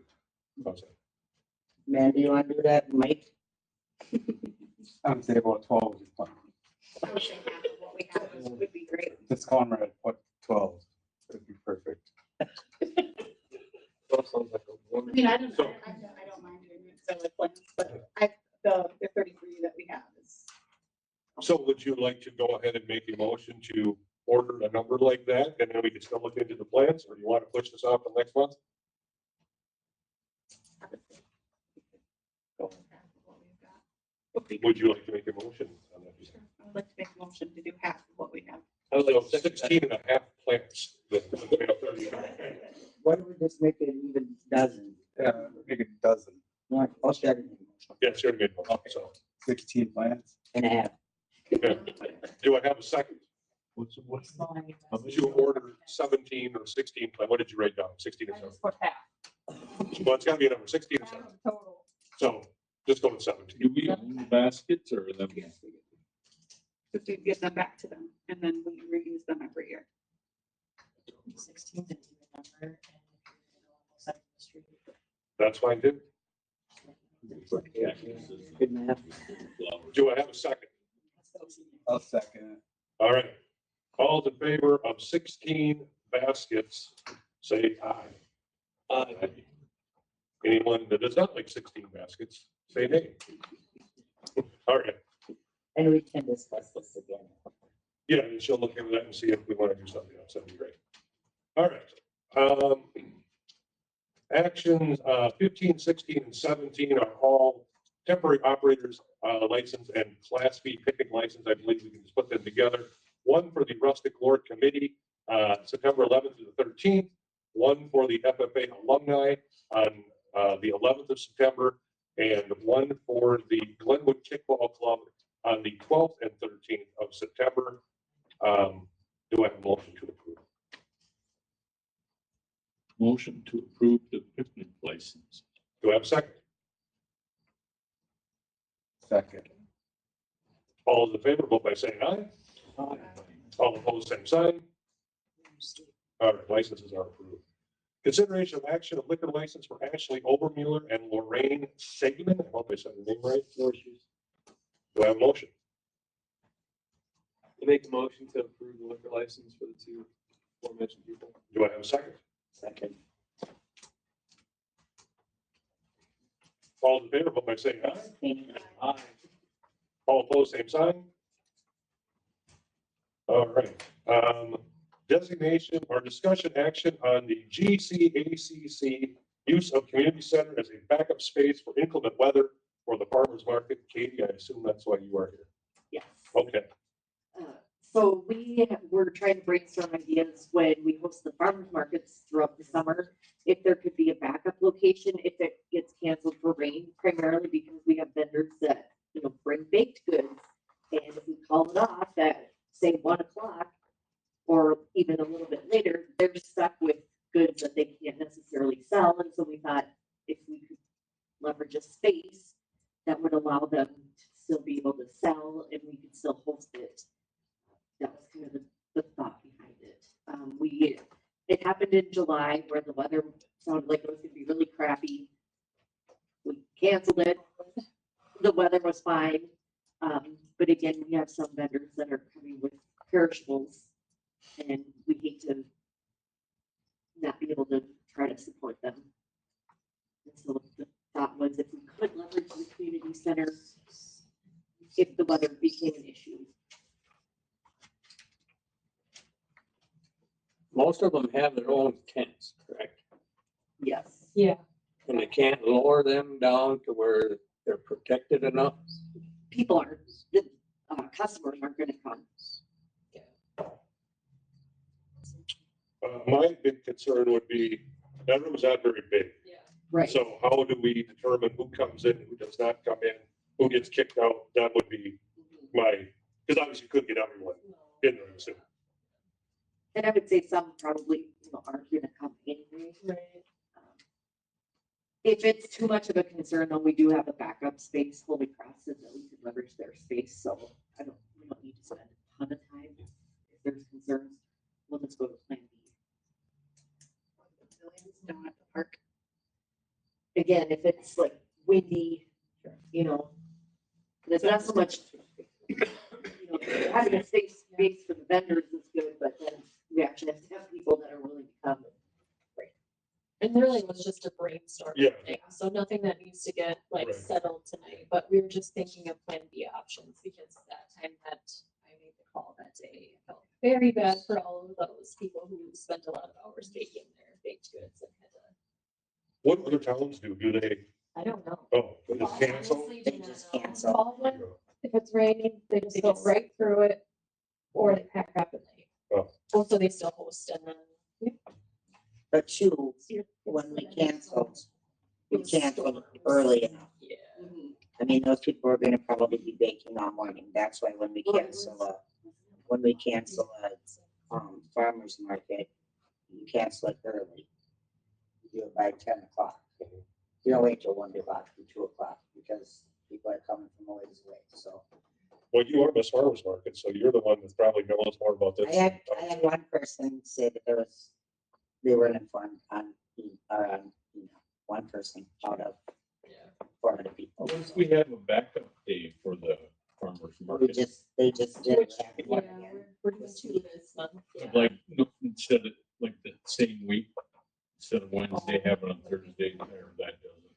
Speaker 1: How's that?
Speaker 12: Man, do you want to do that, Mike?
Speaker 13: I'm say about 12 is fine.
Speaker 6: I would say half of what we have would be great.
Speaker 13: Just Conrad, what, 12? That'd be perfect.
Speaker 6: I mean, I don't mind doing it, so like plants, but the 33 that we have is.
Speaker 1: So would you like to go ahead and make a motion to order a number like that, and then we can still look into the plans, or do you want to push this off till next month? Would you like to make a motion on that?
Speaker 6: I would like to make a motion to do half of what we have.
Speaker 1: So 16 and a half plants.
Speaker 12: Why don't we just make it even dozen?
Speaker 13: Yeah, make it dozen.
Speaker 12: No, I'll share it.
Speaker 1: Yeah, sure, made motion, so.
Speaker 13: 16 plants.
Speaker 12: And a half.
Speaker 1: Okay. Do I have a second?
Speaker 5: What's?
Speaker 1: To order 17 or 16 plant, what did you write down? 16 or
Speaker 6: I
Speaker 1: 17?
Speaker 6: just put half.
Speaker 1: Well, it's gotta be a number, 16 or
Speaker 6: Half
Speaker 1: 17.
Speaker 6: of the total.
Speaker 1: So just go with 17.
Speaker 5: Do we own the baskets or them?
Speaker 6: Because we give them back to them and then we reuse them every year.
Speaker 12: 16 is even number. And if you're gonna go on the side of the street.
Speaker 1: That's fine too.
Speaker 12: Good math.
Speaker 1: Do I have a second?
Speaker 13: I'll second it.
Speaker 1: All right. All in favor of 16 baskets, say aye. Aye. Anyone that does not like 16 baskets, say nay. All right.
Speaker 12: And we can discuss this again.
Speaker 1: Yeah, and she'll look into that and see if we want to do something else. That'd be great. All right. Actions 15, 16, and 17 are all temporary operators license and Class B picnic license. I believe we can just put them together. One for the Rustic Lord Committee, September 11th to the 13th. One for the FFA alumni on the 11th of September, and one for the Glenwood Kickball Club on the 12th and 13th of September. Do I have a motion to approve?
Speaker 5: Motion to approve the picnic license.
Speaker 1: Do I have a second?
Speaker 13: Second.
Speaker 1: All those in favor, vote by saying aye. Aye. All opposed, same sign. All right, licenses are approved. Consideration of action of liquor license for Ashley Obermuller and Lorraine Segman. I hope I said the name right. Do I have a motion?
Speaker 11: I make a motion to approve the liquor license for the two aforementioned people.
Speaker 1: Do I have a second?
Speaker 12: Second.
Speaker 1: All in favor, vote by saying aye.
Speaker 11: Aye.
Speaker 1: All opposed, same sign. All right. Designation or discussion action on the GCACC use of community center as a backup space for inclement weather for the farmers market. Katie, I assume that's why you are here.
Speaker 18: Yes.
Speaker 1: Okay.
Speaker 18: So we're trying to brainstorm ideas when we host the farmers markets throughout the summer. If there could be a backup location, if it gets canceled for rain, primarily because we have vendors that, bring baked goods. And if we call it off at, say, 1 o'clock, or even a little bit later, they're stuck with goods that they can't necessarily sell. And so we thought if we could leverage a space that would allow them to still be able to sell and we could still host it. That was kind of the thought behind it. It happened in July where the weather sounded like it was gonna be really crappy. We canceled it. The weather was fine. But again, we have some vendors that are coming with perishables and we hate to not be able to try to support them. And so the thought was if we could leverage the community center, if the weather became an issue.
Speaker 9: Most of them have their own tents, correct?
Speaker 18: Yes.
Speaker 6: Yeah.
Speaker 9: And they can't lower them down to where they're protected enough.
Speaker 18: People aren't, the customers aren't gonna come.
Speaker 1: My big concern would be, that room's not very big.
Speaker 18: Right.
Speaker 1: So how do we determine who comes in, who does not come in, who gets kicked out? That would be my, because obviously you couldn't get everyone in there, so.
Speaker 18: And I would say some probably, aren't gonna come anyway.
Speaker 6: Right.
Speaker 18: If it's too much of a concern, though, we do have a backup space, Holy Cross, so that we can leverage their space, so we don't need to spend a ton of time. If there's concerns, we'll just go to plan B.
Speaker 17: Down at the park.
Speaker 18: Again, if it's like windy, there's not so much, having a space for the vendors is good, but then we actually have to have people that are willing to come.
Speaker 6: And really it was just a brainstorm
Speaker 1: Yeah.
Speaker 6: thing, so nothing that needs to get like
Speaker 1: Right.
Speaker 6: settled tonight, but we were just thinking of plan B options because that time that I made the call that day, I felt very bad for all of those people who spent a lot of hours baking their baked goods and had to.
Speaker 1: What other towns do? Do they,
Speaker 6: I don't know.
Speaker 1: oh, they just cancel?
Speaker 6: Honestly,
Speaker 12: They
Speaker 6: do not
Speaker 12: just
Speaker 6: know.
Speaker 12: cancel.
Speaker 6: Baldwin, if it's raining, they just go right through it, or they pack up and leave.
Speaker 1: Oh.
Speaker 6: Also, they still host and then.
Speaker 12: But too, when we canceled early enough.
Speaker 6: Yeah.
Speaker 12: I mean, those people are gonna probably be baking all morning. That's why when we cancel a farmer's market, you cancel it early. You do it by 10 o'clock. You don't wait till 1 o'clock or 2 o'clock because people are coming from a ways away, so.
Speaker 1: Well, you are Miss Farmer's Market, so you're the one that probably knows more about this.
Speaker 12: I had one person say that they were informed on, one person out of 400 people.
Speaker 5: What if we have a backup day for the farmer's market?
Speaker 12: They just did it.
Speaker 6: Yeah, we're doing 2 this month. Yeah.
Speaker 5: Like, instead of like the same week, instead of Wednesday, have it on Thursday, or that doesn't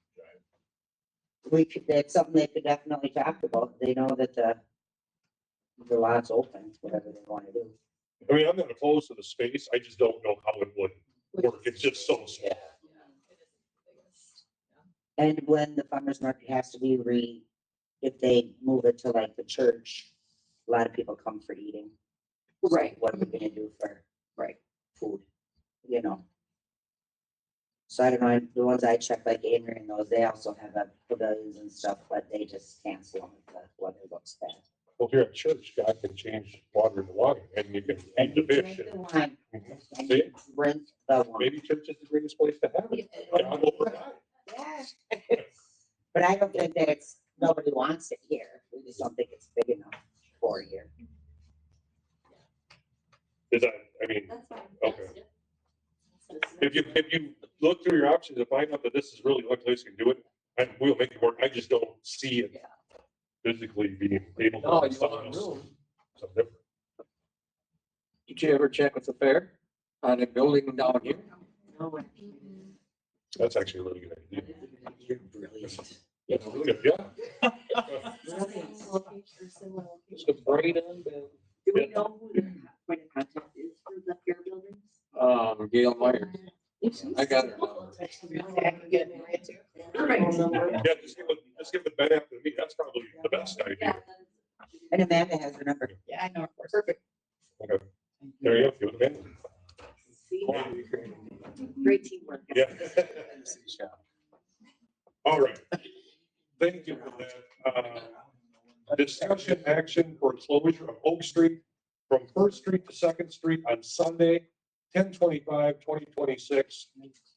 Speaker 5: drive.
Speaker 12: That's something they could definitely talk about. They know that the lot's open, whatever they want to do.
Speaker 1: I mean, I'm not opposed to the space. I just don't know how it would work. It's just so small.
Speaker 12: And when the farmer's market has to be if they move it to like the church, a lot of people come for eating.
Speaker 18: Right.
Speaker 12: What are we gonna do for, food, So I don't know, the ones I check, like Amory and those, they also have pavilions and stuff, but they just cancel them if the weather looks bad.
Speaker 1: Well, if you're at church, God can change water into wine and you can eat the fish.
Speaker 12: Drink the wine.
Speaker 1: Mhm.
Speaker 12: And
Speaker 1: See?
Speaker 12: you drink the wine.
Speaker 1: Maybe church is the greatest place to have it. God will provide.
Speaker 12: Yeah. But I don't think that nobody wants it here. We just don't think it's big enough for here.
Speaker 1: Is that, I mean,
Speaker 18: That's fine.
Speaker 1: okay. If you look through your options and find out that this is really the only place you can do it, and we'll make it work. I just don't see it physically being able to.
Speaker 9: No,
Speaker 1: do
Speaker 9: you
Speaker 1: something
Speaker 9: want
Speaker 1: else.
Speaker 9: room.
Speaker 1: Something different.
Speaker 9: Did you ever check with the fair on a building down here?
Speaker 12: No,
Speaker 1: That's actually a really good idea.
Speaker 12: you're brilliant.
Speaker 1: That's really good, yeah.
Speaker 9: It's a brain on building.
Speaker 18: Do we know who the point of contact is for the fair buildings?
Speaker 9: Gail Meyer. I got her number.
Speaker 1: Yeah, just give it back after me. That's probably the best idea.
Speaker 12: And Amanda has her number.
Speaker 17: Yeah, I know, of course. Perfect.
Speaker 1: Okay. There you go. Give it a minute.
Speaker 18: See, great teamwork.
Speaker 1: Yeah. All right. Thank you for that. Discussion action for closure of Oak Street from First Street to Second Street on Sunday, 10/25/2026,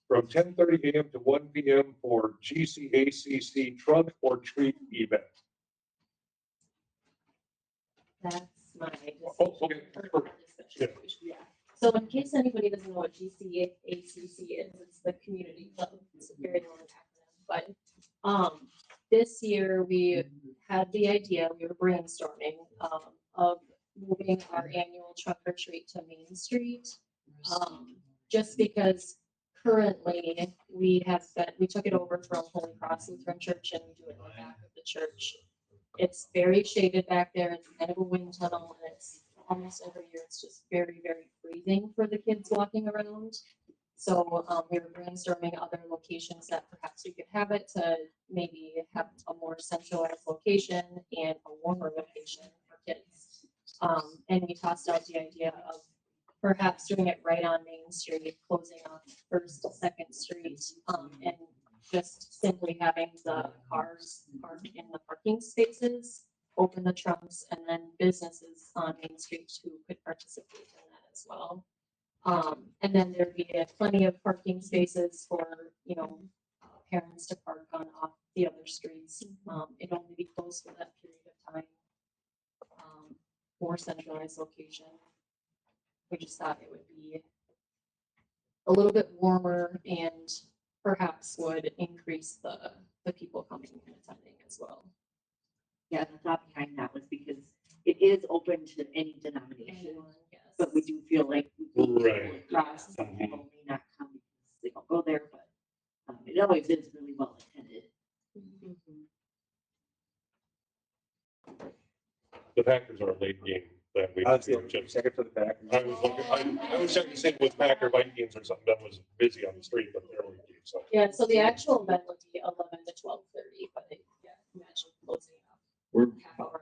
Speaker 1: from 10:30 a.m. to 1 p.m. for GCACC Trunk or Treat event.
Speaker 6: That's my.
Speaker 1: Oh, okay. Yeah.
Speaker 6: Yeah. So in case anybody doesn't know what GCACC is, it's the community club. It's a very long acronym, but this year we had the idea, we were brainstorming of moving our annual trunk or treat to Main Street. Just because
Speaker 7: currently, we took it over from Holy Cross Lutheran Church and we do it in the back of the church. It's very shaded back there. It's kind of a wind tunnel and it's almost every year, it's just very, very freezing for the kids walking around. So we were brainstorming other locations that perhaps we could have it to maybe have a more centralized location and a warmer location for kids. And we tossed out the idea of perhaps doing it right on Main Street, closing off First, Second Street, and just simply having the cars parked in the parking spaces, open the trunks, and then businesses on Main Street who could participate in that as well. And then there'd be plenty of parking spaces for, parents to park on off the other streets. It'd only be closed for that period of time. More centralized location. We just thought it would be a little bit warmer and perhaps would increase the people coming and attending as well.
Speaker 18: Yeah, the thought behind that was because it is open to any denomination, but we do feel like
Speaker 1: Right.
Speaker 18: across, some people may not come because they don't go there, but it always is really well attended.
Speaker 1: The Packers are a late game that we.
Speaker 13: Second for the back.
Speaker 1: I was looking, I was checking to see if it was Packer Vikings or something that was busy on the street, but they're a late game, so.
Speaker 7: Yeah, so the actual event would be 11 to 12:30, but yeah, imagine closing up
Speaker 5: Where,
Speaker 7: half hour.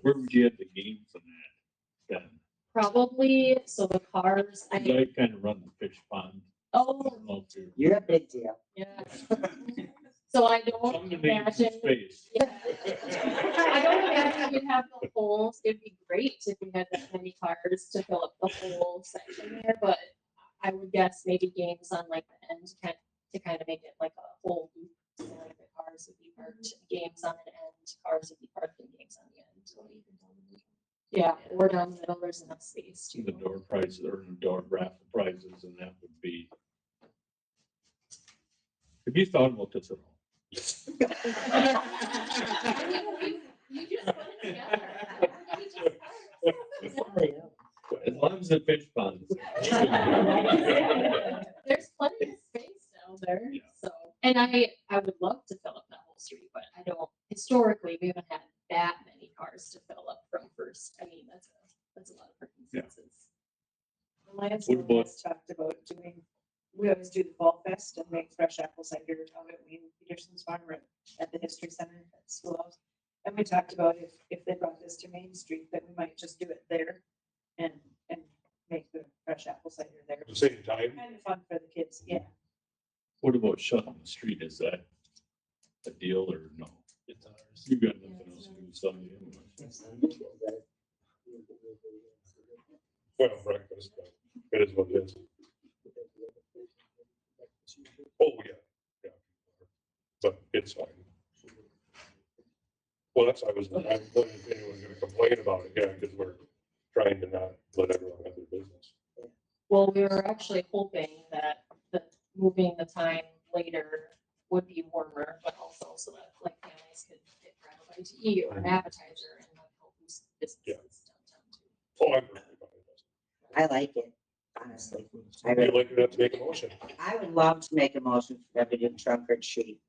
Speaker 5: where would you have the games on that then?
Speaker 7: Probably, so the cars,
Speaker 5: I kind of run the fish pond.
Speaker 7: Oh.
Speaker 5: I don't know if you're-
Speaker 12: You're a big deal.
Speaker 7: Yeah. So I don't
Speaker 5: Some of the names in
Speaker 7: imagine.
Speaker 5: space.
Speaker 7: Yeah. I don't imagine we'd have the whole, it'd be great if we had that many cars to fill up the whole section there, but I would guess maybe games on like the end to kind of make it like a whole loop. So like the cars would be parked, games on an end, cars would be parked and games on the end. Yeah, or down the middle, there's enough space too.
Speaker 5: The door prizes or the door raffle prizes, and that would be. Have you thought about this at all?
Speaker 7: You just put it together.
Speaker 5: As long as the fish ponds.
Speaker 7: There's plenty of space down there, so, and I would love to fill up that whole street, but I don't, historically, we haven't had that many cars to fill up from First. I mean, that's a lot of parking spaces.
Speaker 3: Lions
Speaker 5: What about-
Speaker 3: has talked about doing, we always do the fall fest and make fresh apple cider out at Wayne Peterson's farm at the History Center at Schoolhouse. And we talked about if they brought this to Main Street, that we might just do it there and make the fresh apple cider there.
Speaker 1: At the same time.
Speaker 3: Kind of fun for the kids, yeah.
Speaker 5: What about shutting the street? Is that a deal or no? It's ours. You got nothing else to do, so
Speaker 1: Well, breakfast, but it is what it is. Oh, yeah. But it's fine. Well, I was wondering if anyone's gonna complain about it, yeah, because we're trying to not let everyone have their business.
Speaker 7: Well, we were actually hoping that moving the time later would be warmer, but also so that like families could get grab a bite to eat or an appetizer and not help boost businesses downtown too.
Speaker 1: Oh, I'm perfectly fine with this.
Speaker 12: I like it, honestly.
Speaker 1: Would you like to make a motion?
Speaker 12: I would love to make a motion for them to do trunk or treat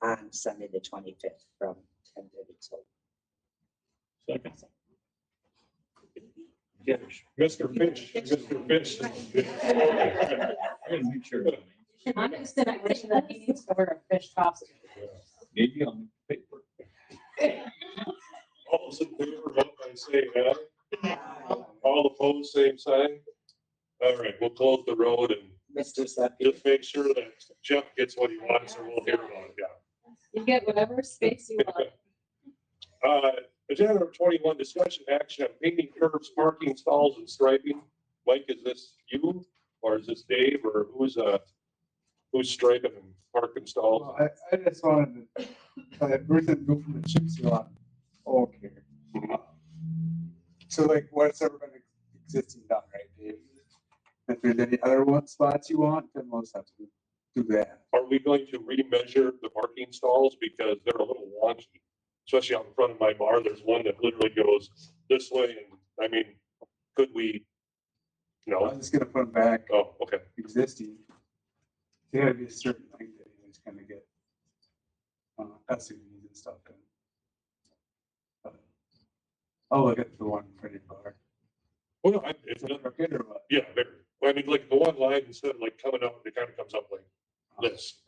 Speaker 12: on Sunday, the 25th from 10:30 till.
Speaker 5: Second.
Speaker 1: Mr. Finch, Mr. Finch.
Speaker 5: I gotta make sure.
Speaker 7: I'm just gonna say that he needs to wear a fish costume.
Speaker 5: Maybe on paper.
Speaker 1: All those in favor, vote by saying aye. All opposed, same sign. All right, we'll close the road and
Speaker 12: Mr. Seppi.
Speaker 1: just make sure that Jeff gets what he wants or we'll hear about it, yeah.
Speaker 7: You get whatever space you want.
Speaker 1: Agenda number 21, discussion action on painting curbs, parking stalls and striping. Mike, is this you or is this Dave or who's striping and parking stalls?
Speaker 19: Well, I just wanted to, Bruce and go from the chips you on. Okay. So like what's ever been existing done, right, Dave? If there's any other spots you want, then we'll just have to do that.
Speaker 1: Are we going to remeasure the parking stalls because they're a little wonky? Especially out in front of my bar, there's one that literally goes this way and I mean, could we? No.
Speaker 19: I'm just gonna put them back.
Speaker 1: Oh, okay.
Speaker 19: Existing. be a certain thing that you just kind of get SUVs and stuff in. But I'll look at the one pretty bar.
Speaker 1: Well, no, it's not, yeah, very. Well, I mean, like the one line instead of like coming up, it kind of comes up like this.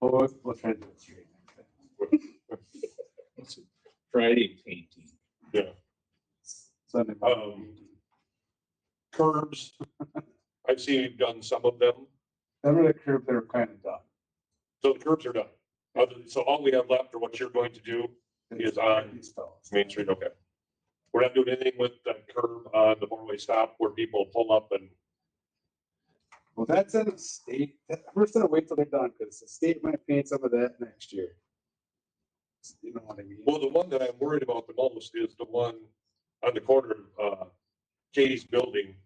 Speaker 19: Well, we'll try to do it straight.
Speaker 5: Friday painting.
Speaker 1: Yeah.
Speaker 19: Sunday.
Speaker 1: Curbs. I've seen you've done some of them.
Speaker 19: Some of the curb, they're kind of done.
Speaker 1: So the curbs are done. So all we have left or what you're going to do is on Main Street, okay. We're not doing anything with that curb on the four-way stop where people pull up and.
Speaker 19: Well, that's in the state. We're just gonna wait till they're done because the state might paint some of that next year. You know what I mean?
Speaker 1: Well, the one that I'm worried about the most is the one on the corner of Katie's building.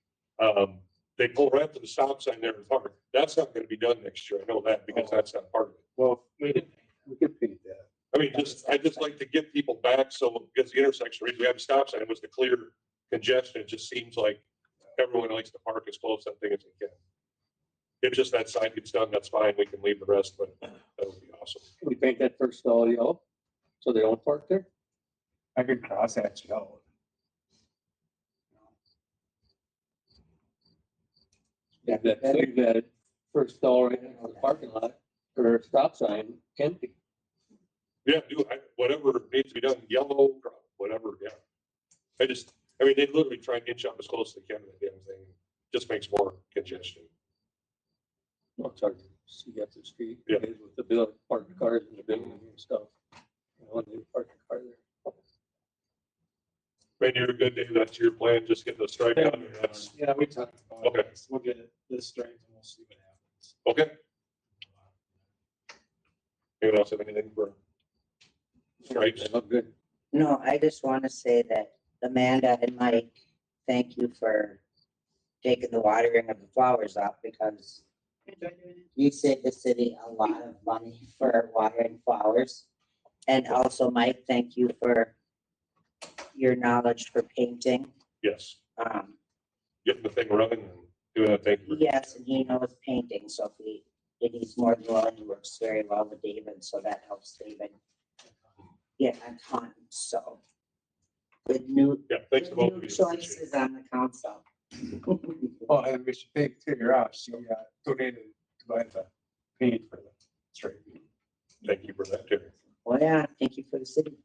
Speaker 1: They pull right up to the stop sign there in park. That's not gonna be done next year. I know that because that's not part of it.
Speaker 19: Well, we can paint that.
Speaker 1: I mean, I just like to get people back, so, because the intersection, reason we have a stop sign was to clear congestion, it just seems like everyone likes to park as close to that thing as they can. If just that sign gets done, that's fine, we can leave the rest, but that would be awesome.
Speaker 9: Can we paint that first stall yellow, so they don't park there?
Speaker 19: I could cross hatch yellow.
Speaker 9: Yeah, that first stall right in the parking lot, or stop sign, empty.
Speaker 1: Yeah, whatever needs to be done, yellow, whatever, yeah. I mean, they literally try and inch up as close as they can to the damn thing, just makes more congestion.
Speaker 9: Well, it's hard to see up the street.
Speaker 1: Yeah.
Speaker 9: With the bill, parking cars in the building and stuff. You know, when they park a car there.
Speaker 1: Maybe you're a good day, that's your plan, just get the strike out.
Speaker 14: Yeah, we talked about
Speaker 1: Okay.
Speaker 14: it. We'll get this straight and we'll see what happens.
Speaker 1: Okay. Anyone else have anything for stripes?
Speaker 9: Look good.
Speaker 12: No, I just want to say that Amanda and Mike, thank you for taking the watering of the flowers off because you saved the city a lot of money for watering flowers. And also, Mike, thank you for your knowledge for painting.
Speaker 1: Yes. Getting the thing running and doing that thing.
Speaker 12: Yes, and he knows painting, so if he's more than willing, he works very well with David, so that helps David get a ton, so. With new,
Speaker 1: thanks to both
Speaker 12: new
Speaker 1: of you.
Speaker 12: choices on the council.
Speaker 19: Well, and we should thank Tigger out. She donated to buy the paint for the straight.
Speaker 1: Thank you for that, Terry.
Speaker 12: Well, yeah, thank you for the city.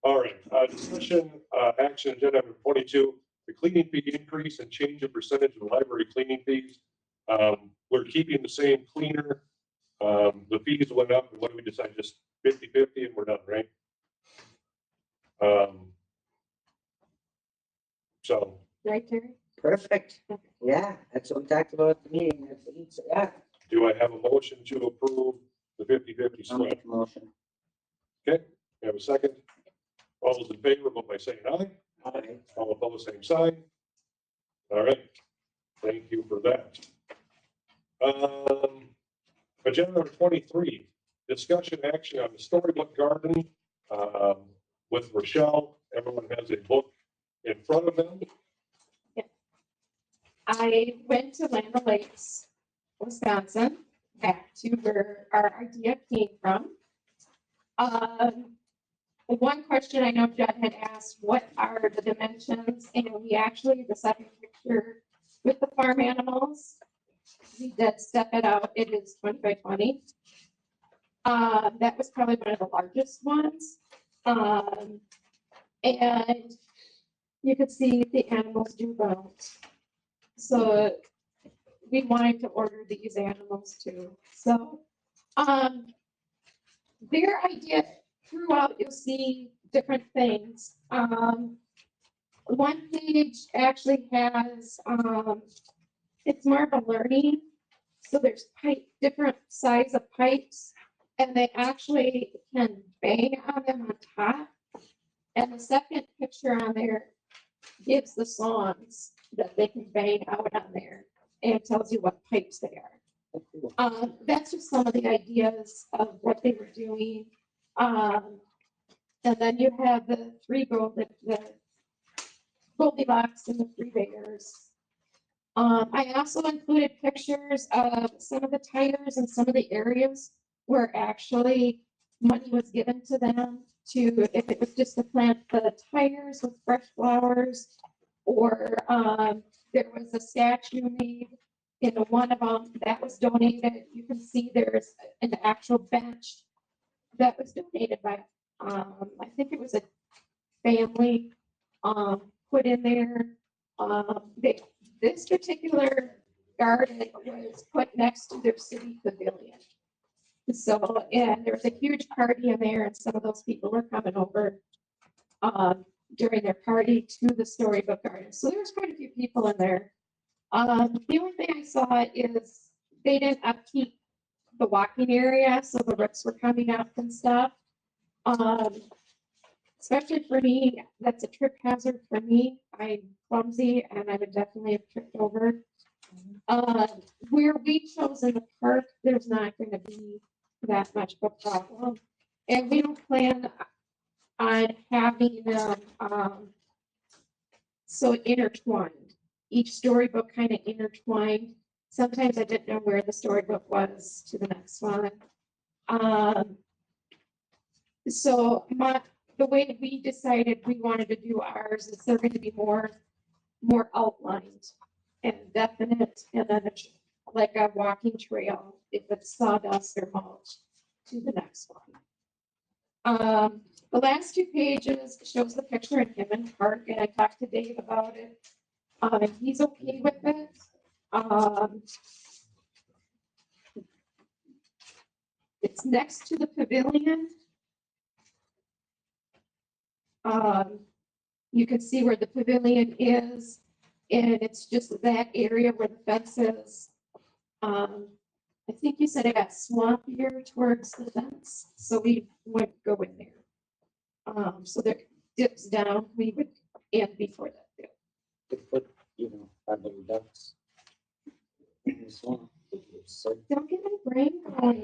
Speaker 1: All right, discussion, action agenda number 22, the cleaning fee increase and change of percentage of library cleaning fees. We're keeping the same cleaner. The fees went up, and what do we decide? Just 50-50 and we're done, right? So.
Speaker 4: Right, Terry?
Speaker 12: Perfect. Yeah, that's what we talked about at the meeting. That's what he said. Yeah.
Speaker 1: Do I have a motion to approve the 50-50
Speaker 12: I'll
Speaker 1: split?
Speaker 12: make a motion.
Speaker 1: Okay, we have a second. All those in favor, vote by saying aye.
Speaker 12: Aye.
Speaker 1: All opposed, same sign. All right, thank you for that. Agenda number 23, discussion action on the storybook garden with Rochelle. Everyone has a book in front of them.
Speaker 7: I went to Land Lakes, Wisconsin, back to where our idea came from. One question I know Judd had asked, what are the dimensions? And we actually, the second picture with the farm animals, we did step it out. It is 20 by 20. That was probably one of the largest ones. And you could see the animals do bounce. So we wanted to order these animals too. So their idea throughout, you'll see different things. One page actually has, it's more of a learning. So there's different size of pipes, and they actually can bang on them on top. And the second picture on there gives the songs that they can bang out on there and tells you what pipes they are. That's just some of the ideas of what they were doing. And then you have the the Goldilocks and the Three Bears.
Speaker 6: I also included pictures of some of the tires and some of the areas where actually money was given to them to, if it was just to plant the tires with fresh flowers, or, there was a statue made in one of them that was donated. You can see there's an actual bench that was donated by, I think it was a family, put in there. This particular garden was put next to their city pavilion. So, and there was a huge party in there, and some of those people were coming over during their party to the Storybook Garden. So there was quite a few people in there. The only thing I saw is they didn't upkeep the walking area, so the roots were coming up and stuff. Especially for me, that's a trip hazard for me. I'm clumsy and I would definitely have tripped over. Where we chose in the park, there's not going to be that much of a problem. And we don't plan on having them so intertwined. Each storybook kind of intertwined. Sometimes I didn't know where the storybook was to the next one. So the way we decided we wanted to do ours is they're going to be more outlined and definite, and then it's like a walking trail if it's sawdust or mulch to the next one. The last 2 pages shows the picture in Hammond Park, and I talked to Dave about it, and he's okay with it. It's next to the pavilion. You can see where the pavilion is, and it's just that area where the fence is. I think you said it got swampier towards the fence, so we wouldn't go in there. So there dips down, we would, and before that. Yeah.
Speaker 12: To put, our little ducks in the swamp. So
Speaker 6: Don't get my brain going.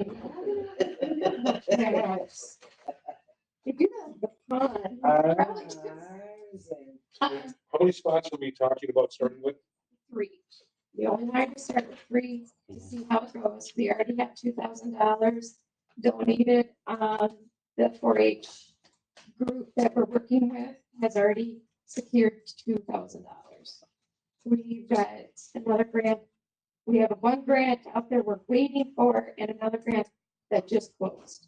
Speaker 6: They do that in the pond.
Speaker 1: How many spots are we talking about starting with?
Speaker 6: 3. We only wanted to start with 3 to see how it goes. We already have $2,000 donated. The 4-H group that we're working with has already secured $2,000. We've got another grant. We have one grant out there we're waiting for, and another grant that just closed.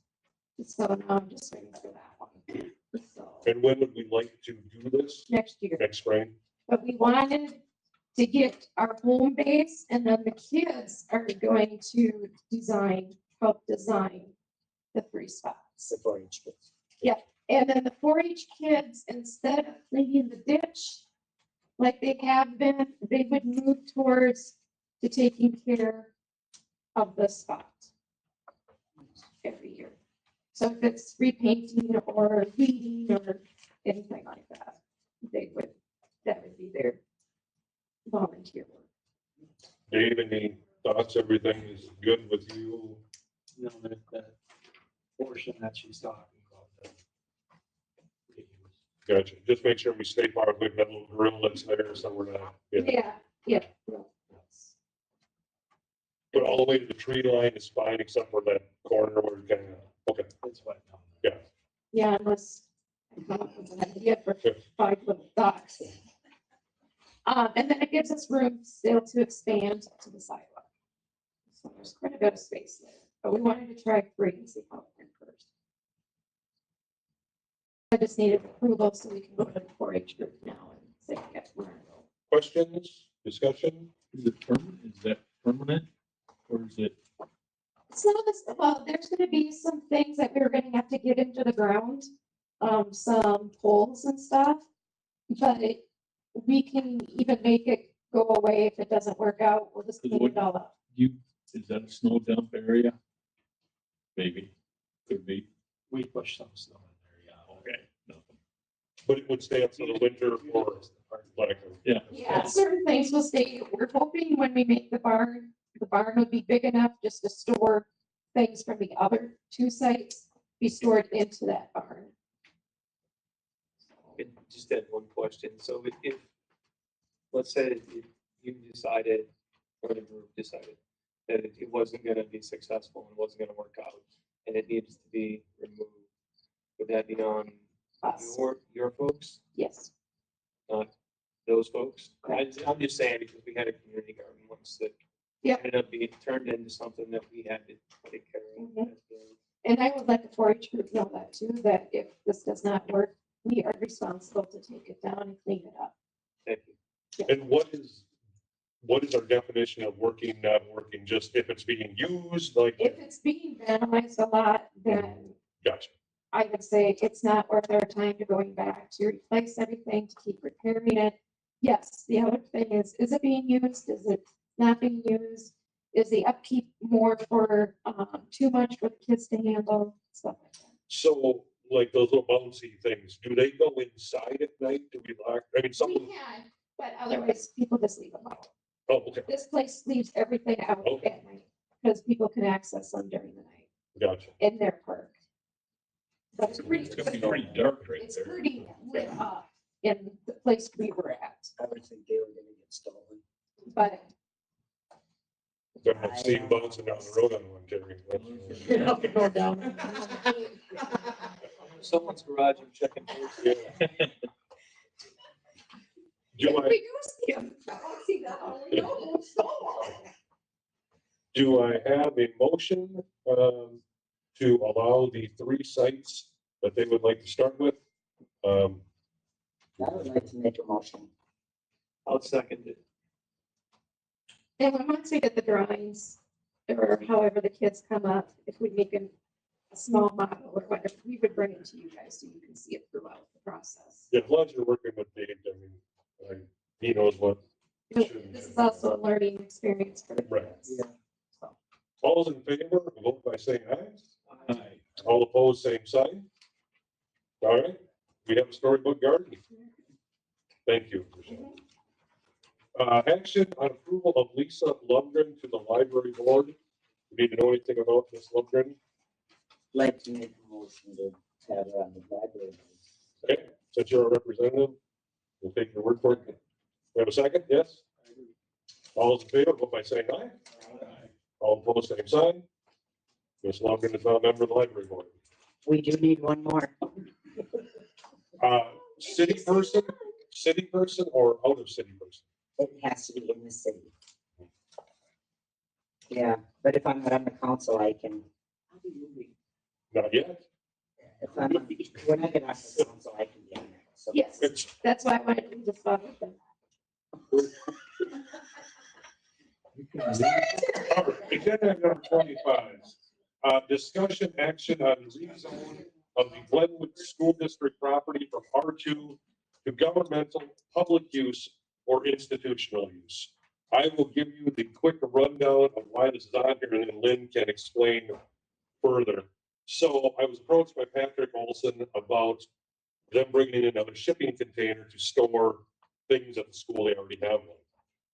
Speaker 6: So now I'm just waiting for that one. So,
Speaker 1: And when would we like to do this?
Speaker 6: next year.
Speaker 1: Next spring?
Speaker 6: But we wanted to get our home base, and then the kids are going to help design the 3 spots.
Speaker 12: the 4-H kids.
Speaker 6: Yeah, and then the 4-H kids, instead of cleaning the ditch like they have been, they would move towards to taking care of the spot every year. So if it's repainting or weeding or anything like that, that would be their volunteer work.
Speaker 1: Dave, any thoughts? Everything is good with you?
Speaker 14: You know, that portion that she's talking about.
Speaker 1: Gotcha. Just make sure we stay far away from that little grill that's there, so we're not.
Speaker 6: Yeah.
Speaker 1: But all the way to the tree line is fine, except for that corner where it kind of, okay.
Speaker 14: It's wet now.
Speaker 1: Yeah.
Speaker 6: Yeah, unless I come up with an idea for 5 little dots. And then it gives us room still to expand to the sidewalk. So there's quite a bit of space there, but we wanted to try 3 and see how it went first. I just needed approval so we can go to the 4-H group now and say, yes, we're gonna go.
Speaker 1: Questions, discussion?
Speaker 5: Is it permanent? Is that permanent? Or is it?
Speaker 6: So well, there's gonna be some things that we're gonna have to get into the ground, some poles and stuff. But we can even make it go away if it doesn't work out. We'll just clean it all up.
Speaker 5: Is that a snow dump area? Maybe, could be.
Speaker 14: We push some snow in there, yeah.
Speaker 5: Okay, nothing.
Speaker 1: But it would stay up for the winter for like.
Speaker 5: Yeah.
Speaker 6: Yeah, certain things will stay. We're hoping when we make the barn will be big enough just to store things from the other 2 sites, be stored into that barn.
Speaker 11: Just had one question. So if let's say you decided, or the group decided, that it wasn't gonna be successful and wasn't gonna work out, and it needs to be removed, would that be on
Speaker 18: Us.
Speaker 11: your folks,
Speaker 18: Yes.
Speaker 11: not those folks? I'm just saying, because we had a community garden once that
Speaker 6: Yep.
Speaker 11: ended up being turned into something that we had to take care of.
Speaker 6: Mhm. And I would let the 4-H group know that too, that if this does not work, we are responsible to take it down and clean it up.
Speaker 11: Thank you.
Speaker 1: And what is our definition of working, not working, just if it's being used, like,
Speaker 6: If it's being vandalized a lot, then
Speaker 1: gotcha.
Speaker 6: I would say it's not worth our time to going back to replace everything, to keep repairing it. Yes, the other thing is it being used? Is it not being used? Is the upkeep more for, too much for the kids to handle, stuff like that?
Speaker 1: So, like those little bouncy things, do they go inside at night? Do we lock, I mean, some of
Speaker 6: We can, but otherwise people just leave them out.
Speaker 1: oh, okay,
Speaker 6: This place leaves everything out at night because people can access them during the night
Speaker 1: gotcha.
Speaker 6: in their park. But it's pretty,
Speaker 5: It's gonna be pretty dark right
Speaker 6: it's
Speaker 5: there.
Speaker 6: pretty lit up in the place we were at,
Speaker 12: I would think they were gonna get stolen.
Speaker 6: but
Speaker 1: Gonna have Steve bouncing down the road on one, Terry.
Speaker 11: Someone's garage and checking.
Speaker 1: Do I, do I have a motion, to allow the 3 sites that they would like to start with?
Speaker 12: I would like to make a motion.
Speaker 11: I'll second it.
Speaker 6: And once we get the drawings, or however the kids come up, if we make a small model or whatever, we would bring it to you guys so you can see it throughout the process.
Speaker 1: Yeah, glad you're working with Dave, I mean, he knows what.
Speaker 6: This is also a learning experience for the
Speaker 1: Right.
Speaker 6: kids.
Speaker 1: All those in favor, vote by saying aye.
Speaker 5: Aye.
Speaker 1: All opposed, same sign. All right, we have a storybook garden. Thank you. Action on approval of Lisa Lundgren to the library board. You need to know anything about Ms. Lundgren?
Speaker 12: Like to make a motion to have her on the library.
Speaker 1: Okay, since you're a representative, we'll take your word for it. We have a second, yes? All those in favor, vote by saying aye. All opposed, same sign. Ms. Lundgren is now a member of the library board.
Speaker 12: We do need one more.
Speaker 1: City person or out of city person?
Speaker 12: It has to be in the city. Yeah, but if I'm not on the council, I can.
Speaker 1: Not yet.
Speaker 12: If I'm, when I get off the council, I can be on there. So
Speaker 6: Yes, that's why I wanted to just follow them.
Speaker 1: All right, agenda item number 25. Discussion action on rezone of the Glenwood School District property from R2 to governmental, public use, or institutional use. I will give you the quick rundown of why this is on here, and then Lynn can explain further. So I was approached by Patrick Olson about them bringing in another shipping container to store things at the school. They already have one.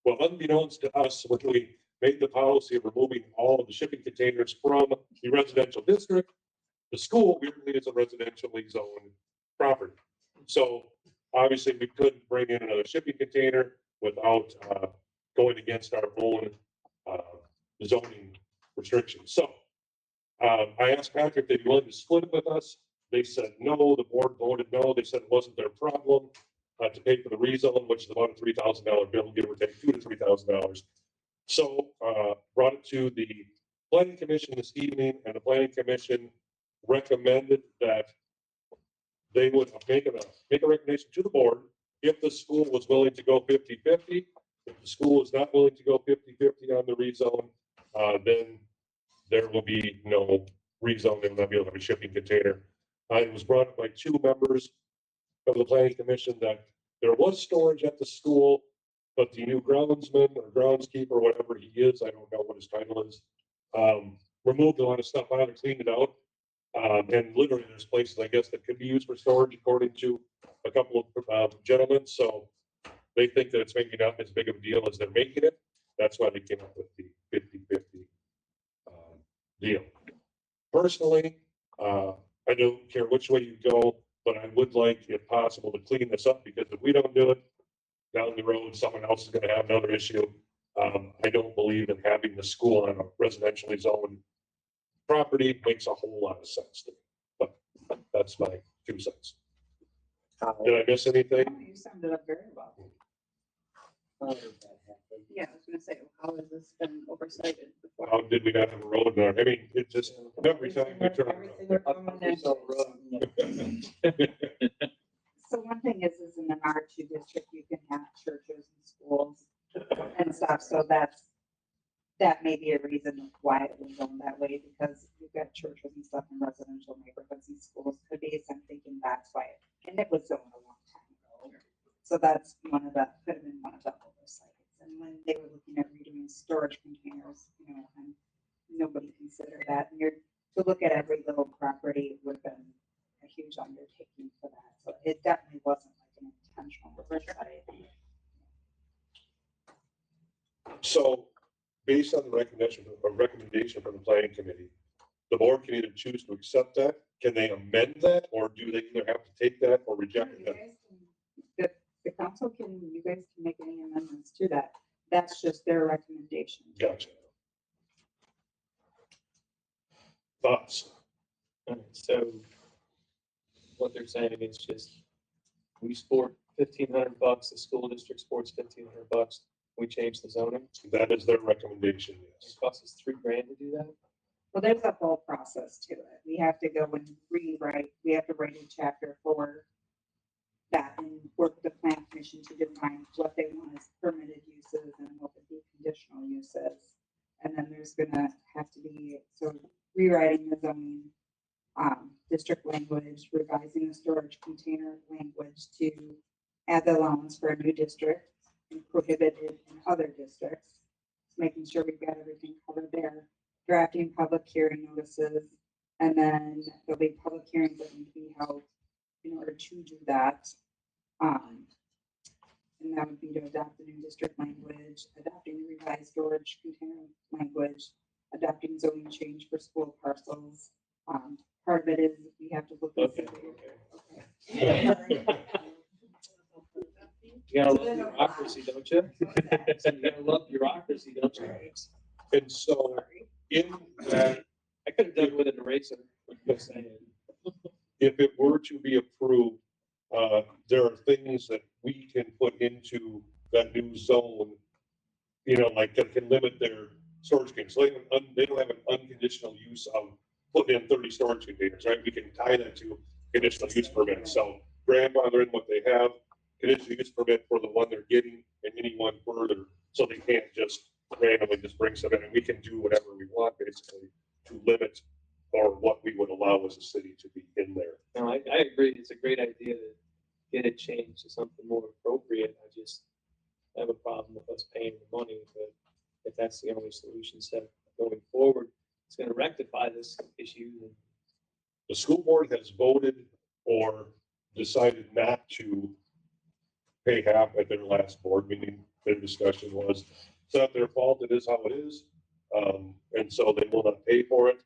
Speaker 1: Well, unbeknownst to us, when we made the policy of removing all of the shipping containers from the residential district, the school weirdly is a residentially zoned property. So obviously we couldn't bring in another shipping container without going against our own zoning restrictions. So I asked Patrick if they'd be willing to split it with us. They said no. The board voted no. They said it wasn't their problem to pay for the rezone, which is about a $3,000 bill, give or take $2,000 to $3,000. So brought it to the planning commission this evening, and the planning commission recommended that they would make a recommendation to the board if the school was willing to go 50-50. If the school is not willing to go 50-50 on the rezone, then there will be no rezone. They will not be able to have a shipping container. It was brought up by 2 members of the planning commission that there was storage at the school, but the new groundsman or groundskeeper, whatever he is, I don't know what his title is, removed a lot of stuff out and cleaned it out. And literally there's places, I guess, that could be used for storage according to a couple of gentlemen. So they think that it's maybe not as big of a deal as they're making it. That's why they came up with the 50-50 deal. Personally, I don't care which way you go, but I would like, if possible, to clean this up, because if we don't do it, down the road, someone else is gonna have another issue. I don't believe in having the school on a residentially zoned property. Makes a whole lot of sense to me, but that's my 2 cents. Did I miss anything?
Speaker 4: Oh, you summed it up very well. Yeah, I was gonna say, how has this been oversighted before?
Speaker 1: How did we not have a road there? I mean, it just, every time we turn
Speaker 4: Everything we're going into.
Speaker 1: around.
Speaker 4: So one thing is in an R2 district, you can have churches and schools and stuff, so that may be a reason why it was zoned that way, because you've got churches and stuff in residential neighborhoods and schools could be, so I'm thinking that's why, and it was zoned a long time ago. So that's could have been one of the oversights. And when they were looking at redoing storage containers, and nobody considered that, and to look at every little property would have been a huge undertaking for that, so it definitely wasn't like an intentional oversight.
Speaker 1: So, based on the recommendation from the planning committee, the board can either choose to accept that, can they amend that, or do they either have to take that or reject
Speaker 4: You
Speaker 1: that?
Speaker 4: guys can- The council you guys can make any amendments to that, that's just their recommendation.
Speaker 1: Gotcha. Thoughts?
Speaker 11: Alright, so what they're saying is just, we sport $1,500, the school district sports $1,500, we change the zoning.
Speaker 1: That is their recommendation,
Speaker 11: It
Speaker 1: yes.
Speaker 11: costs us $3,000 to do that.
Speaker 4: Well, there's a whole process to it. We have to go and rewrite, we have to write a chapter for that and work with the plan commission to define what they want as permitted uses and what would be conditional uses. And then there's gonna have to be, so rewriting the zoning, district language, revising the storage container language to add the allowance for a new district and prohibited in other districts. Making sure we've got everything covered there, drafting public hearing notices, and then there'll be public hearings that need to be held in order to do that. And that would be to adopt the new district language, adopting the revised storage container language, adopting zoning change for school parcels. Part of it is we have to look.
Speaker 11: Okay.
Speaker 4: Okay.
Speaker 11: You gotta love bureaucracy, don't you? You gotta love bureaucracy, don't you?
Speaker 1: And so, in that,
Speaker 11: I could have done with an eraser, just saying.
Speaker 1: if it were to be approved, there are things that we can put into that new zone, like that can limit their storage containers. So they don't have an unconditional use of putting in 30 storage containers, right? We can tie that to conditional use permit. So grandfathering what they have, conditional use permit for the one they're getting, and anyone further, so they can't just randomly just bring stuff in, and we can do whatever we want basically to limit or what we would allow as a city to be in there.
Speaker 11: No, I agree, it's a great idea to get it changed to something more appropriate. I just have a problem with us paying the money, but if that's the only solution set going forward, it's gonna rectify this issue.
Speaker 1: The school board has voted or decided not to pay half at their last board meeting. Their discussion was, it's not their fault, it is how it is. And so they will not pay for it.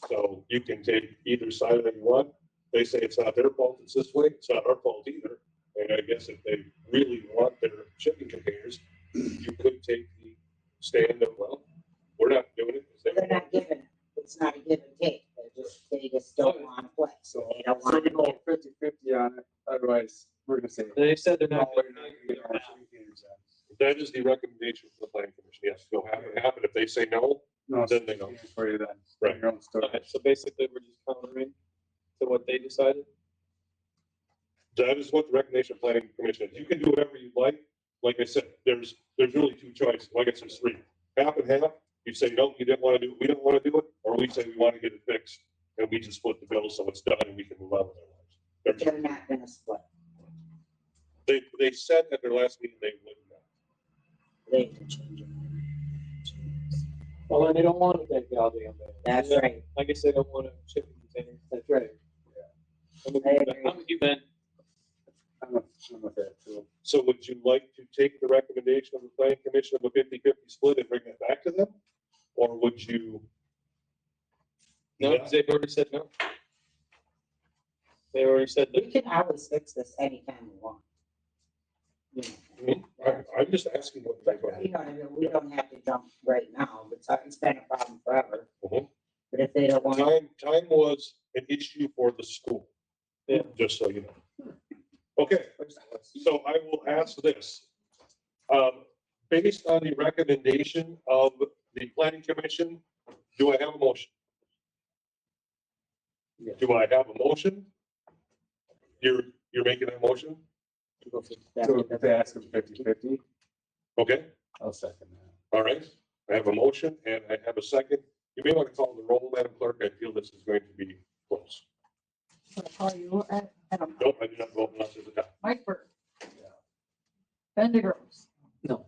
Speaker 1: So you can take either side that you want. They say it's not their fault, it's this way, it's not our fault either. And I guess if they really want their shipping containers, you could take the stand of, well, we're not doing it. 'Cause
Speaker 12: They're not giving, it's not a give and take, they just don't want to play, so they don't
Speaker 19: So
Speaker 12: want
Speaker 19: we
Speaker 12: to.
Speaker 19: go 50/50 on it, otherwise, we're gonna say.
Speaker 11: They said they're not
Speaker 19: No,
Speaker 11: gonna
Speaker 19: we're not
Speaker 11: pay
Speaker 19: gonna
Speaker 11: for
Speaker 19: get
Speaker 11: half.
Speaker 19: our containers out.
Speaker 1: That is the recommendation from the planning commission. Yes, go have it happen. If they say no,
Speaker 19: No,
Speaker 1: then they don't.
Speaker 19: for you then.
Speaker 1: Right.
Speaker 19: Your own storage.
Speaker 11: Okay, so basically, we're just countering to what they decided.
Speaker 1: That is what the recommendation of planning commission is. You can do whatever you like. Like I said, there's really 2 choices. Well, I guess there's 3. Half and half. You say, no, you didn't want to do it, we don't want to do it, or we say we want to get it fixed, and we just split the bill so it's done and we can move on with our lives.
Speaker 12: They're not gonna split,
Speaker 1: They said at their last meeting they would not.
Speaker 12: they can change it.
Speaker 9: Well, and they don't want to take all the other.
Speaker 12: That's
Speaker 11: Yeah,
Speaker 12: right,
Speaker 11: I guess they don't want a shipping container.
Speaker 9: That's right.
Speaker 11: I'm with
Speaker 12: I
Speaker 11: you,
Speaker 12: agree.
Speaker 11: I'm with you, Ben.
Speaker 19: I'm with that too.
Speaker 1: So would you like to take the recommendation of the planning commission of a 50-50 split and bring that back to them? Or would you?
Speaker 11: No, because they've already said no. They already said
Speaker 12: we
Speaker 11: that.
Speaker 12: can always fix this anytime we want.
Speaker 1: I'm just asking what type of.
Speaker 12: You know, I mean, we don't have to jump right now, but it's been a problem forever.
Speaker 1: Mhm.
Speaker 12: But if they don't want.
Speaker 1: Time was an issue for the school.
Speaker 3: Yeah.
Speaker 1: Just so you know. Okay, so I will ask this. Based on the recommendation of the planning commission, do I have a motion? Do I have a motion? You're making a motion?
Speaker 19: To ask them 50/50.
Speaker 1: Okay,
Speaker 19: I'll second that.
Speaker 1: all right. I have a motion and I have a second. You may want to call the roll, Madam Clerk. I feel this is going to be close.
Speaker 6: Call you, Adam.
Speaker 1: Nope, I do not vote unless there's a tie.
Speaker 6: Mike Burke. Ben DeGrove.
Speaker 3: No.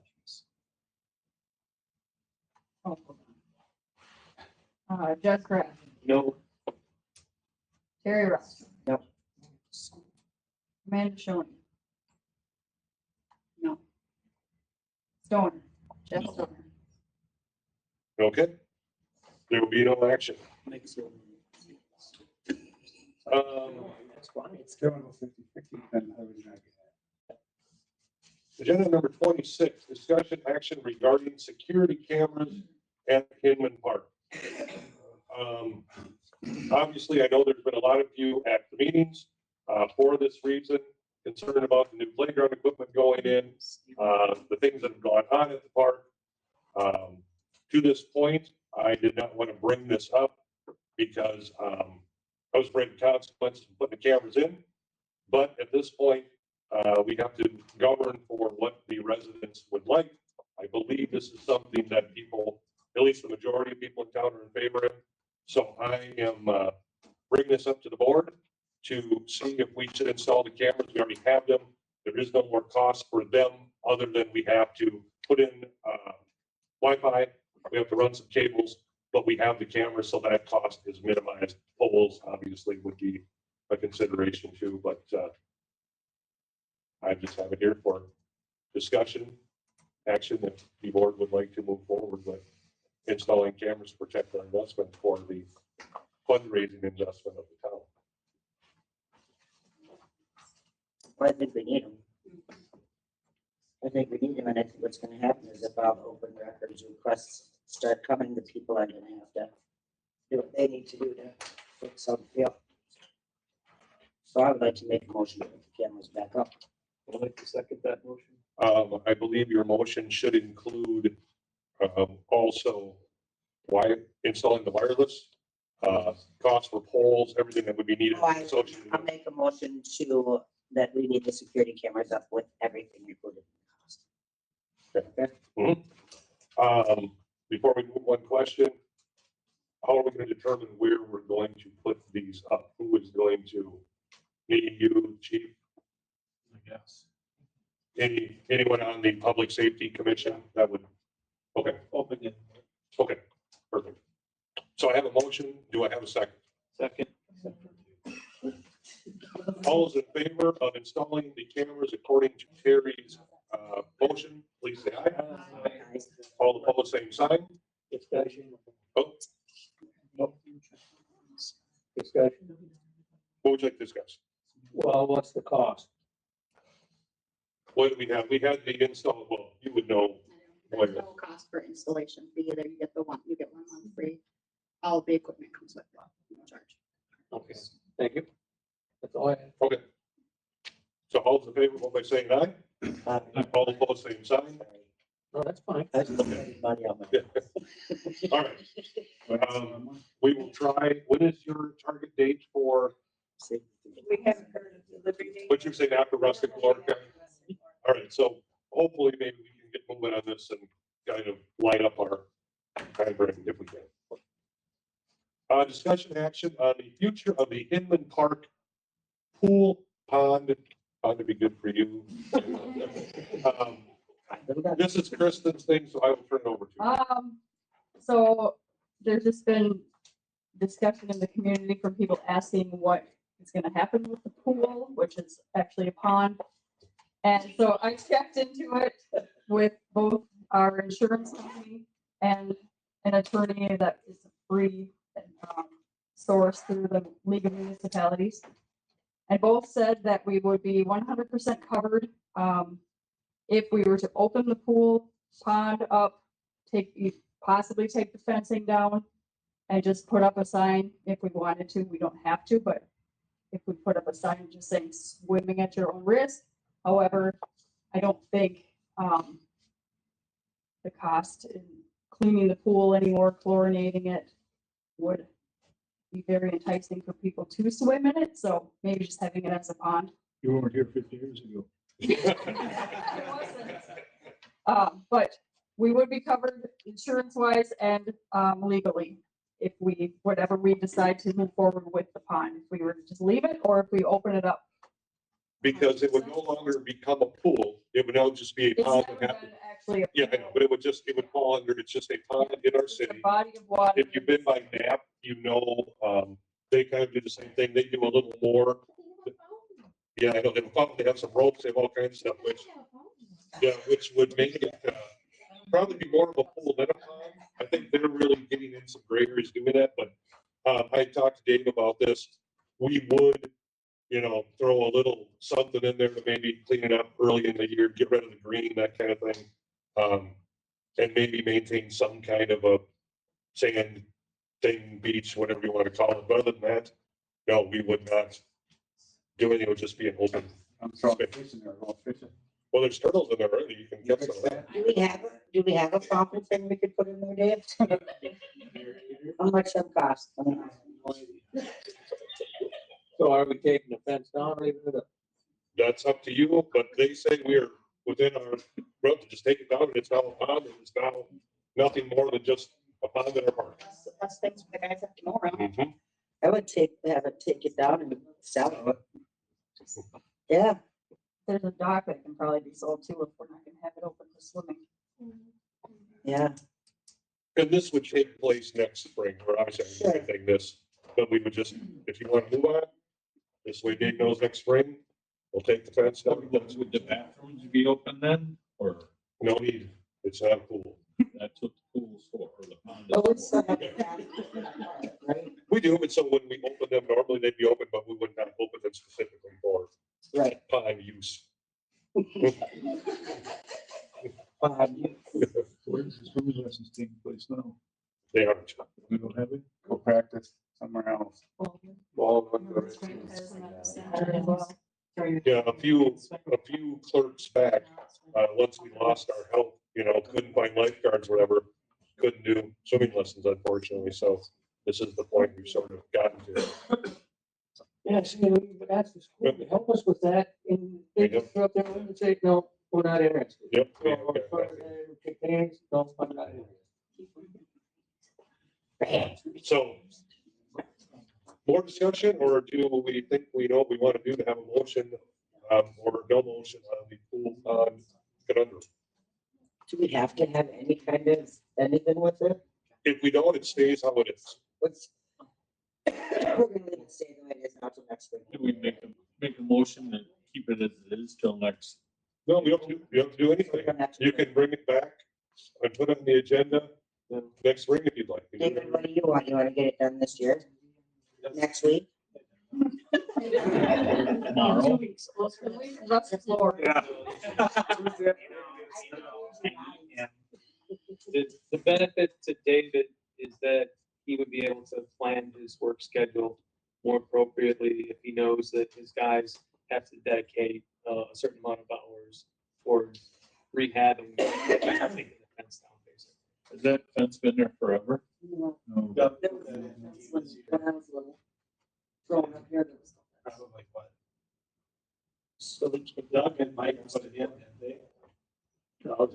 Speaker 6: Oh, hold on. Judd Kraft.
Speaker 3: No.
Speaker 6: Terry Ross.
Speaker 12: No.
Speaker 6: Amanda Shoney. No. Stoner. Jeff Stoner.
Speaker 1: Okay. There will be no action.
Speaker 3: That's fine.
Speaker 19: It's still go 50/50, then how would you not get that?
Speaker 1: Agenda number 26, discussion action regarding security cameras at Hinman Park. Obviously, I know there's been a lot of you at the meetings for this reason, concerned about the new playground equipment going in, the things that have gone on at the park. To this point, I did not want to bring this up because I was afraid of consequences of putting the cameras in. But at this point, we have to govern for what the residents would like. I believe this is something that people, at least the majority of people in town are in favor of. So I am bringing this up to the board to see if we should install the cameras. We already have them. There is no more cost for them other than we have to put in Wi-Fi. We have to run some cables, but we have the cameras, so that cost is minimized. Poles obviously would be a consideration too, but I just have it here for discussion, action, if the board would like to move forward with installing cameras to protect our investment for the fundraising investment of the town.
Speaker 12: Well, I think we need them. I think we need them, and I think what's gonna happen is if our open records requests start coming, the people are gonna have to do what they need to do to fix some field. So I would like to make a motion to put the cameras back up.
Speaker 3: I'd like to second that motion.
Speaker 1: I believe your motion should include also installing the wireless, cost for poles, everything that would be needed. associated
Speaker 12: I'll
Speaker 1: with-
Speaker 12: make a motion to, that we need the security cameras up with everything included. Okay.
Speaker 1: Before we move, one question. How are we going to determine where we're going to put these up? Who is going to, me, you, chief?
Speaker 14: I guess.
Speaker 1: Anyone on the public safety commission that would, okay,
Speaker 3: Open it.
Speaker 1: okay, perfect. So I have a motion. Do I have a second?
Speaker 3: Second.
Speaker 1: All those in favor of installing the cameras according to Terry's motion, please say aye. All opposed, same sign.
Speaker 3: Discussion.
Speaker 1: Oh,
Speaker 3: Discussion.
Speaker 1: what would you like to discuss?
Speaker 3: Well, what's the cost?
Speaker 1: What do we have? We had the install, well, you would know.
Speaker 7: There's no cost for installation fee either. You get one month free. All the equipment comes with it. No charge.
Speaker 3: Okay, thank you. That's all I have.
Speaker 1: Okay. So all those in favor, vote by saying aye. All opposed, same sign.
Speaker 3: No, that's fine.
Speaker 12: That's everybody on
Speaker 1: Yeah. All right. We will try, what is your target date for,
Speaker 17: We haven't heard of delivery date.
Speaker 1: what you're saying after rustic floor? All right, so hopefully maybe we can get moving on this and kind of line up our time frame if we can. Discussion action on the future of the Hinman Park pool pond. Pond would be good for you. This is Kristen's thing, so I will turn it over to you.
Speaker 6: So there's just been discussion in the community from people asking what is gonna happen with the pool, which is actually a pond. And so I checked into it with both our insurance company and an attorney that is a free source through the League of Municipalities. And both said that we would be 100% covered if we were to open the pool pond up, possibly take the fencing down and just put up a sign if we wanted to. We don't have to, but if we put up a sign just saying swimming at your own risk. However, I don't think, the cost in cleaning the pool anymore, chlorinating it would be very enticing for people to swim in it. So maybe just having it as a pond.
Speaker 5: You weren't here 50 years ago.
Speaker 6: But we would be covered insurance wise and legally if whatever we decide to move forward with the pond, if we were to just leave it or if we open it up.
Speaker 1: Because it would no longer become a pool, it would now just be a
Speaker 6: It's
Speaker 1: pond.
Speaker 6: never
Speaker 1: that
Speaker 6: been actually a
Speaker 1: Yeah, I know, but it would fall under, it's just a pond in our city.
Speaker 6: body of water.
Speaker 1: If you've been by NAP, they kind of do the same thing. They do a little more. Yeah, I know, they have some ropes, they have all kinds of stuff, which would make it, probably be more of a pool than a pond. I think they're really getting in some gray areas doing that, but, I talked to Dave about this. We would, throw a little something in there to maybe clean it up early in the year, get rid of the green, that kind of thing. And maybe maintain some kind of a sand thing, beach, whatever you want to call it. But other than that, no, we would not do anything. It would just be an open.
Speaker 2: I'm throwing fish in there, going fishing.
Speaker 1: Well, there's turtles in there already. You can get some of that.
Speaker 12: Do we have a fountain thing we could put in there, Dave? How much that cost?
Speaker 9: So are we taking the fence down or leaving it up?
Speaker 1: That's up to you, but they say we are within our road to just take it down and it's now a pond and it's now nothing more than just a pond in our park.
Speaker 12: That's things for the guys have to know around.
Speaker 1: Mhm.
Speaker 12: I would have it take it down and sell it. Yeah.
Speaker 6: There's a dock that can probably be sold too if we're not gonna have it open for swimming.
Speaker 12: Yeah.
Speaker 1: And this would take place next spring, or obviously I'm anything this, but we would just, if you want to move on, this way Dave knows next spring, we'll take the fence down.
Speaker 5: Would the bathrooms be open then, or?
Speaker 1: No need, it's not a pool.
Speaker 5: That's what the pool's for, or the pond
Speaker 12: Oh,
Speaker 5: is
Speaker 12: it's
Speaker 5: for.
Speaker 12: right?
Speaker 1: We do, and so when we open them, normally they'd be open, but we would not open them specifically for
Speaker 12: Right.
Speaker 1: pond use.
Speaker 5: Where's the swimming lessons taking place now?
Speaker 1: They are.
Speaker 5: We don't have it?
Speaker 2: Go practice somewhere else.
Speaker 1: Yeah, a few clerks back, once we lost our help, couldn't find lifeguards, whatever, couldn't do swimming lessons unfortunately, so this is the point we've sort of gotten to.
Speaker 9: Yeah, see, we've asked the school to help us with that and they just throw up their hand and say, no, we're not interested.
Speaker 1: Yep.
Speaker 9: So, as far as the kids, no, I'm not interested.
Speaker 1: So, more discussion, or do we think we know what we want to do to have a motion, or no motion on the pool pond conundrum?
Speaker 12: Do we have to have any kind of anything with it?
Speaker 1: If we don't, it stays how it is.
Speaker 12: We're gonna leave it stay the way it is now till next week.
Speaker 5: Do we make a motion and keep it as it is till next?
Speaker 1: No, you don't have to do anything. You can bring it back and put it on the agenda next spring if you'd like.
Speaker 12: David, what do you want? You wanna get it done this year? Next week?
Speaker 5: Tomorrow?
Speaker 6: 2 weeks. Russ floor.
Speaker 11: The benefit to David is that he would be able to plan his work schedule more appropriately if he knows that his guys have to dedicate a certain amount of hours towards rehabbing. Taking the fence down, basically.
Speaker 5: Has that fence been there forever?
Speaker 12: No.
Speaker 5: No.
Speaker 12: When I was little. Growing up here, there was.
Speaker 14: Probably what?
Speaker 12: So we can.
Speaker 14: Doug and Mike put it in, didn't they?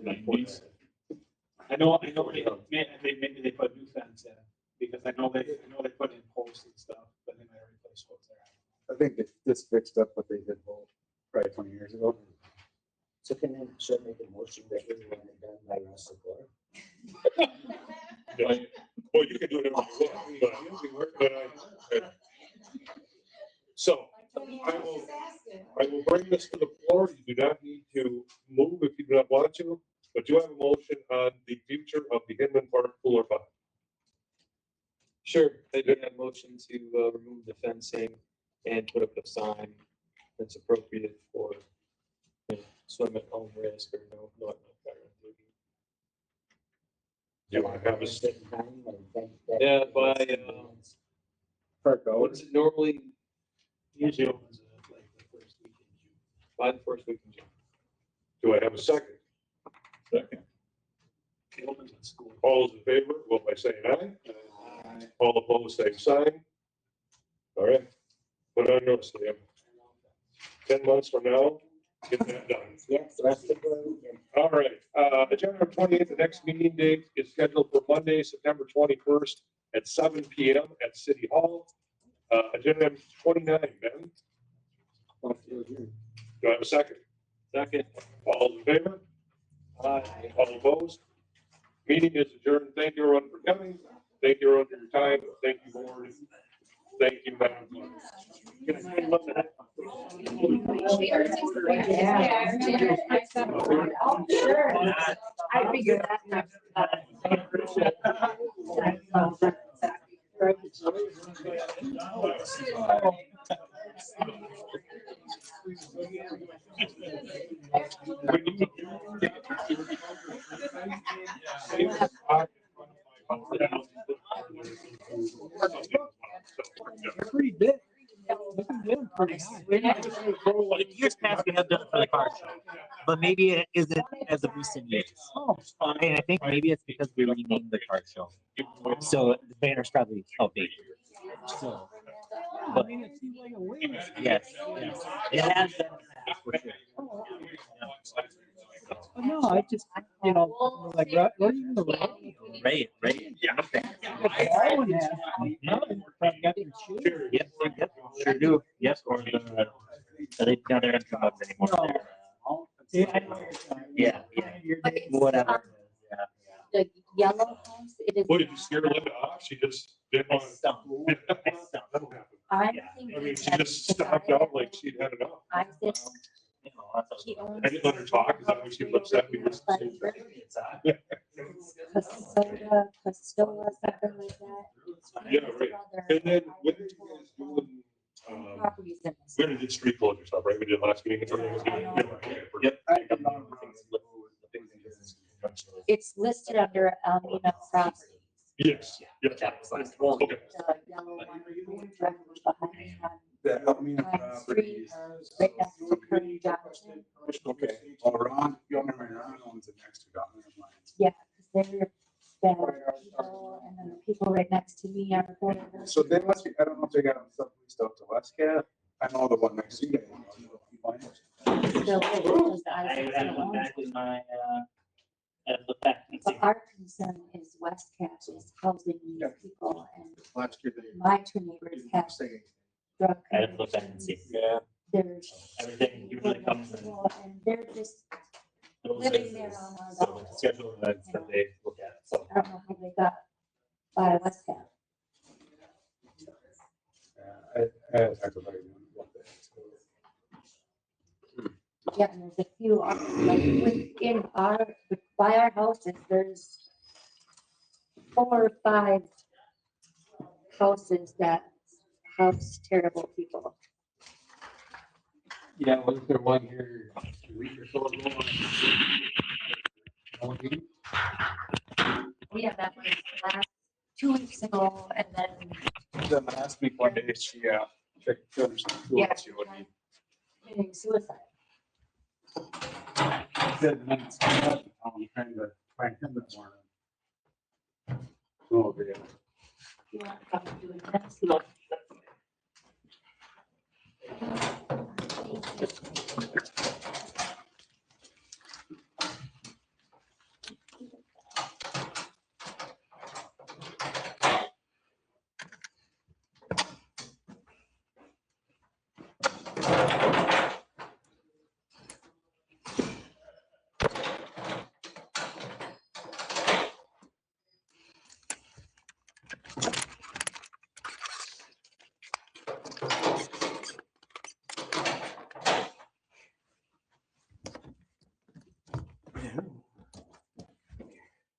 Speaker 5: Nineties.
Speaker 14: I know, maybe they put new fence in, because I know they put in posts and stuff, but they might have replaced what's there.
Speaker 19: I think they just fixed up what they did probably 20 years ago.
Speaker 12: So can I should make a motion that we want it done by Russell Gore?
Speaker 1: Well, you can do it whatever you want, but so I will bring this to the floor. You do not need to move if you do not want to, but do have a motion on the future of the Hinman Park Cooler Pond.
Speaker 11: Sure, I do have motion to remove the fencing and put up a sign that's appropriate for swim at home risk or no, not fire activity.
Speaker 1: You want to have a
Speaker 12: Certain time, or think that-
Speaker 11: Yeah, by, what's it normally,
Speaker 14: Usually opens like the first week in June.
Speaker 11: by the first week in June?
Speaker 1: Do I have a second?
Speaker 5: Second.
Speaker 14: It opens at school.
Speaker 1: All those in favor, vote by saying aye. All opposed, same sign. All right. Put on notice, Liam. 10 months from now, get that done.
Speaker 12: Yes, rest of the.
Speaker 1: All right, agenda 28th, the next meeting date is scheduled for Monday, September 21st at 7 PM at City Hall. Agenda 29, Ben. Do I have a second?
Speaker 11: Second.
Speaker 1: All in favor? Aye. All opposed? Meeting is adjourned. Thank you everyone for coming. Thank you everyone for your time. Thank you, board. Thank you, Madam Clerk.
Speaker 18: I figured that.
Speaker 9: Pretty big. Looking good, pretty high.
Speaker 10: In years past, we have done it for the car show, but maybe it isn't as of recent years. And I think maybe it's because we renamed the car show. So the banner's probably outdated. So, but
Speaker 9: It seems like a win.
Speaker 10: yes, yes, it has been for sure.
Speaker 9: No, I just, like, what are you gonna
Speaker 10: Right, yeah. Yep, sure do. Yep, or the, they down there in Trump anymore. Yeah, whatever.
Speaker 18: The yellow house, it is.
Speaker 1: What, did you scare Linda off? She just didn't want to.
Speaker 18: I'm
Speaker 1: I
Speaker 18: thinking.
Speaker 1: mean, she just stopped out like she'd had enough.
Speaker 18: I think he owns.
Speaker 1: I didn't let her talk because I knew she was upset because.
Speaker 18: Castola, something like that.
Speaker 1: Yeah, right. And then when did you guys doing,
Speaker 18: Properties in this.
Speaker 1: we already did street closure stuff, right? We did last meeting. Yep.
Speaker 18: It's listed under Almena Properties.
Speaker 1: Yes, yep. Okay.
Speaker 18: The yellow one, behind
Speaker 19: The Almena
Speaker 18: on Street, right next to Curry Johnson.
Speaker 19: Okay, well, Ron, you remember Ron owns the next to Almena Mines.
Speaker 18: Yeah, because they're bad people, and then the people right next to me are the corner.
Speaker 19: So they must be, I don't know if they got them subleased out to West Cat. I know the one next to you.
Speaker 18: So
Speaker 10: I would have to look back in my, look back and see.
Speaker 18: But our concern is West Cat is housing these people, and
Speaker 19: Last year they.
Speaker 18: my two neighbors have drug.
Speaker 10: I have to look back and see.
Speaker 1: Yeah.
Speaker 18: There's.
Speaker 10: Everything usually comes in.
Speaker 18: And they're just
Speaker 10: those
Speaker 18: living there
Speaker 10: instances.
Speaker 18: on our
Speaker 10: So
Speaker 18: dollars.
Speaker 10: the schedule events that they look at, so.
Speaker 18: I don't know how they got by West Cat.
Speaker 19: I had talked about it one day.
Speaker 18: Yeah, and there's a few, like within our, by our houses, there's 4 or 5 houses that house terrible people.
Speaker 9: Yeah, wasn't there one here a week or so ago?
Speaker 18: Yeah, that was last 2 weeks ago, and then.
Speaker 2: Then last week, one day, she, checked to understand who
Speaker 18: Yeah,
Speaker 2: she would need.
Speaker 18: committing suicide.
Speaker 19: Said the minutes, I'm trying to find him this morning. Oh, yeah.
Speaker 18: You want to come do it next month?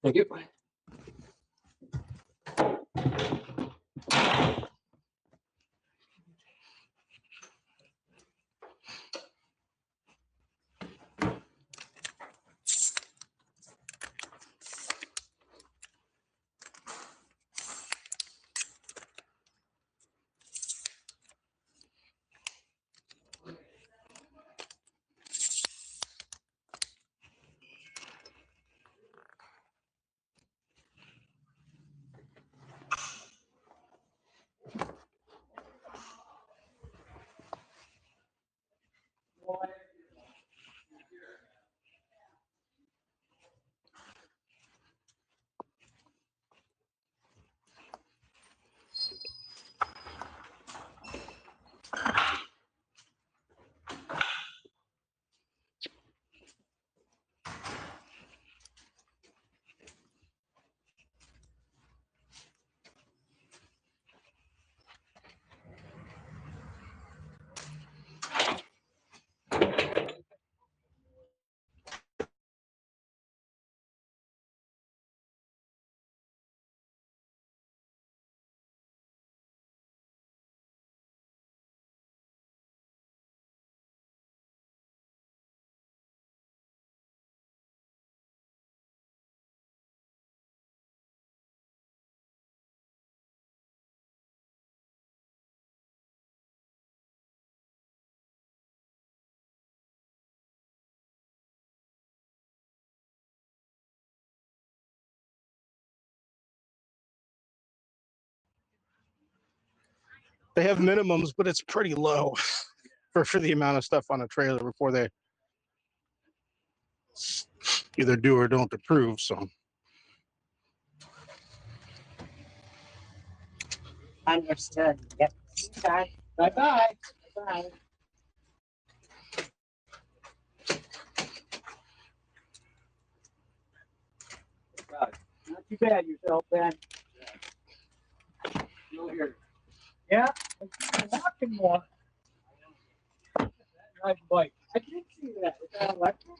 Speaker 9: Thank you.
Speaker 13: They have minimums, but it's pretty low for the amount of stuff on a trailer before they either do or don't approve, so.
Speaker 12: Understood. Yep. Bye.
Speaker 9: Bye-bye. Bye. Not too bad yourself, Ben. Still here. Yeah, I'm walking more. Nice bike. I did see that. Is that electric?